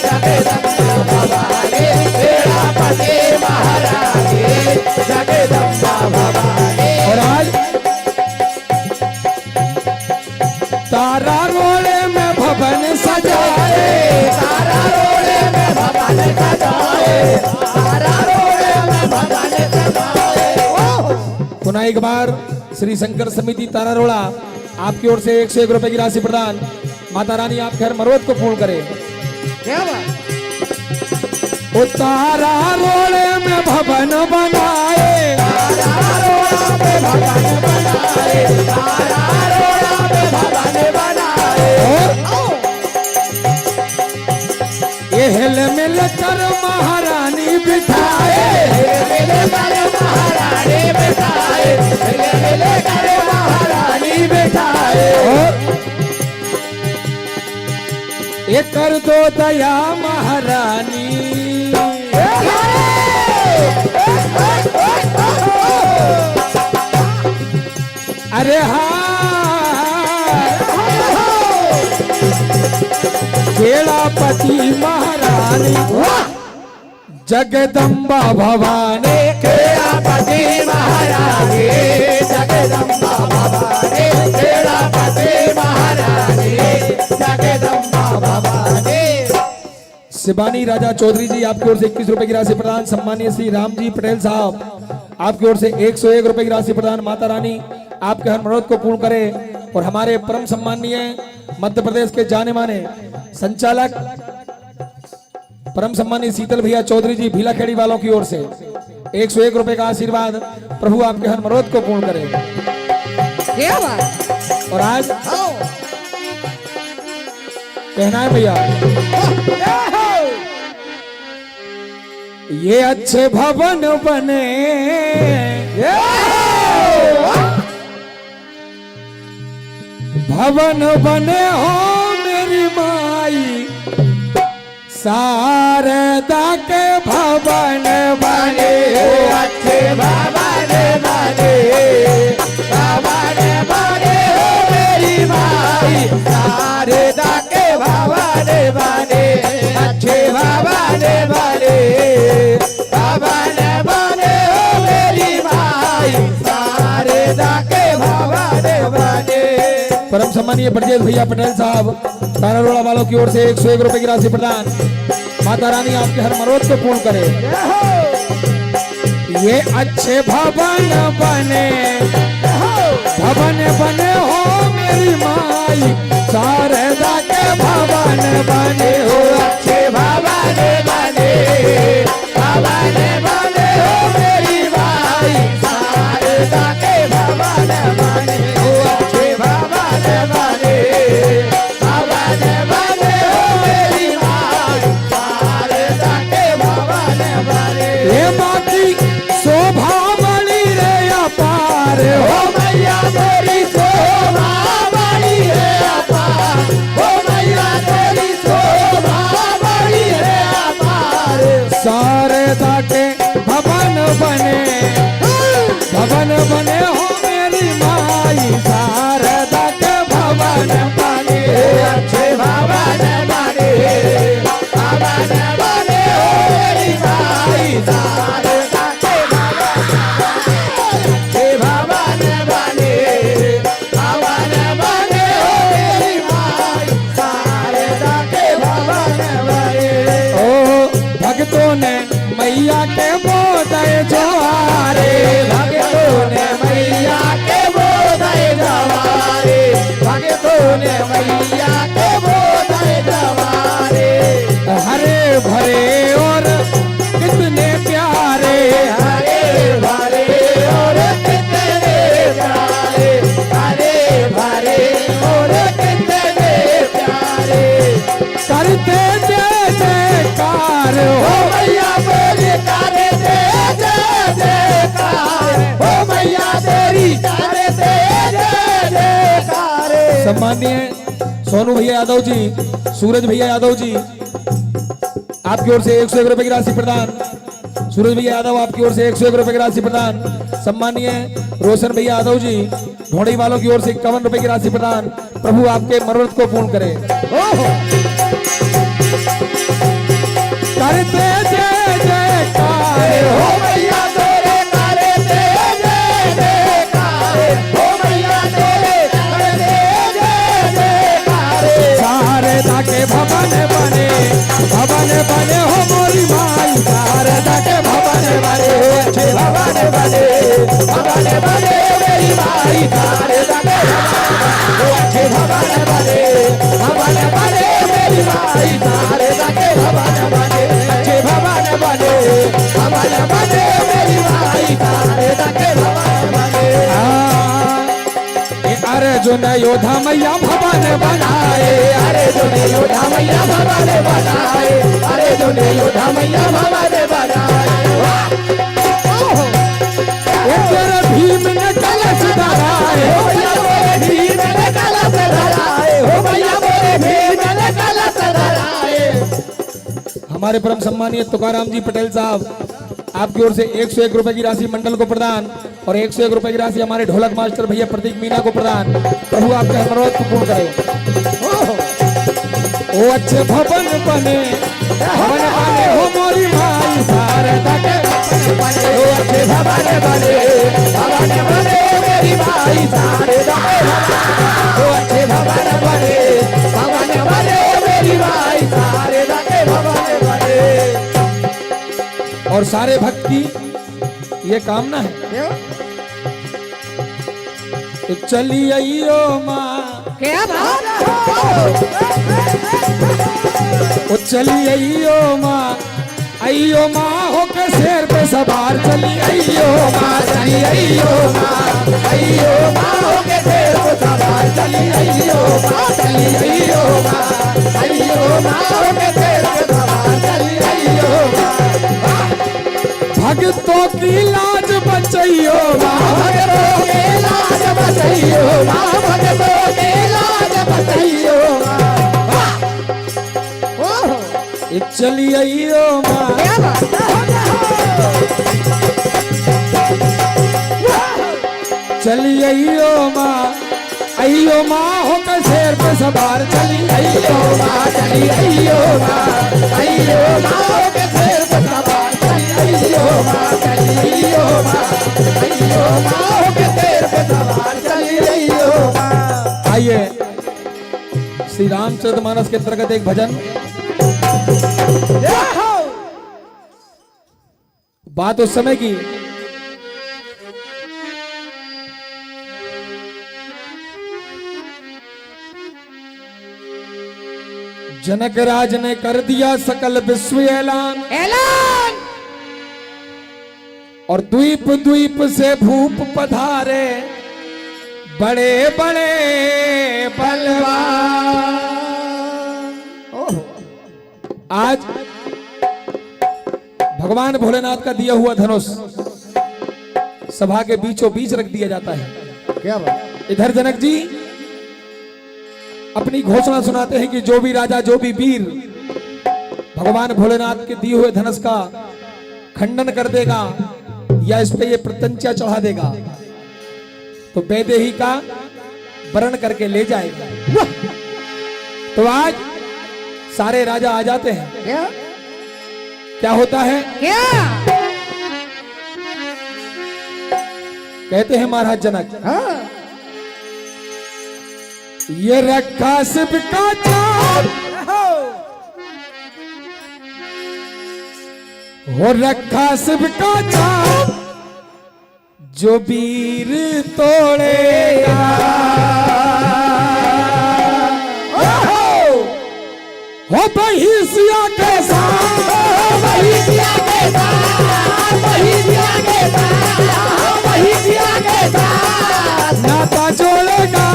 जगदम्बा भवानी खेड़ापति महारानी जगदम्बा भवानी। और आज तारा रोड़े में भवन सजाए तारा रोड़े में भवन सजाए तारा रोड़े में भवन सजाए। पुनः एक बार श्री शंकर समिति तारारोड़ा आपकी ओर से 101 रुपए की राशि प्रदान। माता रानी आपके हर मरोत को पूर्ण करे। ओ तारा रोड़े में भवन बनाए तारा रोड़ा में भवन बनाए तारा रोड़ा में भवन बनाए। ये हिल मिल कर महारानी बिठाए मिले कर महारानी बिठाए मिले कर महारानी बिठाए। ये कर दो दया महारानी अरे खेड़ापति महारानी जगदम्बा भवानी खेड़ापति महारानी जगदम्बा भवानी खेड़ापति महारानी जगदम्बा भवानी। शिवानी राजा चौधरी जी आपकी ओर से 21 रुपए की राशि प्रदान। सम्मानीय श्री राम जी पटेल साहब आपकी ओर से 101 रुपए की राशि प्रदान। माता रानी आपके हर मनोरथ को पूर्ण करे। और हमारे परम सम्मानीय मध्य प्रदेश के जाने माने संचालक परम सम्मानीय शीतल भैया चौधरी जी भीलाखेड़ी वालों की ओर से 101 रुपए का आशीर्वाद। प्रभु आपके हर मनोरथ को पूर्ण करे। और आज कहना है भैया ये अच्छे भवन बने भवन बने हो मेरी माई शारदा के भवन बने अच्छे भवन बने भवन बने हो मेरी माई शारदा के भवन बने अच्छे भवन बने भवन बने हो मेरी माई शारदा के भवन बने। परम सम्मानीय ब्रजेश भैया पटेल साहब तारारोड़ा वालों की ओर से 101 रुपए की राशि प्रदान। माता रानी आपके हर मनोरथ को पूर्ण करे। ये अच्छे भवन बने हो मेरी माई शारदा के भवन बने हो अच्छे भवन बने भवन बने हो मेरी माई शारदा के भवन बने हो अच्छे भवन बने भवन बने हो मेरी माई शारदा के भवन बने। ये बाकी शोभा बड़ी रे अपार हो मैया तेरी शोभा बड़ी है अपार हो मैया तेरी शोभा बड़ी है अपार। शारदा के भवन बने हो मेरी माई शारदा के भवन बने अच्छे भवन बने भवन बने हो मेरी माई शारदा के भवन अच्छे भवन बने भवन बने हो मेरी माई शारदा के भवन बने। ओ भक्तों ने मैया के बोदय जवारे भगतों ने मैया के बोधय जवारे भगतों ने मैया के बोधय जवारे। हरे भरे और कितने प्यारे हरे भरे और कितने प्यारे हरे भरे और कितने प्यारे। करते जय जयकार हो हो मैया तेरी करे दे जय जयकार हो मैया तेरी करे दे जय जयकार। सम्मानीय सोनू भैया यादव जी सूरज भैया यादव जी आपकी ओर से 101 रुपए की राशि प्रदान। सूरज भैया यादव आपकी ओर से 101 रुपए की राशि प्रदान। सम्मानीय रोशन भैया यादव जी ढोड़ी वालों की ओर से 51 रुपए की राशि प्रदान। प्रभु आपके मनोरथ को पूर्ण करे। करते जय जयकार हो भैया तेरे करे ते जय जयकार हो भैया तेरे करे जय जयकार शारदा के भवन बने हो मोरी माई। शारदा के भवन बने अच्छे भवन बने मेरी माई शारदा के अच्छे भवन बने मेरी माई शारदा के भवन बने अच्छे भवन बने मेरी माई शारदा के भवन बने। अर्जुन योधा मैया भवन बनाए। अर्जुन योधा मैया भवन बनाए। अर्जुन योधा मैया भवन बनाए। तेरे भीम ने कलश धराए। हो भैया मोरे भीम ने कलश धराए। हो भैया मोरे भीम ने कलश धराए। हमारे परम सम्मानीय तुकाराम जी पटेल साहब आपकी ओर से 101 रुपए की राशि मंडल को प्रदान और 101 रुपए की राशि हमारे ढोलक मास्टर भैया प्रतीक मीना को प्रदान। प्रभु आपके मनोरथ को पूर्ण करे। ओ अच्छे भवन बने हो मोरी माई शारदा के बने हो अच्छे भवन बने मेरी माई शारदा के हो अच्छे भवन बने मेरी माई शारदा के भवन बने। और सारे भक्त की ये कामना है। तो चली आइयो माँ क्या बात ओ चली आइयो माँ हो के शेर पे सवार। चली आइयो माँ अइयो माँ हो के शेर पे सवार। चली अइयो माँ हो के शेर पे सवार। चली अइयो भक्तों की लाज बचैयो माँ। भगतों के लाज बचैयो माँ। भगतों के लाज बचैयो माँ। चली आइयो माँ चली आइयो माँ हो के शेर पे सवार। चली अइयो माँ हो के शेर पे सवार। चली अइयो माँ हो के शेर पे सवार। चली अइयो माँ। आइए श्री रामचरितमानस के अंतर्गत एक भजन। बात उस समय की जनक राज ने कर दिया सकल विश्व ऐलान। और द्वीप द्वीप से भूप पधारे बड़े बड़े बलवान। आज भगवान भोलेनाथ का दिया हुआ धनुष सभा के बीचों बीच रख दिया जाता है। क्या बात। इधर जनक जी अपनी घोषणा सुनाते हैं कि जो भी राजा जो भी वीर भगवान भोलेनाथ के दिए हुए धनुष का खंडन कर देगा या इस पे ये प्रत्यंचा चढ़ा देगा तो वैदेही का वरण करके ले जाएगा। तो आज सारे राजा आ जाते हैं। क्या होता है? कहते हैं महाराज जनक ये रखा शिव का चाप हो रखा शिव का चाप जो वीर तोड़ेगा हो बहिसिया के साथ बहिसिया के साथ बहिसिया के साथ बहिसिया के साथ नाता जोड़ेगा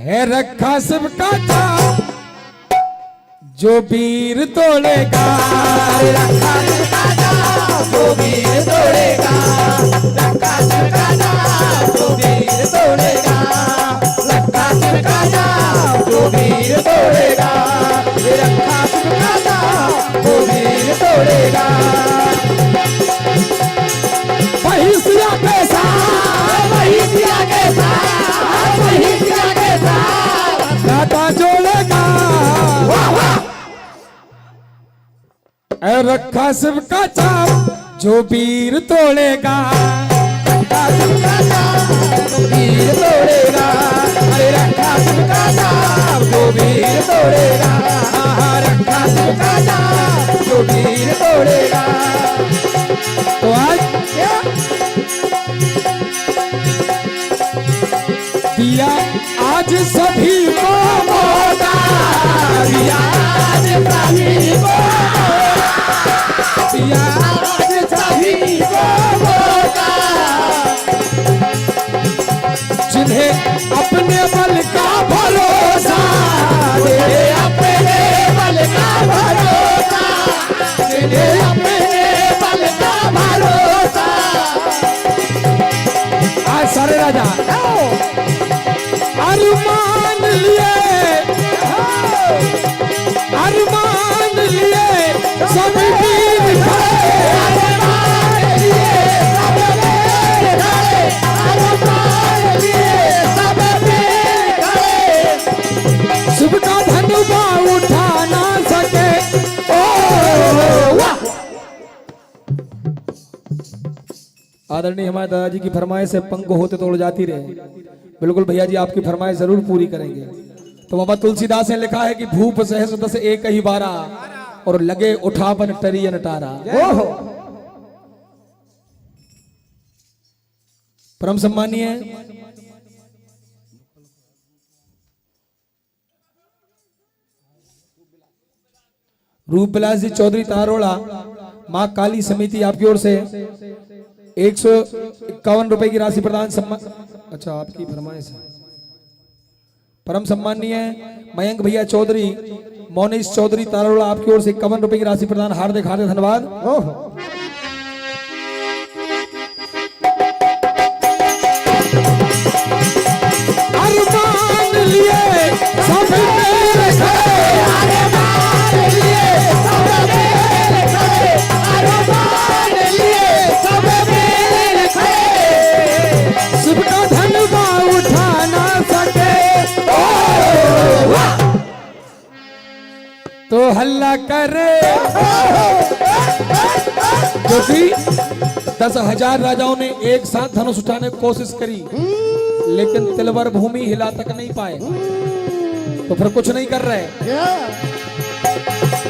है रखा शिव का चाप जो वीर तोड़ेगा रखा शिव का चाप जो वीर तोड़ेगा रखा शिव का चाप जो वीर तोड़ेगा रखा शिव का चाप जो वीर तोड़ेगा रखा शिव का चाप जो वीर तोड़ेगा। ऐ रखा शिव का चाप जो वीर तोड़ेगा, रखा शिव का चाप जो वीर तोड़ेगा, अरे रखा शिव का चाप जो वीर तोड़ेगा, रखा शिव का चाप जो वीर तोड़ेगा। तो आज क्या दिया आज सभी को मौका, दिया आज सभी को, दिया आज सभी को मौका, जिन्हें अपने बल का भरोसा, जिन्हें अपने बल का भरोसा, जिन्हें अपने बल का भरोसा। आज सारे राजा अरमान लिए, अरमान लिए सब वीर खड़े, अरमान लिए सब वीर खड़े, अरमान लिए सब वीर खड़े। शिव का धनुबा उठा ना सके, ओ वाह। आदरणीय हमारे दादाजी की फरमाइश से पंख होते तोड़ जाती रहे। बिल्कुल भैया जी आपकी फरमाइश जरूर पूरी करेंगे। तो बाबा तुलसीदास ने लिखा है कि भूप सहस दस एक ही बारा और लगे उठावन टरियन टारा। परम सम्मानीय रूपविलास जी चौधरी तारोड़ा मां काली समिति आपकी ओर से 151 रुपए की राशि प्रदान सम्मान। अच्छा आपकी फरमाइश है। परम सम्मानीय मयंक भैया चौधरी मोनीश चौधरी तारोड़ा आपकी ओर से 51 रुपए की राशि प्रदान, हार्दिक हार्दिक धन्यवाद। अरमान लिए सब मेरे खड़े, अरमान लिए सब मेरे खड़े, अरमान लिए सब मेरे खड़े। शिव का धनुबा उठा ना सके, तो हल्ला करे, क्योंकि 10,000 राजाओं ने एक साथ धनुष उठाने की कोशिश करी लेकिन तिलवर भूमि हिला तक नहीं पाए, तो फिर कुछ नहीं कर रहे।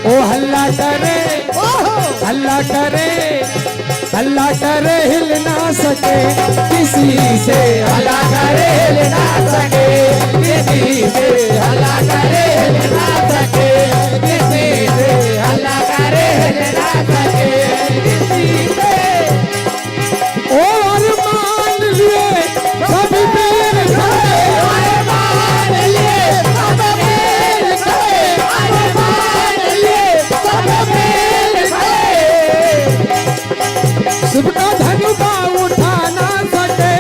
ओ हल्ला करे, हल्ला करे, हल्ला करे हिल ना सके किसी से, हल्ला करे हिल ना सके किसी से, हल्ला करे हिल ना सके किसी से, हल्ला करे हिल ना सके किसी से। ओ अरमान लिए सब मेरे खड़े, अरमान लिए सब मेरे खड़े, अरमान लिए सब मेरे खड़े। शिव का धनुबा उठा ना सके,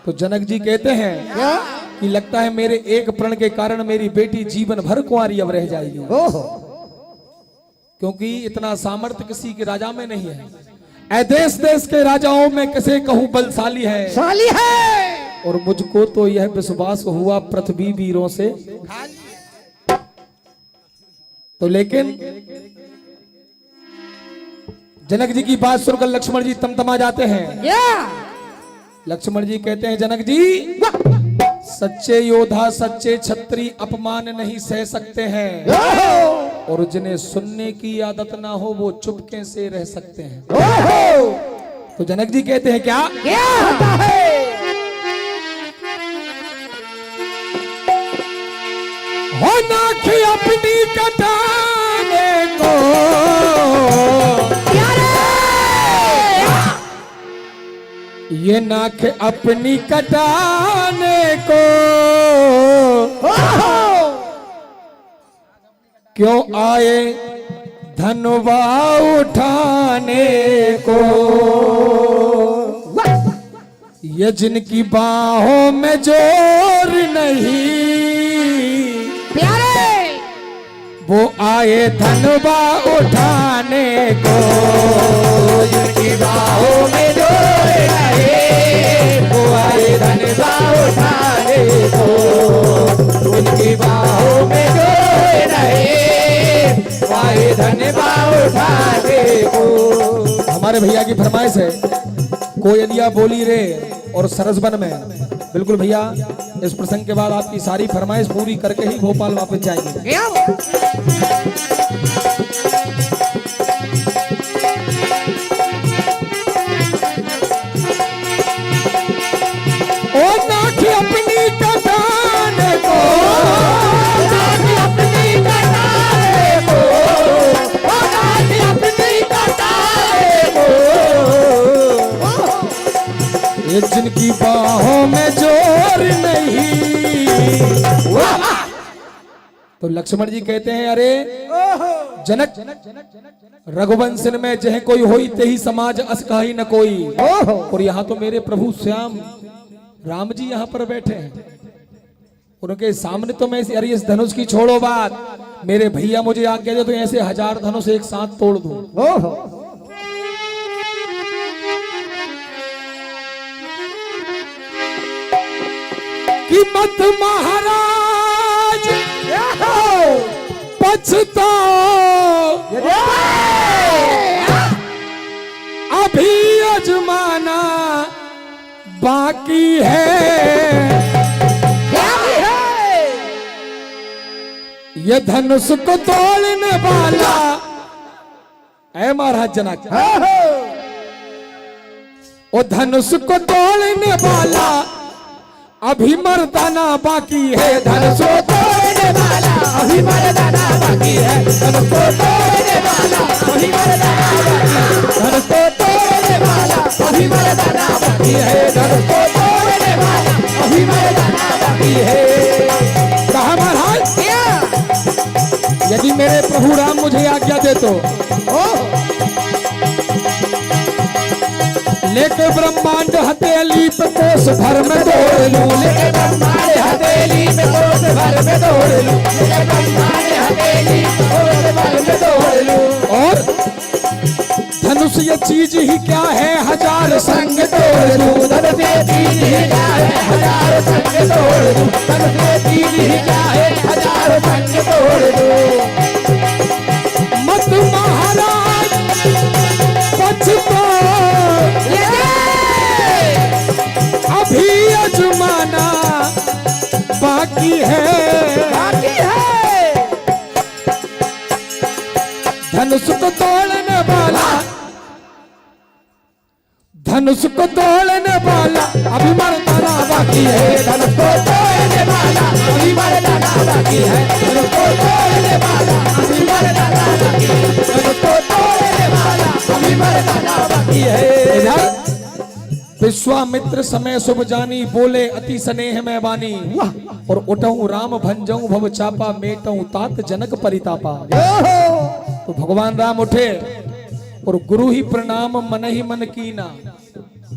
तो जनक जी कहते हैं कि लगता है मेरे एक प्रण के कारण मेरी बेटी जीवन भर कुंवारी अब रह जाएगी, क्योंकि इतना सामर्थ्य किसी के राजा में नहीं है। ऐ देश देश के राजाओं में किसे कहूं बलशाली है, शाली है, और मुझको तो यह विश्वास हुआ पृथ्वी वीरों से। तो लेकिन जनक जी की बात सुनकर लक्ष्मण जी तमतमा जाते हैं। लक्ष्मण जी कहते हैं जनक जी सच्चे योद्धा सच्चे छत्री अपमान नहीं सह सकते हैं, और जिन्हें सुनने की आदत ना हो वो चुपके से रह सकते हैं। तो जनक जी कहते हैं क्या होता है? हो नाख अपनी कटाने को, ये नाख अपनी कटाने को क्यों आए धनुबा उठाने को, ये जिनकी बाहों में जोर नहीं प्यारे, वो आए धनुबा उठाने को, जिनकी बाहों में जोर नहीं, वो आए धनुबा उठाने को, उनकी बाहों में जोर नहीं, हमारे भैया की फरमाइश है, कोयलिया बोली रे और सरसबन में। बिल्कुल भैया, इस प्रसंग के बाद आपकी सारी फरमाइश पूरी करके ही भोपाल वापस जाएंगे। ओ नाथ अपनी कटान को, नाथ अपनी कटान को, ओ नाथ अपनी कटान को, ये जिनकी बाहों में जोर नहीं। तो लक्ष्मण जी कहते हैं, अरे जनक रघुवंशन में जह कोई होई ते ही समाज अस कही न कोई। और यहाँ तो मेरे प्रभु श्याम राम जी यहाँ पर बैठे हैं, उनके सामने तो मैं अरे इस धनुष की छोड़ो बात, मेरे भैया मुझे आज्ञा दे तो ऐसे 1000 धनुष एक साथ तोड़ दूं। कि मत महाराज पछताओ, अभी अजमाना बाकी है। ये धनुष को तोड़ने वाला है महाराज जनक, ओ धनुष को तोड़ने वाला अभी मर्दाना बाकी है। धनुष को तोड़ने वाला अभी मर्दाना बाकी है। धनुष को तोड़ने वाला अभी मर्दाना बाकी है। धनुष को तोड़ने वाला अभी मर्दाना बाकी है। धनुष को तोड़ने वाला अभी मर्दाना बाकी है। कहा महाराज, यदि मेरे प्रभु राम मुझे आज्ञा दे तो लेके ब्रह्मांड हथेली पे कोस भर में दौड़ लूं। लेके ब्रह्मांड हथेली पे कोस भर में दौड़ लूं। लेके ब्रह्मांड हथेली पे कोस भर में दौड़ लूं। और धनुष ये चीज ही क्या है, 1000 संग तोड़ लूं। धनुष ये चीज ही क्या है, 1000 संग तोड़ लूं। धनुष ये चीज ही क्या है, 1000 संग तोड़ लूं। मत महाराज पछताओ, अभी अजमाना बाकी है। बाकी है। धनुष को तोड़ने वाला, धनुष को तोड़ने वाला अभी मर्दाना बाकी है। धनुष को तोड़ने वाला अभी मर्दाना बाकी है। धनुष को तोड़ने वाला अभी मर्दाना बाकी है। धनुष को तोड़ने वाला अभी मर्दाना बाकी है। इधर विश्वामित्र समय शुभ जानी, बोले अति स्नेह में बानी। और उठऊं राम भंजऊं भव चापा, मेटऊं तात जनक परितापा। तो भगवान राम उठे और गुरु ही प्रणाम मन ही मन कीना,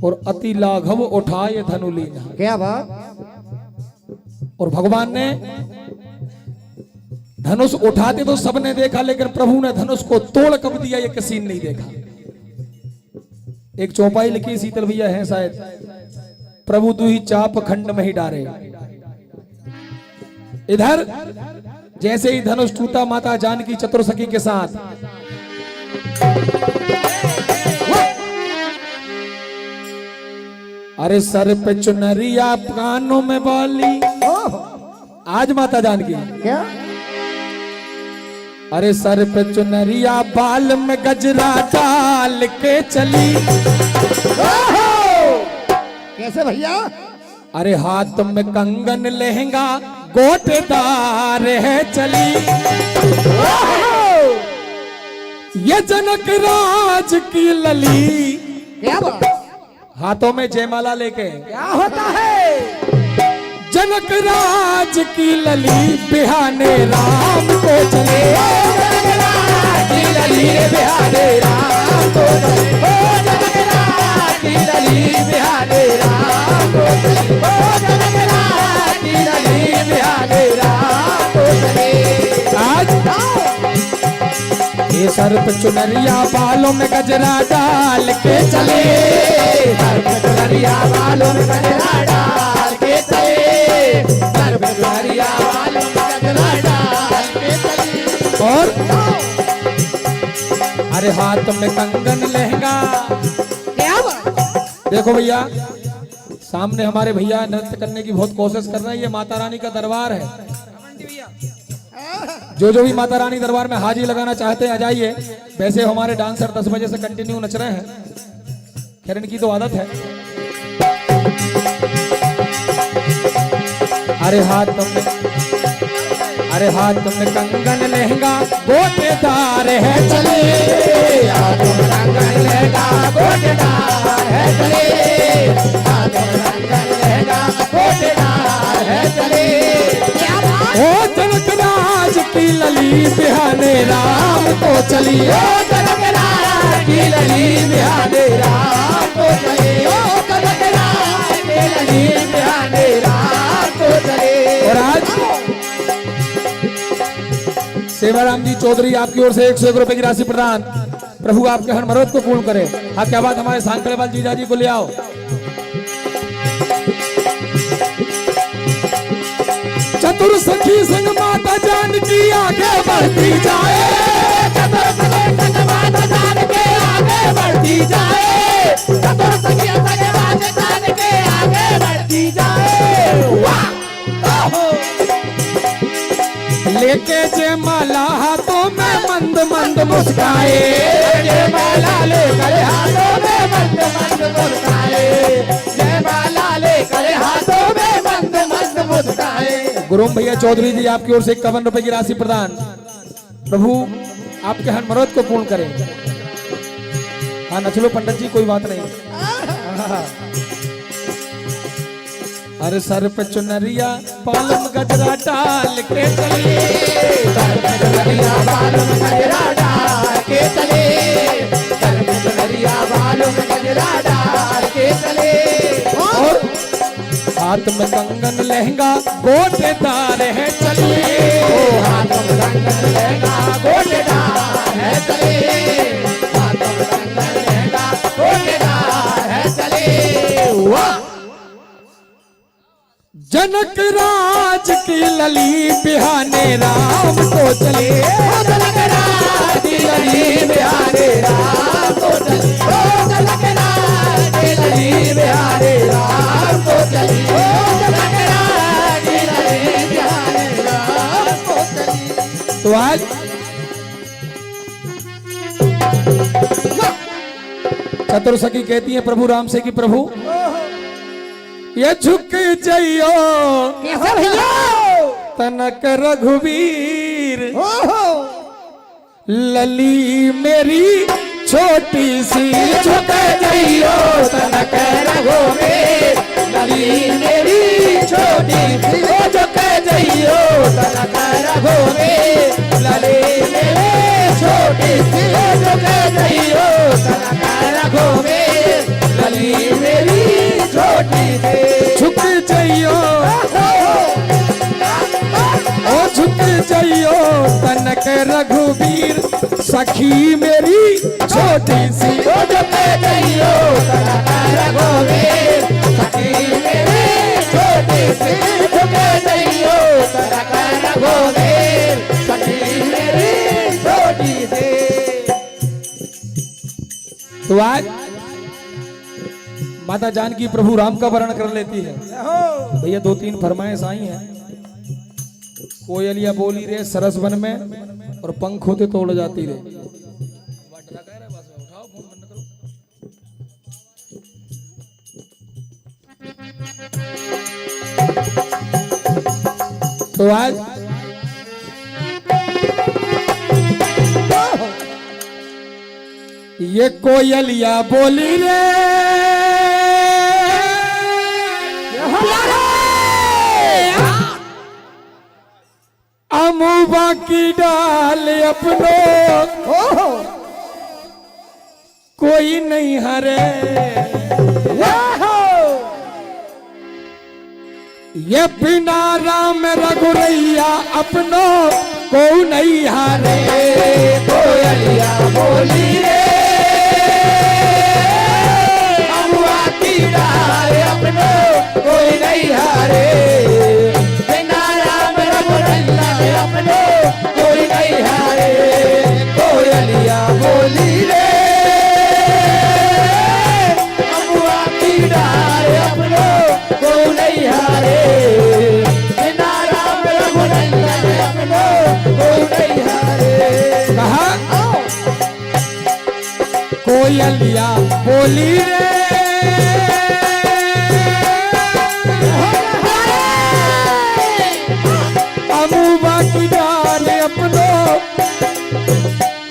और अति लाघव उठाए धनु लीना। क्या बात। और भगवान ने धनुष उठाते तो सबने देखा, लेकिन प्रभु ने धनुष को तोड़ कब दिया ये किसी ने नहीं देखा। एक चौपाई लिखी, शीतल भैया है शायद, प्रभु तू ही चाप खंड में ही डारे। इधर जैसे ही धनुष टूटा माता जानकी चतुर्सखी के साथ, अरे सर पे चुनरिया कानों में बाली, आज माता जानकी क्या। अरे सर पे चुनरिया बाल में गजरा डाल के चली। कैसे भैया। अरे हाथ में कंगन लहंगा गोटेदार है चली। ये जनक राज की लली, क्या बात। हाथों में जयमाला लेके क्या होता है। जनक राज की लली बिहाने राम को चले। जनक राज की लली बिहाने राम को चले। जनक राज की लली बिहाने राम को चले। जनक राज की लली बिहाने राम को चले। आज ये सर पे चुनरिया बालों में गजरा डाल के चले। सर पे चुनरिया बालों में गजरा डाल के चले। सर पे चुनरिया बालों में गजरा डाल के चले। और अरे हाथ में कंगन लहंगा। क्या बात। देखो भैया, सामने हमारे भैया नृत्य करने की बहुत कोशिश कर रहे हैं। ये माता रानी का दरबार है। जो भी माता रानी दरबार में हाजिरी लगाना चाहते हैं आ जाइए। वैसे हमारे डांसर 10 बजे से कंटिन्यू नच रहे हैं, खैर इनकी तो आदत है। अरे हाथ में कंगन लहंगा गोटेदार है चले। हाथ में कंगन लहंगा गोटेदार है चले। हाथ में कंगन लहंगा गोटेदार है चले। ओ जनक राज की लली बिहाने राम तो चली। ओ जनक राज की लली बिहाने राम तो चली। ओ जनक राज की लली बिहाने राम तो चली। और आज सेवाराम जी चौधरी आपकी ओर से 101 रुपए की राशि प्रदान। प्रभु आपके हर मनोरथ को पूर्ण करे। हाँ क्या बात, हमारे सांकड़ेवाल जीजा जी को ले आओ। चतुर सखी संग माता जानकी आगे बढ़ती जाए। चतुर सखी संग माता जानकी आगे बढ़ती जाए। चतुर सखी संग माता जानकी आगे बढ़ती जाए। वाह लेके जयमाला हाथों में मंद मंद मुस्काए। जयमाला लेकर हाथों में मंद मंद मुस्काए। जयमाला लेकर हाथों में मंद मंद मुस्काए। गुरुम भैया चौधरी जी आपकी ओर से 51 रुपए की राशि प्रदान। प्रभु आपके हर मनोरथ को पूर्ण करें। हाँ नच लो पंडित जी, कोई बात नहीं। अरे सर पे चुनरिया बालम गजरा डाल के चले। सर पे चुनरिया बालम गजरा डाल के चले। सर पे चुनरिया बालम गजरा डाल के चले। और हाथ में कंगन लहंगा गोटेदार है चले। हाथ में कंगन लहंगा गोटेदार है चले। हाथ में कंगन लहंगा गोटेदार है चले। वाह जनक राज की लली बिहाने राम को चले। जनक राज की लली बिहाने राम को चले। जनक राज की लली बिहाने राम को चले। जनक राज की लली बिहाने राम को चले। तो आज चतुर्सखी कहती है प्रभु राम से कि प्रभु ये झुक जाइयो कैसा भैया तनक रघुवीर। लली मेरी छोटी सी झुक जाइयो तनक रघुवीर। लली मेरी छोटी सी झुक जाइयो तनक रघुवीर। लली मेरी छोटी सी झुक जाइयो तनक रघुवीर। लली मेरी छोटी सी झुक जाइयो। ओ झुक जाइयो तनक रघुवीर। सखी मेरी छोटी सी झुक जाइयो तनक रघुवीर। सखी मेरी छोटी सी झुक जाइयो तनक रघुवीर। सखी मेरी छोटी सी। तो आज माता जानकी प्रभु राम का वर्णन कर लेती है। भैया 2-3 फरमाइश आई हैं। कोयलिया बोली रे सरस वन में और पंख होते तो उड़ जाती रे। तो आज ये कोयलिया बोली रे अमुबा की डाल अपनो कोई नहीं हरे। ये बिना राम रघुरैया अपनो को नहीं हारे। कोयलिया बोली रे अमुआ की डाल अपनो कोई नहीं हारे। बिना राम रघुरैया अपनो कोई नहीं हारे। कोयलिया बोली हारे बिना राम रघुनंदन अपनो कोई नहीं हारे। कहा कोयलिया बोली रे अमुबा की डाल अपनो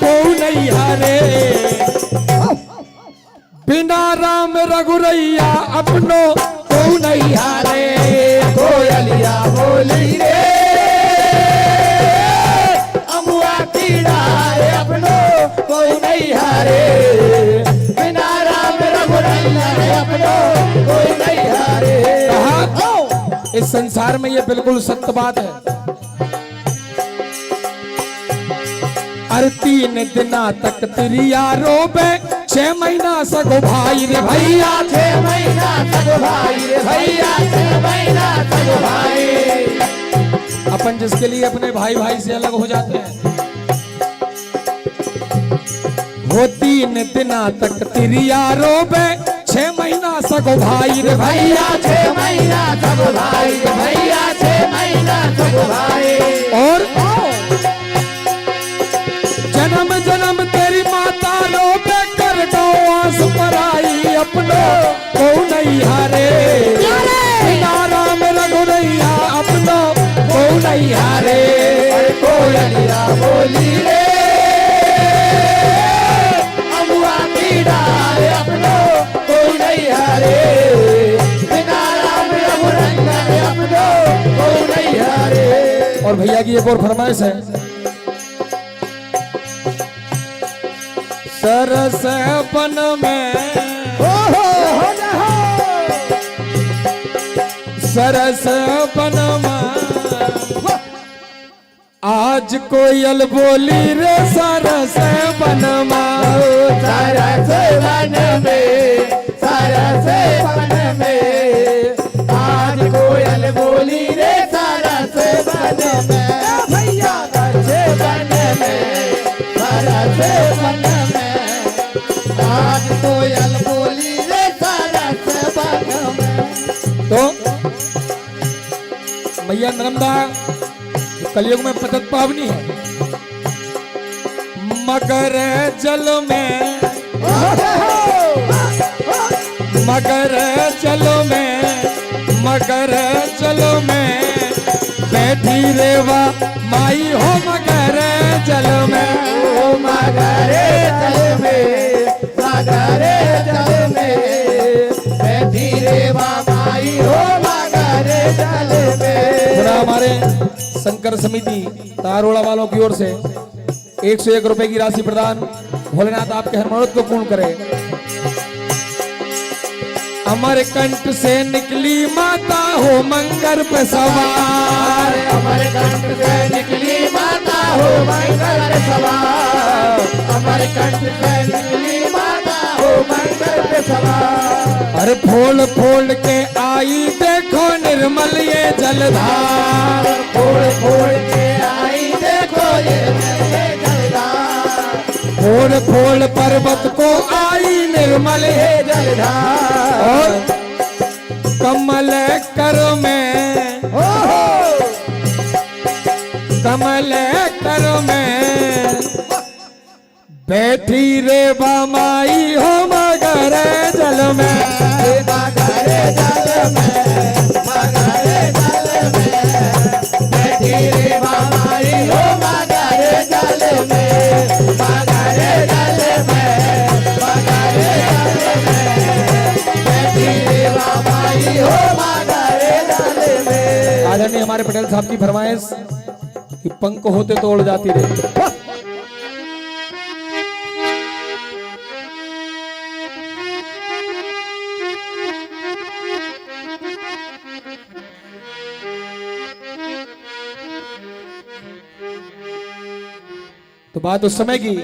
को नहीं हारे बिना राम रघुरैया अपनो को नहीं हारे। कोयलिया बोली रे अमुआ की डाल अपनो कोई नहीं हारे बिना राम रघुनंदन अपनो कोई नहीं हारे। कहा इस संसार में ये बिल्कुल सत्य बात है। अरे 3 दिना तक तिरिया रोबे 6 महीना सगो भाई रे भैया 6 महीना सगो भाई रे भैया 6 महीना सगो भाई। अपन जिसके लिए अपने भाई भाई से अलग हो जाते हैं वो 3 दिना तक तिरिया रोबे 6 महीना सगो भाई रे भैया 6 महीना सगो भाई रे भैया 6 महीना सगो भाई। और जन्म जन्म तेरी माता रोबे कर दो आस पर आई अपनो को नहीं हारे बिना राम रघुरैया अपनो को नहीं हारे। कोयलिया बोली रे अमुआ की डाल अपनो कोई नहीं हारे बिना राम रघुनंदन अपनो कोई नहीं हारे। और भैया की एक और फरमाइश है सरस बन में सरस बन में आज कोयल बोली रे सरस बन में सरस वन में सरस वन में आज कोयल बोली रे सरस वन में भैया सरस वन में सरस वन में आज कोयल बोली रे सरस वन में। तो मैया नर्मदा कलयुग में पतत पावनी है मगर जल में मगर जल में मगर जल में बैठी रेवा माई हो मगर जल में ओ मगर जल में मगर जल में बैठी रेवा माई हो मगर जल में। थोड़ा हमारे शंकर समिति तारोड़ा वालों की ओर से 101 रुपए की राशि प्रदान भोलेनाथ आपके हर मनोरथ को पूर्ण करे। अमरकंठ से निकली माता हो मंगर पे सवार अमरकंठ से निकली माता हो मंगर पे सवार अमरकंठ से निकली माता हो मंगर पे सवार। अरे फोड़ फोड़ के आई देखो निर्मल ये जलधार फोड़ फोड़ के आई देखो ये जलधार फोड़ फोड़ पर्वत को आई निर्मल ये जलधार। और कमल कर में कमल कर में बैठी रे बामाई हो मगर जल में मगर जल में मगर जल में बैठी रे बामाई हो मगर जल में मगर जल में मगर जल में बैठी रे बामाई हो मगर जल में। आदरणीय हमारे पटेल साहब की फरमाइश कि पंख होते तो उड़ जाती रही। तो बात उस समय की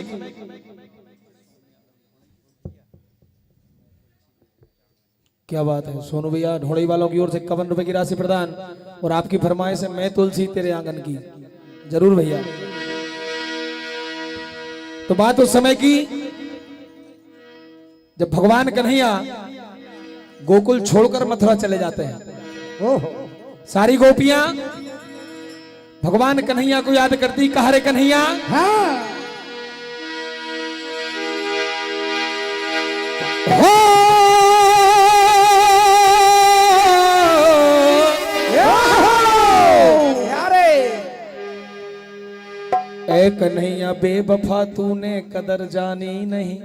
क्या बात है सोनू भैया ढोड़ई वालों की ओर से 51 रुपए की राशि प्रदान और आपकी फरमाइश है मैं तुलसी तेरे आंगन की जरूर भैया। तो बात उस समय की जब भगवान कन्हैया गोकुल छोड़कर मथुरा चले जाते हैं सारी गोपियां भगवान कन्हैया को याद करती, कहा रे कन्हैया, हो ए कन्हैया बेवफा तूने कदर जानी नहीं,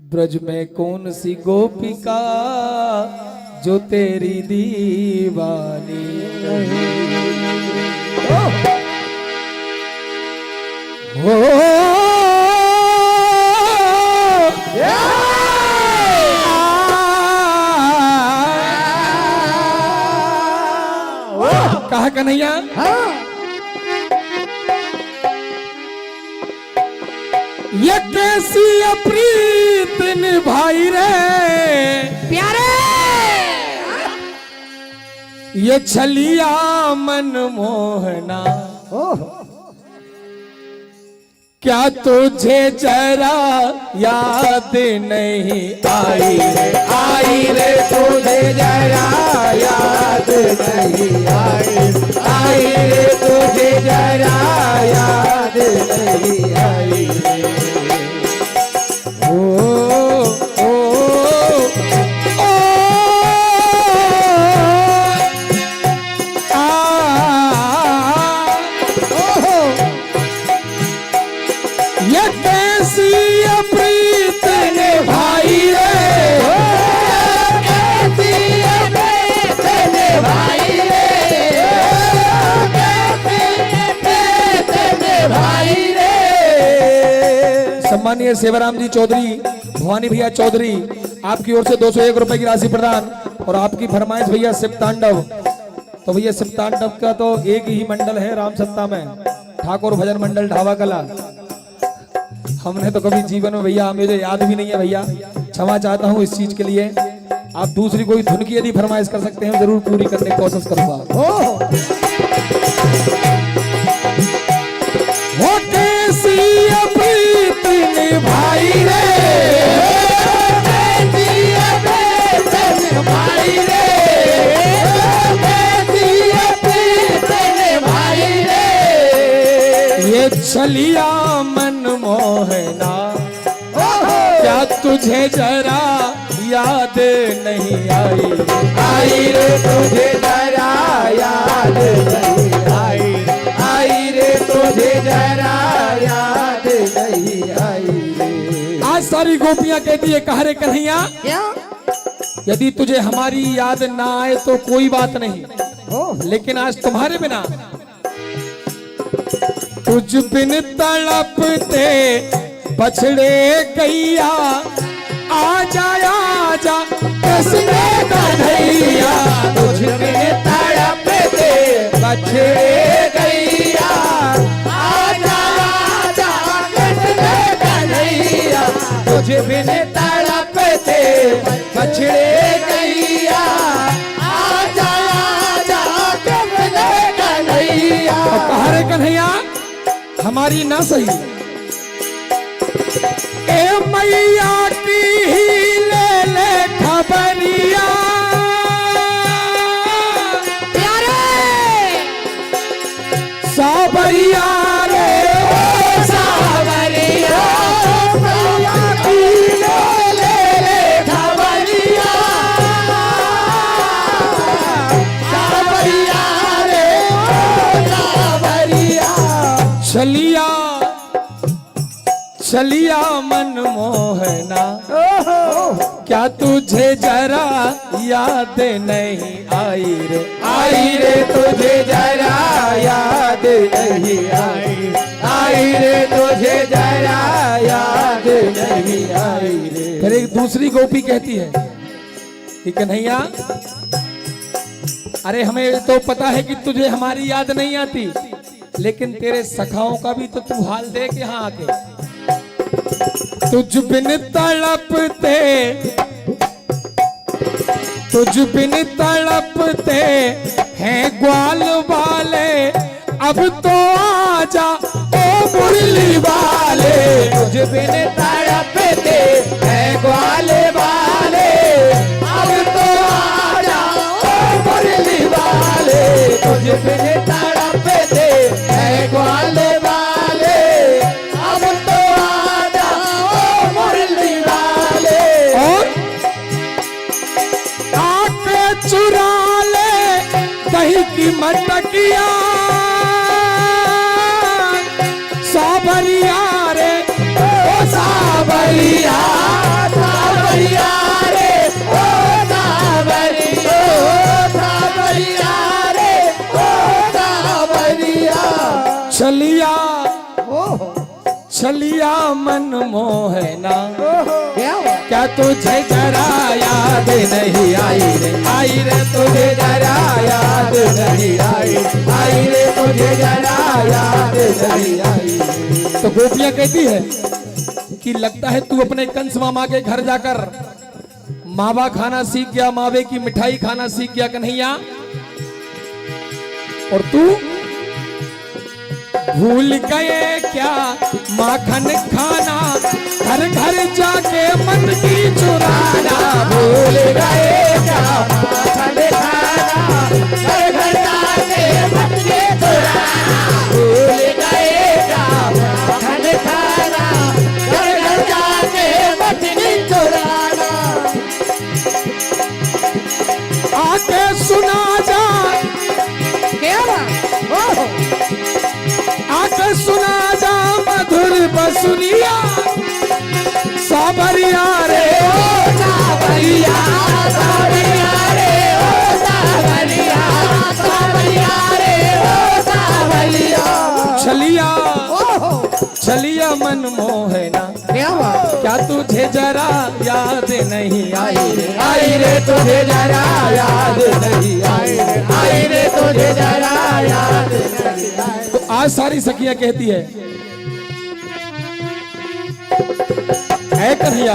ब्रज में कौन सी गोपिका जो तेरी दीवानी नहीं। हो कहा कन्हैया, ये कैसी अप्रीत निभाई रे प्यारे, ये छलिया मन मोहना, क्या तुझे जरा याद नहीं आई रे, आई रे तुझे जरा याद नहीं आई, आई रे तुझे जरा याद नहीं आई रे। ये कैसी अप्रीत निभाई रे, कैसी अप्रीत निभाई रे, कैसी अप्रीत निभाई रे। सम्मानीय सेवाराम जी चौधरी, भवानी भैया चौधरी, आपकी ओर से 201 रुपए की राशि प्रदान, और आपकी फरमाइश भैया शिव तांडव। तो भैया शिव तांडव का तो एक ही मंडल है राम सत्ता में, ठाकुर भजन मंडल ढावा कला। हमने तो कभी जीवन में भैया, मुझे याद भी नहीं है भैया, क्षमा चाहता हूँ इस चीज के लिए। आप दूसरी कोई धुन की यदि फरमाइश कर सकते हैं जरूर पूरी करने की कोशिश करूंगा। वो कैसी अप्रीत निभाई रे, कैसी अप्रीत निभाई रे, कैसी अप्रीत निभाई रे, ये छलिया मन मोहना, क्या तुझे जरा याद नहीं आई, आई रे तुझे जरा याद नहीं आई, आई रे तुझे जरा याद नहीं आई रे। आज सारी गोपियां कहती है, कहा रे कन्हैया, यदि तुझे हमारी याद ना आए तो कोई बात नहीं, लेकिन आज तुम्हारे बिना, तुझ बिन तड़पते बछड़े गैया, आजा आजा कृष्ण कन्हैया, तुझ बिन तड़पते बछड़े गैया, आजा आजा कृष्ण कन्हैया, तुझ बिन तड़पते बछड़े गैया, आजा आजा कृष्ण कन्हैया। कहा रे कन्हैया, हमारी ना सही, ए मैया की ही ले ले खबरिया प्यारे, सावरिया रे सावरिया, मैया की ले ले खबरिया, सावरिया रे सावरिया, चलिया चलिया मन मोहना, क्या तुझे जरा याद नहीं आई रे, आई रे तुझे जरा याद नहीं आई, आई रे तुझे जरा याद नहीं आई रे। फिर एक दूसरी गोपी कहती है कि कन्हैया, अरे हमें तो पता है कि तुझे हमारी याद नहीं आती, लेकिन तेरे सखाओं का भी तो तू हाल देख यहाँ आके। तुझ बिन तड़पते, तुझ बिन तड़पते हैं ग्वाल वाले, अब तो आजा ओ मुरली वाले, तुझ बिन तड़पते हैं ग्वाल वाले, अब तो की मटकिया सावरिया रे ओ सावरिया सावरिया रे ओ सावरिया सावरिया रे ओ सावरिया छलिया छलिया मन मोहना क्या तुझे जरा याद नहीं आई रे तुझे जरा याद नहीं आई रे तुझे जरा याद नहीं आई। तो गोपियां कहती है कि लगता है तू अपने कंस मामा के घर जाकर मावा खाना सीख गया, मावे की मिठाई खाना सीख गया कन्हैया, और तू भूल गए क्या माखन खाना, घर घर जाके मन की चुराना। भूल गए क्या माखन खाना, घर घर जाके मन की चुराना। भूल गए क्या माखन खाना, घर घर जाके मन की चुराना। आके सुना जा आके सुना जा मधुर बसुरिया सावरिया रे ओ सावरिया सावरिया रे ओ सावरिया सावरिया रे ओ सावरिया। छलिया छलिया मन मोहना क्या तुझे जरा याद नहीं आई रे तुझे जरा याद नहीं आई रे तुझे जरा याद नहीं आई। तो आज सारी सखियां कहती है कन्हैया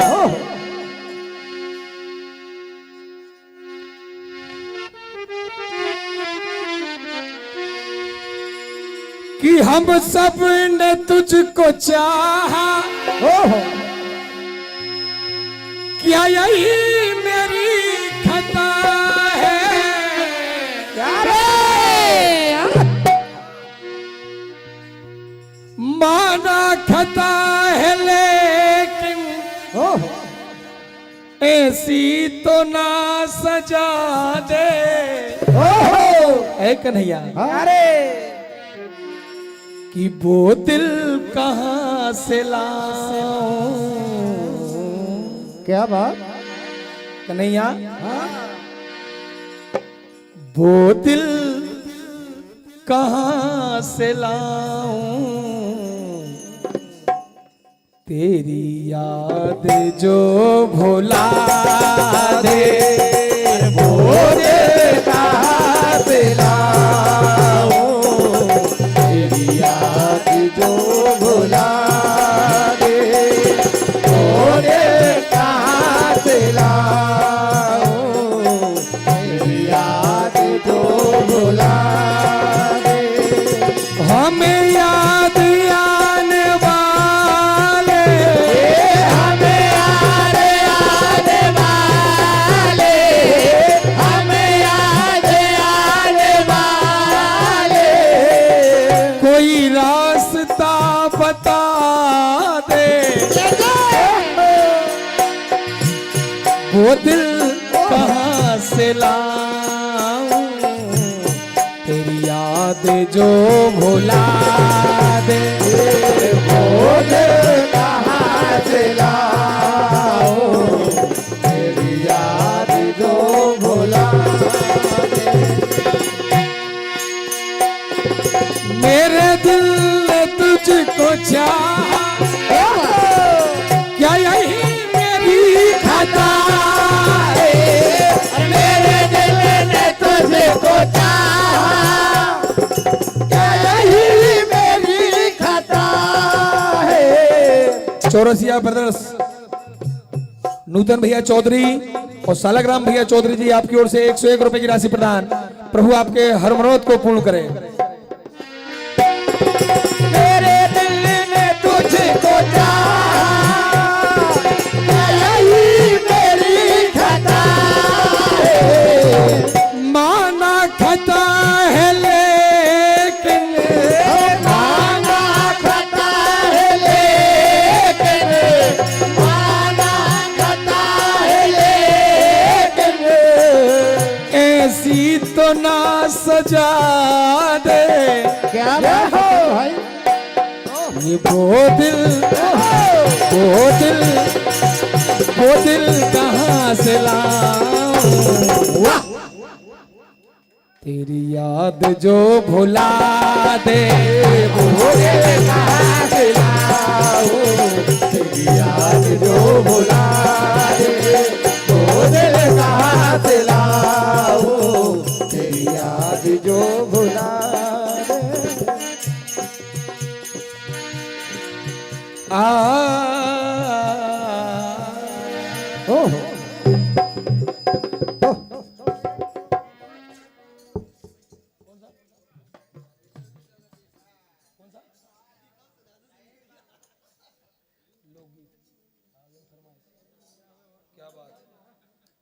कि हम सब ने तुझको चाहा, क्या यही मेरी खता है? माना खता है लेकिन ऐसी तो ना सजा दे। ऐ कन्हैया अरे कि वो दिल कहां से लाऊं। क्या बात कन्हैया, वो दिल कहां से लाऊं, तेरी याद जो भुला दे। वो दिल कहां से लाऊं, तेरी याद जो भुला दे। वो दिल कहां से लाऊं, तेरी याद जो भुला दे। हमें याद आने वाले, हमें याद आने वाले, हमें याद आने वाले, कोई रास्ता बता दे। वो दिल कहां से लाऊं, तेरी याद जो भुला दे। वो दिल कहां से लाऊं, तेरी याद जो भुला दे। मेरे दिल ने तुझको चाहा, क्या यही मेरी खता है? मेरे दिल ने तुझको चाहा, क्या यही मेरी खता है? चौरसिया ब्रदर्स नूतन भैया चौधरी और सालग्राम भैया चौधरी जी आपकी ओर से 101 रुपए की राशि प्रदान। प्रभु आपके हर मनोरथ को पूर्ण करे। मेरे दिल ने तुझको चाहा, यही मेरी खता है। माना खता है लेकिन, माना खता है लेकिन, माना खता है लेकिन, ऐसी तो ना सजा दे। क्या बात है भाई। ये वो दिल कहाँ से लाऊं, तेरी याद जो भुला दे, वो दिल कहाँ से लाऊं, तेरी याद जो भुला दे, वो दिल कहाँ से लाऊं, तेरी याद जो भुला दे।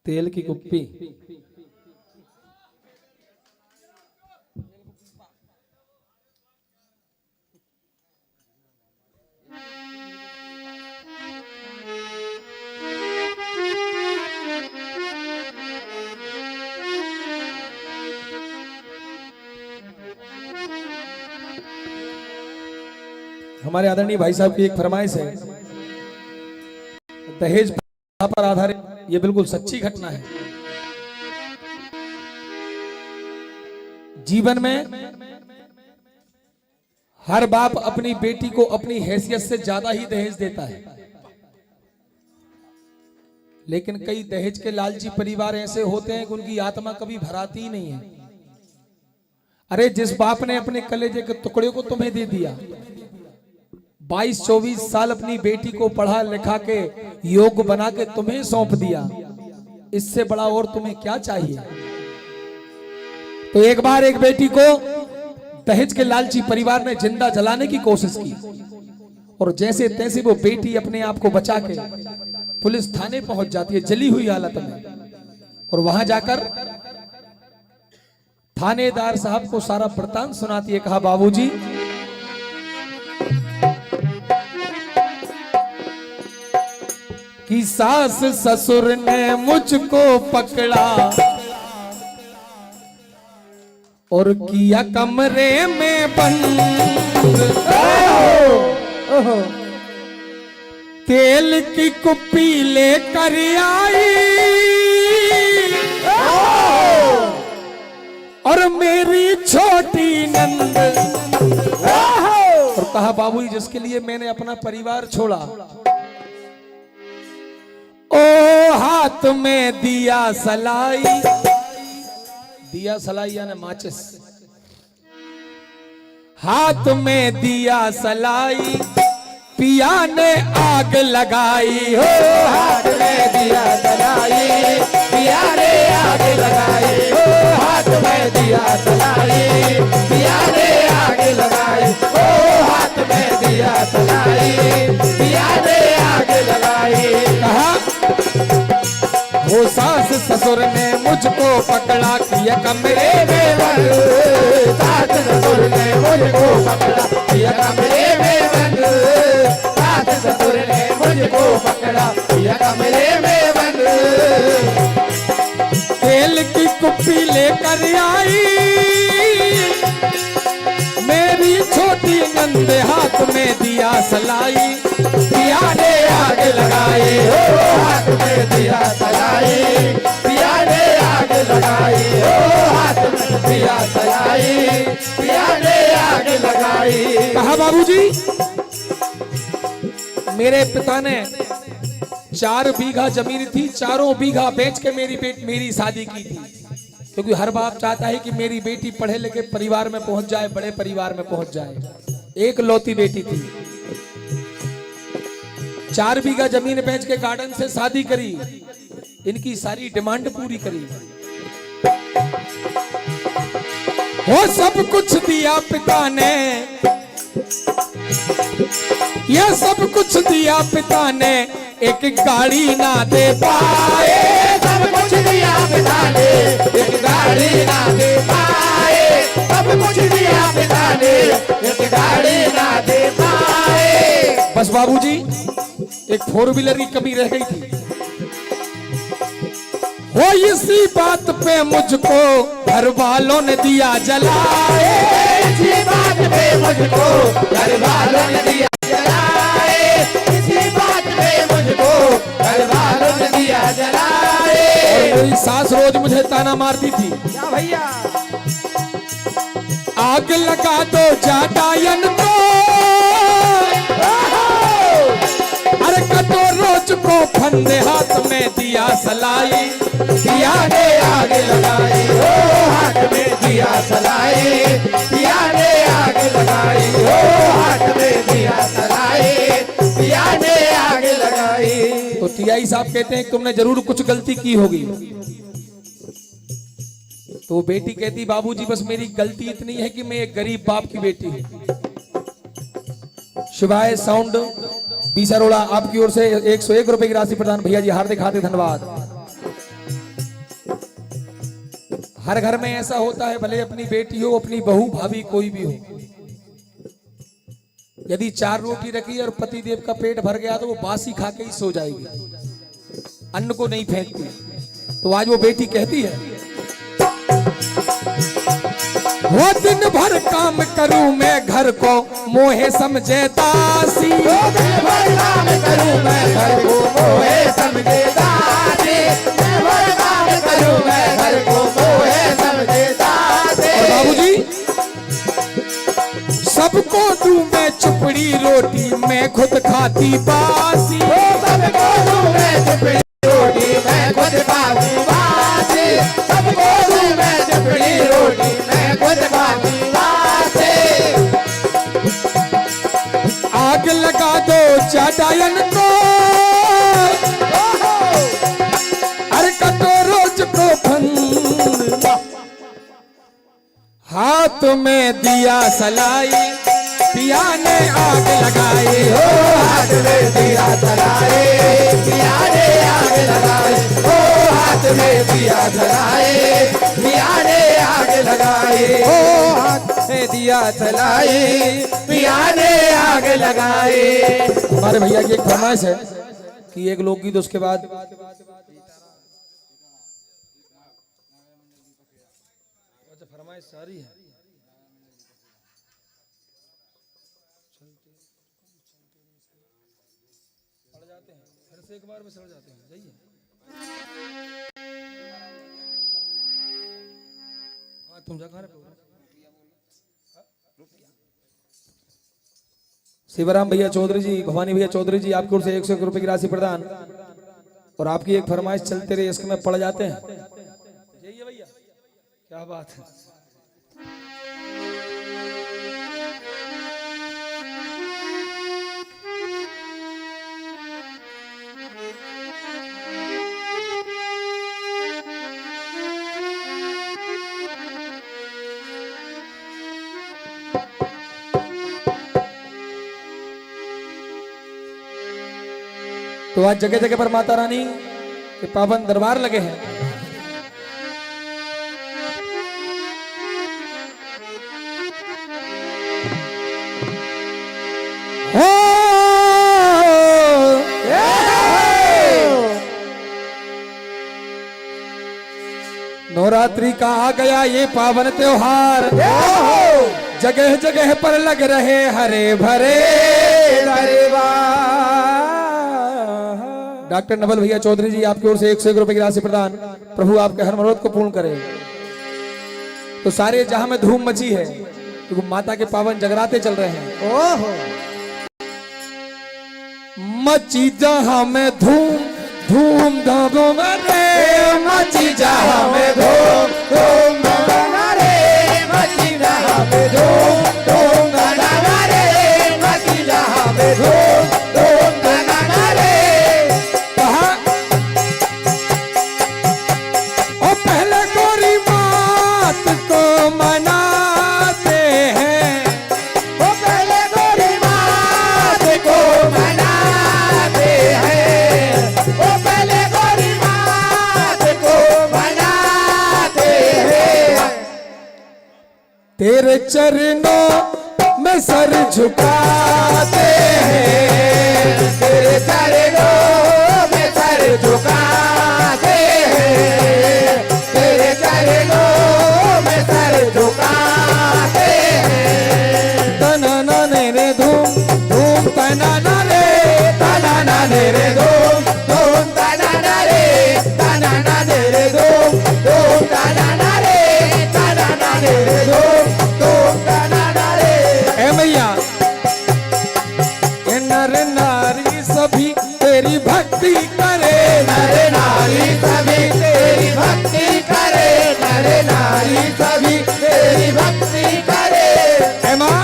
तेल की कुप्पी। हमारे आदरणीय भाई साहब की एक फरमाइश है, दहेज पर आधारित, ये बिल्कुल सच्ची घटना है। जीवन में हर बाप अपनी बेटी को अपनी हैसियत से ज्यादा ही दहेज देता है, लेकिन कई दहेज के लालची परिवार ऐसे होते हैं कि उनकी आत्मा कभी भराती ही नहीं है। अरे जिस बाप ने अपने कलेजे के टुकड़े को तुम्हें दे दिया, 22-24 साल अपनी बेटी को पढ़ा लिखा के योग्य बना के तुम्हें सौंप दिया, इससे बड़ा और तुम्हें क्या चाहिए। तो एक बार एक बेटी को दहेज के लालची परिवार ने जिंदा जलाने की कोशिश की, और जैसे तैसे वो बेटी अपने आप को बचा के पुलिस थाने पहुंच जाती है जली हुई हालत में, और वहां जाकर थानेदार साहब को सारा वृतांत सुनाती है। कहा, बाबूजी कि सास ससुर ने मुझको पकड़ा और किया कमरे में बंद, तेल की कुप्पी लेकर आई और मेरी छोटी नंद, और कहा, बाबूजी जिसके लिए मैंने अपना परिवार छोड़ा, ओ हाथ में दिया सलाई, दिया सलाई यानी माचिस, हाथ में दिया सलाई, पिया ने आग लगाई, हो हाथ में दिया सलाई, पिया ने आग लगाई, हो हाथ में दिया सलाई, पिया ने आग लगाई, हो हाथ में दिया सलाई, पिया ने आग लगाई। कहा, वो सास ससुर ने मुझको पकड़ा, किया कमरे में बंद, सास ससुर ने मुझको पकड़ा, किया कमरे में बंद, सास ससुर ने मुझको पकड़ा, किया कमरे में बंद, तेल की कुप्पी लेकर आई मेरी छोटी नंद, हाथ में दिया सलाई, पिया ने आग लगाई, हो हाथ में दिया सलाई, पिया ने आग लगाई, हो हाथ में दिया सलाई, पिया ने आग लगाई। कहा, बाबूजी मेरे पिता ने 4 बीघा जमीन थी, 4 बीघा बेच के मेरी शादी की थी, क्योंकि हर बाप चाहता है कि मेरी बेटी पढ़े लिखे परिवार में पहुंच जाए, बड़े परिवार में पहुंच जाए। एक लौती बेटी थी, 4 बीघा जमीन बेच के गार्डन से शादी करी, इनकी सारी डिमांड पूरी करी, वो सब कुछ दिया पिता ने, ये सब कुछ दिया पिता ने, एक गाड़ी ना दे पाए, सब कुछ दिया पिता ने, एक गाड़ी ना दे पाए, सब कुछ दिया पिता ने, एक गाड़ी ना दे पाए। बस बाबूजी एक 4 व्हीलर की कमी रह गई थी, हो इसी बात पे मुझको घर वालों ने दिया जलाए, इसी बात पे मुझको घर वालों ने दिया जलाए, इसी बात पे मुझको घर वालों ने दिया जलाए। और मेरी सास रोज मुझे ताना मारती थी, क्या भैया? आग लगा दो जाटायन को, अरे कतो रोज को फंदे हाथ में दिया सलाई, दिया ने आग लगाई, ओ हाथ में दिया सलाई, दिया ने आग लगाई, ओ हाथ में दिया सलाई, दिया ने आग लगाई। तो टीआई साहब कहते हैं तुमने जरूर कुछ गलती की होगी। तो बेटी कहती बाबूजी बस मेरी गलती इतनी है कि मैं एक गरीब बाप की बेटी हूं। शिवाय साउंड बीसारोड़ा आपकी ओर से 101 रुपए की राशि प्रदान। भैया जी हार्दिक हार्दिक धन्यवाद। हर घर में ऐसा होता है, भले अपनी बेटी हो अपनी बहू भाभी कोई भी हो, यदि 4 रोटी रखी और पति देव का पेट भर गया तो वो बासी खा के ही सो जाएगी, अन्न को नहीं फेंकती। तो आज वो बेटी कहती है वो दिन भर काम करूं मैं घर को मोहे समझे दासी, दिन भर काम करूं मैं घर को मोहे समझे दासी, दिन भर काम करूं मैं घर को मोहे समझे दासी। और बाबूजी सबको दूं मैं चुपड़ी रोटी मैं खुद खाती बासी, सबको दूं मैं चुपड़ी रोटी मैं खुद खाती बासी, सबको दूं मैं चुपड़ी रोटी मैं खुद खाती बासी। आग लगा दो चाटायन को, अरे कतो रोज को फंद हाथ में दिया सलाई, पिया ने आग लगाई, ओ हाथ में दिया जलाए, पिया ने आग लगाई, ओ हाथ में दिया जलाए, पिया ने आग लगाई, ओ हाथ में दिया जलाए, पिया ने आग लगाई। हमारे भैया की एक फरमाइश है कि एक लोकगीत उसके बाद फरमाइश सारी है। फिर से एक बार में सड़ जाते हैं, जाइए। हाँ तुम जा कहाँ रहे? शिवराम भैया चौधरी जी, भवानी भैया चौधरी जी आपकी ओर से 101 रुपए की राशि प्रदान। और आपकी एक फरमाइश चलते रहे इसके में पड़ जाते हैं। जाइए भैया, क्या बात है। तो आज जगह जगह पर माता रानी के पावन दरबार लगे हैं। नवरात्रि का आ गया ये पावन त्योहार, जगह जगह पर लग रहे हरे भरे दरबार। डॉक्टर नवल भैया चौधरी जी आपकी ओर से 101 रुपए की राशि प्रदान। प्रभु आपके हर मनोरथ को पूर्ण करे। तो सारे जहां में धूम मची है क्योंकि माता के पावन जगराते चल रहे हैं। ओहो मची जहां में धूम धूम धाम रे, मची जहां में धूम धूम धड़ाका रे, मची जहां में धूम धूम धड़ाका रे, मची जहां में धूम धूम धड़ाका रे। कहा और पहले गोरी मात को मनाते हैं, वो पहले गोरी मात को मनाते हैं, वो पहले गोरी मात को मनाते हैं। तेरे चरणों में सर झुकाते हैं, तेरे चरणों में सर झुकाते हैं, नारी सभी तेरी भक्ति करे। है माँ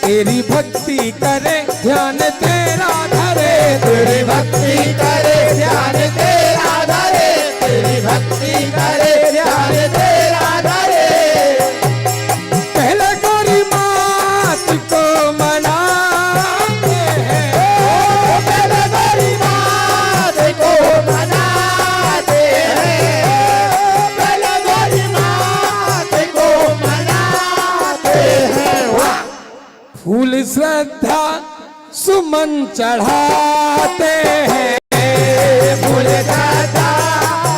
तेरी भक्ति करे ध्यान तेरा धरे, तेरी भक्ति करे ध्यान तेरा धरे, तेरी भक्ति करे ध्यान तेरा धरे। पहले गौरी मात को मनाते हैं, पहले गौरी मात को मनाते हैं, पहले गौरी मात को मनाते हैं। वाह! फूल श्रद्धा सुमन चढ़ाते हैं, फूल दादा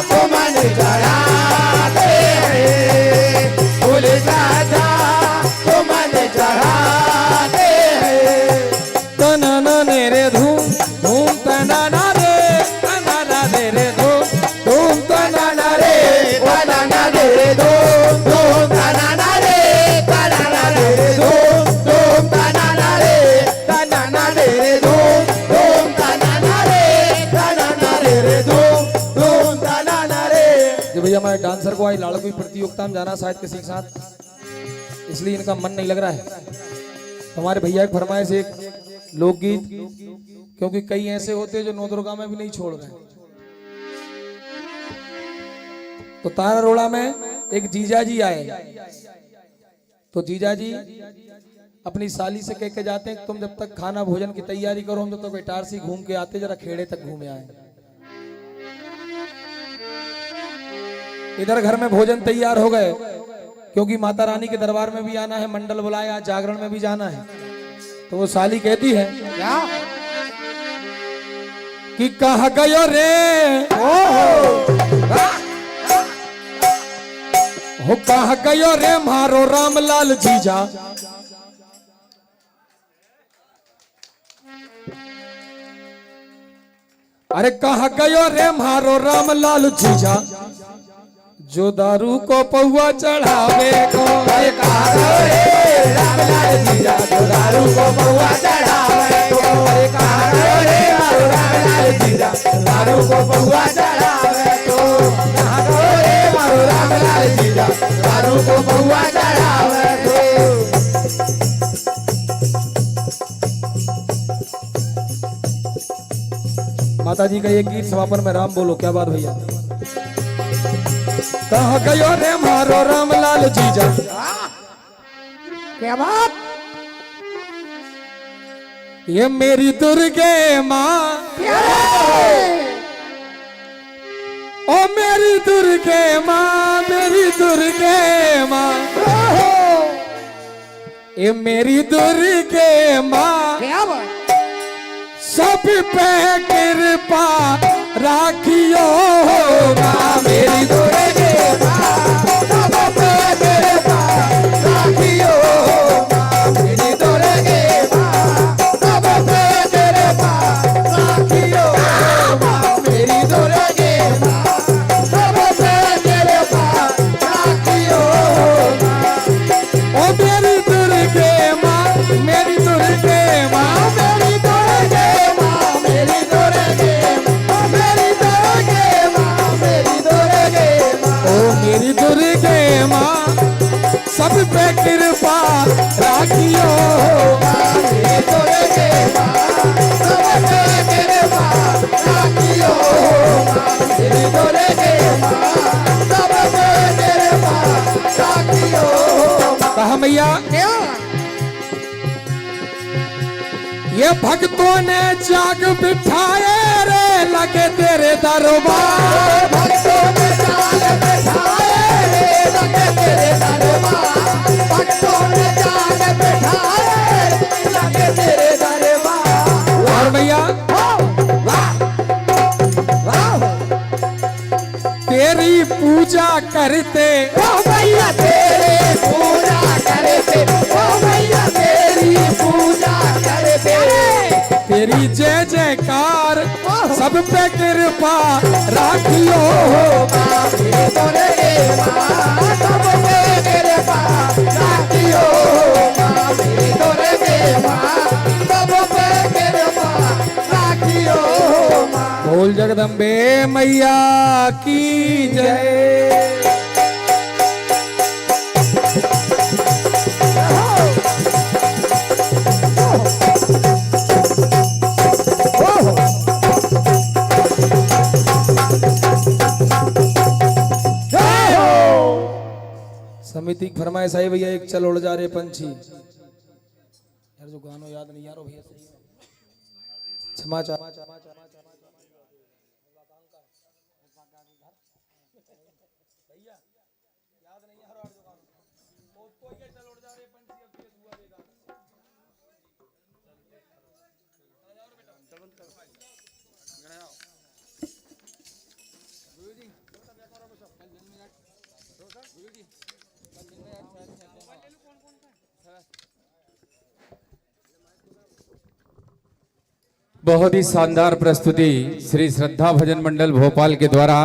सुमन चढ़ाते हैं, फूल दादा सुमन चढ़ाते हैं। तनाना रे धूम धूम तनाना रे रे धूम धूम तनाना रे बनाना रे धूम धूम बनाना रे, बनाना रे धूम धूम बनाना रे, बनाना रे धूम धूम बनाना रे, बनाना रे धूम धूम बनाना रे। जी भैया मैं डांसर को आई लाड़कों की प्रतियोगिता में जाना शायद किसी के साथ, इसलिए इनका मन नहीं लग रहा है। हमारे भैया की फरमाइश एक लोकगीत, क्योंकि कई ऐसे होते हैं जो नौ दुर्गा में भी नहीं छोड़ रहे। तो तारा रोड़ा में एक जीजा जी आए, तो जीजा जी अपनी साली से कह के जाते हैं तुम जब तक खाना भोजन की तैयारी करो, हम जब तक इटारसी घूम के आते जरा खेड़े तक घूमे आए। इधर घर में भोजन तैयार हो गए, क्योंकि माता रानी के दरबार में भी आना है, मंडल बुलाया, जागरण में भी जाना है। तो वो साली कहती है क्या कि कहा गयो रे हो कहा गयो रे मारो रामलाल जीजा, अरे कहा गयो रे मारो रामलाल जीजा, जो दारू को पौआ चढ़ावे को। अरे कहा गयो रे रामलाल जीजा, जो दारू को पौआ चढ़ावे को। अरे कहा गयो रे रामलाल जीजा, दारू को पौआ चढ़ावे को। कहा गयो रे रामलाल जीजा, दारू को पौआ चढ़ावे को। माता जी का ये गीत समापन में राम बोलो, क्या बात भैया। कहा गयो रे मारो रामलाल जीजा, क्या बात। ये मेरी दुर्गे माँ, ओ मेरी दुर्गे माँ, मेरी दुर्गे माँ, ये मेरी दुर्गे माँ, सब पे कृपा राखियो माँ, मेरी दुर्गे माँ, सब पे कृपा राखियो माँ, मेरी दुर्गे माँ, सब पे कृपा राखियो माँ, मेरी दुर्गे माँ, सब पे कृपा राखियो माँ। ओ मेरी दुर्गे माँ, मेरी दुर्गे माँ, मेरी दुर्गे माँ, मेरी दुर्गे माँ, मेरी दुर्गे माँ, मेरी दुर्गे माँ। ओ मेरी दुर्गे माँ, सब पे कृपा राखियो मेरी दुर्गे माँ, सब पे कृपा राखियो माँ, मेरी दुर्गे माँ, सब पे कृपा राखियो माँ। कहा मैया ये भक्तों ने जाग बिठाए रे, लगे तेरे दरबार। भक्तों ने जाग बिठाए रे, लगे तेरे दरबार। भक्तों ने जाग बिठाए रे, लगे तेरे दरबार। और भैया तेरी पूजा करते, ओ भैया तेरे पूजा करते, ओ भैया तेरी पूजा करते। तेरी जय जयकार सब पे कृपा राखियो माँ, मेरी दुर्गे माँ, सब पे कृपा राखियो माँ, मेरी दुर्गे माँ, सब पे कृपा राखियो माँ। बोल जगदम्बे मैया की जय। समिति की फरमाइश आई भैया, एक चल उड़ जा रे पंछी। यार जो गानों याद नहीं यार भैया, क्षमा चाह। बहुत ही शानदार प्रस्तुति श्री श्रद्धा भजन मंडल भोपाल के द्वारा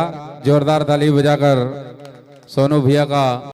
जोरदार ताली बजाकर सोनू भैया का